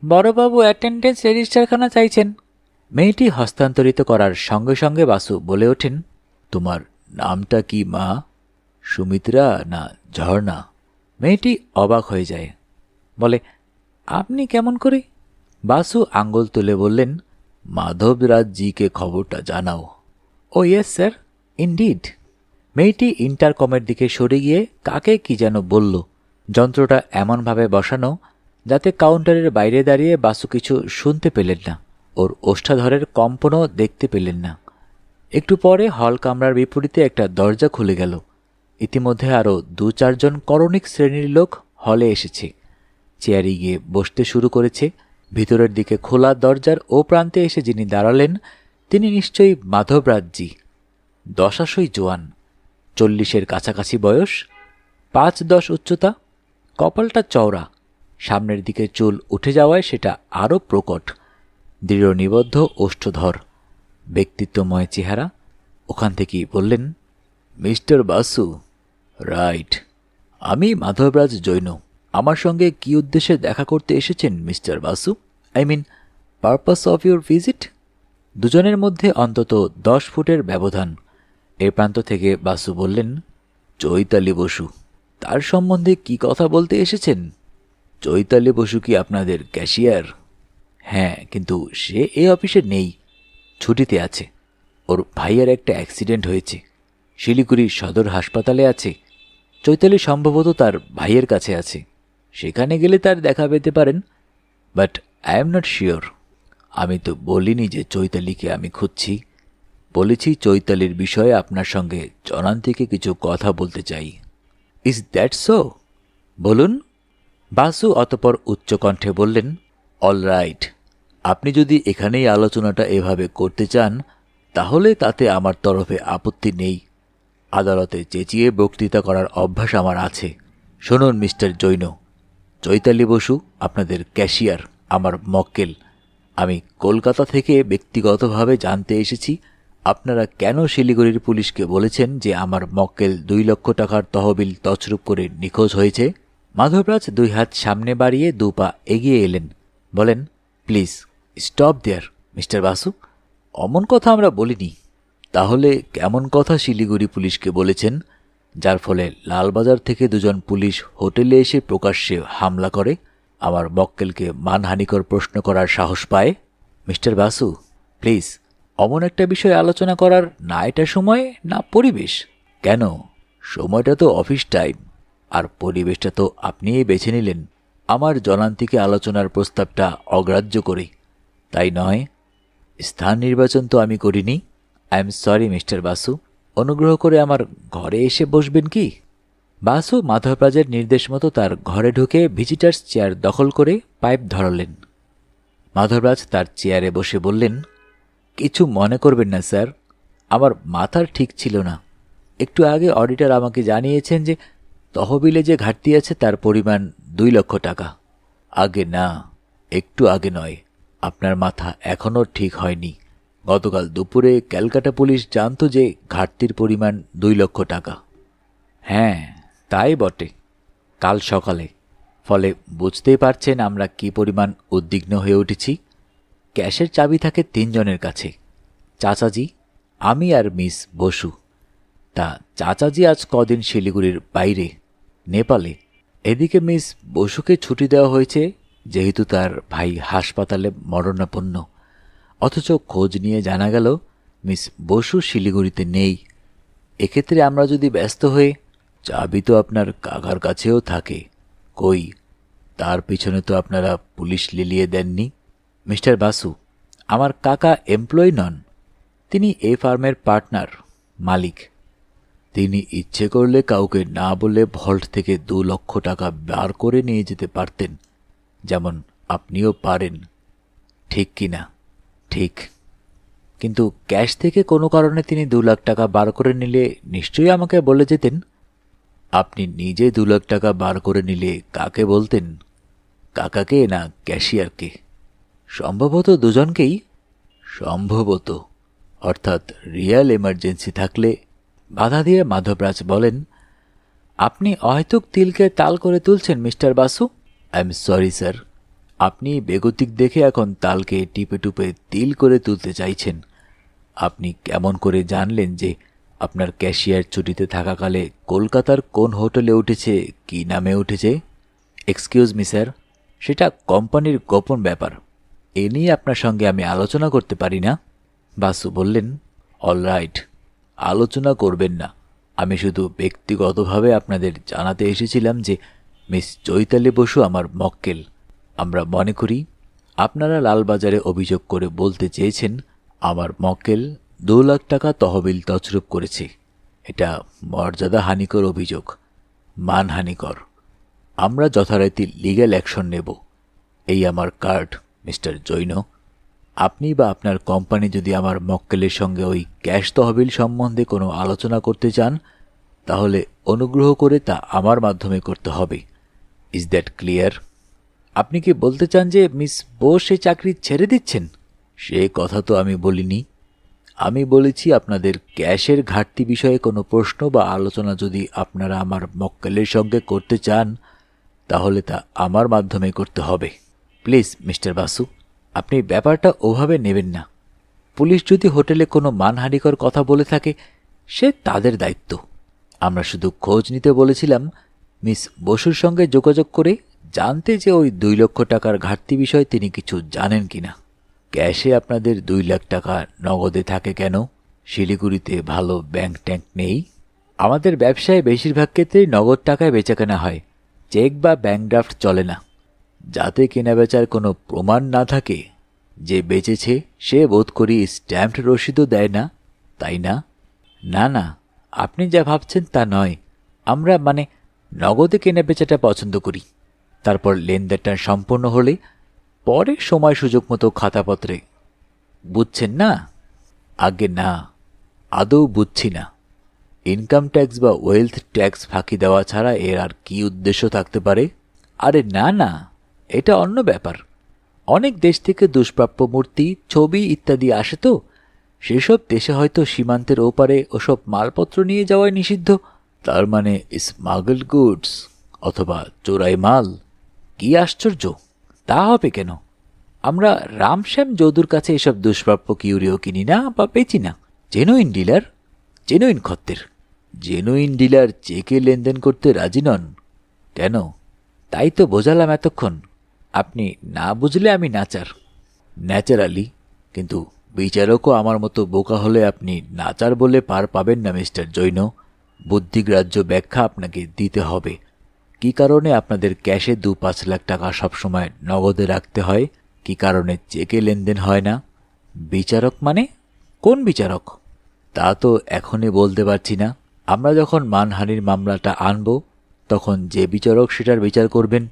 বড়বাবু অ্যাটেন্ডেন্স রেজিস্টারখানা চাইছেন। মেয়েটি হস্তান্তরিত করার সঙ্গে সঙ্গে বাসু বলে ওঠেন, তোমার নামটা কি মা? সুমিত্রা না ঝর্ণা? মেয়েটি অবাক হয়ে যায়, বলে, আপনি কেমন করে? বাসু আঙ্গুল তুলে বললেন, মাধবরাজজিকে খবরটা জানাও। ও ইয়েস স্যার, ইনডিড। মেয়েটি ইন্টারকমের দিকে সরে গিয়ে কাকে কি যেন বলল। যন্ত্রটা এমনভাবে বসানো যাতে কাউন্টারের বাইরে দাঁড়িয়ে বাসু কিছু শুনতে পেলেন না, ওর ওষ্ঠাধরের কম্পনও দেখতে পেলেন না। একটু পরে হল কামরার বিপরীতে একটা দরজা খুলে গেল। ইতিমধ্যে আরও 2-4 জন করণিক শ্রেণীর লোক হলে এসেছে। চেয়ারে গিয়ে বসতে শুরু করেছে। ভিতরের দিকে খোলা দরজার ও প্রান্তে এসে যিনি দাঁড়ালেন তিনি নিশ্চয়ই মাধবরাজজি। দশাশই জোয়ান, 40-এর কাছাকাছি বয়স, 5-10 উচ্চতা, কপালটা চওড়া, সামনের দিকে চুল উঠে যাওয়ায় সেটা আরও প্রকট। দৃঢ় নিবদ্ধ ওষ্ঠধর, ব্যক্তিত্বময় চেহারা। ওখান থেকেই বললেন, মিস্টার বাসু? রাইট, আমি মাধবরাজ জৈন, আমার সঙ্গে কি উদ্দেশ্যে দেখা করতে এসেছেন mister Basu? I mean purpose of your visit? দুজনের মধ্যে অন্তত 10 ফুটের ব্যবধান। এ প্রান্ত থেকে বাসু বললেন, চৈতালি বসু। তার সম্বন্ধে কি কথা বলতে এসেছেন? চৈতালি বসু কি আপনাদের ক্যাশিয়ার? হ্যাঁ, কিন্তু সে এই অফিসে নেই, ছুটিতে আছে। ওর ভাইয়ের একটা অ্যাক্সিডেন্ট হয়েছে, শিলিগুড়ি সদর হাসপাতালে আছে। চৈতালি সম্ভবত তার ভাইয়ের কাছে আছে, সেখানে গেলে তার দেখা পেতে পারেন, but I am not sure. আমি তো বলিনি যে চৈতালিকে আমি খুঁজছি, বলেছি চৈতালির বিষয়ে আপনার সঙ্গে জনান্তিকে কিছু কথা বলতে চাই। Is that so? বলুন। বাসু অতপর উচ্চকণ্ঠে বললেন, অল রাইট, আপনি যদি এখানেই আলোচনাটা এভাবে করতে চান তাহলে তাতে আমার তরফে আপত্তি নেই। আদালতে চেঁচিয়ে বক্তৃতা করার অভ্যাস আমার আছে। শুনুন মিস্টার জৈন, চৈতালি বসু আপনাদের ক্যাশিয়ার, আমার মক্কেল। আমি কলকাতা থেকে ব্যক্তিগতভাবে জানতে এসেছি আপনারা কেন শিলিগুড়ির পুলিশকে বলেছেন যে আমার মক্কেল 2 লক্ষ টাকার তহবিল তছরূপ করে নিখোঁজ হয়েছে। মাধবরাজ 2 হাত সামনে বাড়িয়ে 2 পা এগিয়ে এলেন, বলেন, please stop there mister Basu, অমন কথা আমরা বলিনি। তাহলে কেমন কথা শিলিগুড়ি পুলিশকে বলেছেন, যার ফলে লালবাজার থেকে 2 জন পুলিশ হোটেলে এসে প্রকাশ্যে হামলা করে আমার মক্কেলকে মানহানিকর প্রশ্ন করার সাহস পায়? মিস্টার বাসু, প্লিজ, অমন একটা বিষয়ে আলোচনা করার না এটা সময় না পরিবেশ। কেন? সময়টা তো অফিস টাইম, আর পরিবেশটা তো আপনিই বেছে নিলেন আমার জনান্তিকে আলোচনার প্রস্তাবটা অগ্রাহ্য করে, তাই নয়? স্থান নির্বাচন তো আমি করিনি। I am sorry mister Basu, অনুগ্রহ করে আমার ঘরে এসে বসবেন কি? বাসু মাধবরাজের নির্দেশ মতো তার ঘরে ঢুকে ভিজিটার্স চেয়ার দখল করে পাইপ ধরালেন। মাধবরাজ তার চেয়ারে বসে বললেন, কিছু মনে করবেন না স্যার, আমার মাথার ঠিক ছিল না। একটু আগে অডিটর আমাকে জানিয়েছেন যে তহবিলে যে ঘাটতি আছে তার পরিমাণ 2 লক্ষ টাকা। আগে না, একটু আগে নয়, আপনার মাথা এখনও ঠিক হয়নি। গতকাল দুপুরে ক্যালকাটা পুলিশ জানতো যে ঘাটতির পরিমাণ 2 লক্ষ টাকা। হ্যাঁ, তাই বটে, কাল সকালে। ফলে বুঝতেই পারছেন আমরা কি পরিমাণ উদ্বিগ্ন হয়ে উঠেছি। ক্যাশের চাবি থাকে 3 জনের কাছে, চাচাজি, আমি আর মিস বসু। তা চাচাজি আজ কদিন শিলিগুড়ির বাইরে, নেপালে। এদিকে মিস বসুকে ছুটি দেওয়া হয়েছে যেহেতু তার ভাই হাসপাতালে মরণাপন্ন। অথচ খোঁজ নিয়ে জানা গেল মিস বসু শিলিগুড়িতে নেই। এক্ষেত্রে আমরা যদি ব্যস্ত হয়ে, চাবি তো আপনার কাকার কাছেও থাকে, কই তার পিছনে তো আপনারা পুলিশ লিলিয়ে দেননি। মিস্টার বাসু, আমার কাকা এমপ্লয়ি নন, তিনি এই ফার্মের পার্টনার, মালিক। তিনি ইচ্ছে করলে কাউকে না বলে ভল্ট থেকে 2 লক্ষ টাকা বার করে নিয়ে যেতে পারতেন, যেমন আপনিও পারেন, ঠিক কি না? ঠিক। কিন্তু ক্যাশ থেকে কোনো কারণে তিনি 2 লাখ টাকা বার করে নিলে নিশ্চয়ই আমাকে বলে যেতেন। আপনি নিজে 2 লাখ টাকা বার করে নিলে কাকে বলতেন? কাকাকে না ক্যাশিয়ারকে? সম্ভবত দুজনকেই। সম্ভবত, অর্থাৎ রিয়াল এমার্জেন্সি থাকলে। বাধা দিয়ে মাধবরাজ বলেন, আপনি অহেতুক তিলকে তাল করে তুলছেন mister Basu. I am sorry sir, আপনি বেগতিক দেখে এখন তালকে টিপে টুপে তিল করে তুলতে চাইছেন। আপনি কেমন করে জানলেন যে আপনার ক্যাশিয়ার ছুটিতে থাকাকালে কলকাতার কোন হোটেলে উঠেছে, কি নামে উঠেছে? এক্সকিউজ মি স্যার, সেটা কোম্পানির গোপন ব্যাপার, এ নিয়ে আপনার সঙ্গে আমি আলোচনা করতে পারি না। বাসু বললেন, অল রাইট, আলোচনা করবেন না। আমি শুধু ব্যক্তিগতভাবে আপনাদের জানাতে এসেছিলাম যে মিস চৈতালি বসু আমার মক্কেল। আমরা মনে করি আপনারা লালবাজারে অভিযোগ করে বলতে চেয়েছেন আমার মক্কেল 2 লাখ টাকা তহবিল তছরূপ করেছে। এটা মর্যাদাহানিকর অভিযোগ, মানহানিকর। আমরা যথারীতি লিগ্যাল অ্যাকশন নেব। এই আমার কার্ড মিস্টার জৈন। আপনি বা আপনার কোম্পানি যদি আমার মক্কেলের সঙ্গে ওই ক্যাশ তহবিল সম্বন্ধে কোনো আলোচনা করতে চান তাহলে অনুগ্রহ করে তা আমার মাধ্যমে করতে হবে। Is that clear? আপনি কি বলতে চান যে মিস বোস সে চাকরি ছেড়ে দিচ্ছেন? সে কথা তো আমি বলিনি। আমি বলেছি আপনাদের ক্যাশের ঘাটতি বিষয়ে কোনো প্রশ্ন বা আলোচনা যদি আপনারা আমার মক্কেলের সঙ্গে করতে চান তাহলে তা আমার মাধ্যমে করতে হবে। প্লিজ মিস্টার বাসু, আপনি ব্যাপারটা ওভাবে নেবেন না। পুলিশ যদি হোটেলে কোনো মানহানিকর কথা বলে থাকে, সে তাদের দায়িত্ব। আমরা শুধু খোঁজ নিতে বলেছিলাম মিস বসুর সঙ্গে যোগাযোগ করে জানতে যে ওই 2 লক্ষ টাকার ঘাটতি বিষয়ে তিনি কিছু জানেন কিনা। ক্যাশে আপনাদের 2 লাখ টাকা নগদে থাকে কেন? শিলিগুড়িতে ভালো ব্যাংক ট্যাঙ্ক নেই? আমাদের ব্যবসায় বেশিরভাগ ক্ষেত্রেই নগদ টাকায় বেচাকেনা হয়, চেক বা ব্যাংক ড্রাফট চলে না। যাতে কেনাবেচার কোনো প্রমাণ না থাকে। যে বেচেছে সে বোধ করি স্ট্যাম্পড রসিদও দেয় না, তাই না? না না, আপনি যা ভাবছেন তা নয়। আমরা নগদে কেনাবেচাটা পছন্দ করি। তারপর লেনদেনটা সম্পূর্ণ হলে পরে সময় সুযোগ মতো খাতাপত্রে। বুঝছেন না? আগে না, আদৌ বুঝছি না। ইনকাম ট্যাক্স বা ওয়েলথ ট্যাক্স ফাঁকি দেওয়া ছাড়া এর আর কি উদ্দেশ্য থাকতে পারে? আরে না না, এটা অন্য ব্যাপার। অনেক দেশ থেকে দুষ্প্রাপ্য মূর্তি, ছবি ইত্যাদি আসে তো, সেসব দেশে হয়তো সীমান্তের ওপারে ওসব মালপত্র নিয়ে যাওয়াই নিষিদ্ধ। তার মানে স্মাগল গুডস অথবা চোরাই মাল। কি আশ্চর্য! তা হবে কেন? আমরা রামশ্যাম যদুর কাছে এসব দুষ্প্রাপ্য কিউরিও কিনি না বা বেচি না। জেনুইন ডিলার, জেনুইন খদ্দের। জেনুইন ডিলার চেকে লেনদেন করতে রাজি নন কেন? তাই তো বোঝালাম এতক্ষণ। আপনি না বুঝলে আমি নাচার। ন্যাচারালি, কিন্তু বিচারকও আমার মতো বোকা হলে আপনি নাচার বলে পার পাবেন না মিস্টার জৈন। বুদ্ধিগ্রাহ্য ব্যাখ্যা আপনাকে দিতে হবে। কি কারণে আপনাদের ক্যাশে 2-5 লাখ টাকা সবসময় নগদে রাখতে হয়? কি কারণে চেকে লেনদেন হয় না? বিচারক মানে? কোন বিচারক? তা তো এখনই বলতে পারছি না। আমরা যখন মানহানির মামলাটা আনব, তখন যে বিচারক সেটার বিচার করবেন।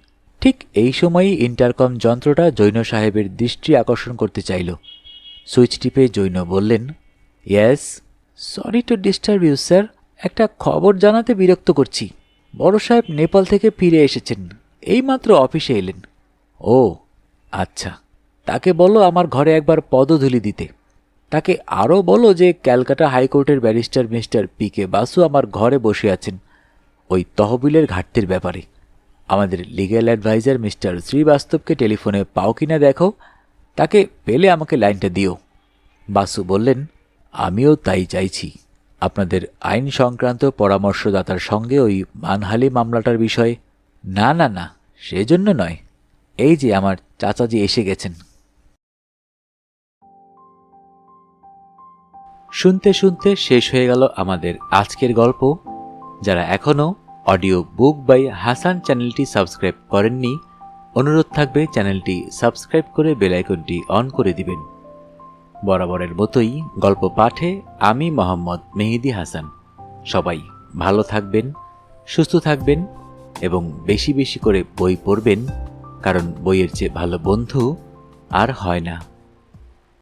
ঠিক এই সময়ই ইন্টারকম যন্ত্রটা জৈন সাহেবের দৃষ্টি আকর্ষণ করতে চাইল। সুইচ টিপে জৈন বললেন, yes, sorry to disturb you sir. একটা খবর জানাতে বিরক্ত করছি। বড় সাহেব নেপাল থেকে ফিরে এসেছেন, এইমাত্র অফিসে এলেন। ও আচ্ছা, তাকে বলো আমার ঘরে একবার পদধূলি দিতে। তাকে আরও বলো যে ক্যালকাটা হাইকোর্টের ব্যারিস্টার মিস্টার পি.কে. বাসু আমার ঘরে বসে আছেন ওই তহবিলের ঘাটতির ব্যাপারে। আমাদের লিগ্যাল অ্যাডভাইজার মিস্টার শ্রীবাস্তবকে টেলিফোনে পাও কিনা দেখো, তাকে পেলে আমাকে লাইনটা দিও। বাসু বললেন, আমিও তাই চাইছি। আপনাদের আইন সংক্রান্ত পরামর্শদাতার সঙ্গে ওই মানহালি মামলাটার বিষয়ে। না না না, সেজন্য নয়। এই যে আমার চাচাজি এসে গেছেন। শুনতে শুনতে শেষ হয়ে গেল আমাদের আজকের গল্প। যারা এখনও অডিও বুক বাই হাসান চ্যানেলটি সাবস্ক্রাইব করেননি, অনুরোধ থাকবে চ্যানেলটি সাবস্ক্রাইব করে বেল আইকনটি অন করে দিবেন। বরাবরের মতোই গল্প পাঠে আমি মোহাম্মদ মেহেদি হাসান। সবাই ভালো থাকবেন, সুস্থ থাকবেন এবং বেশি বেশি করে বই পড়বেন, কারণ বইয়ের চেয়ে ভালো বন্ধু আর হয় না।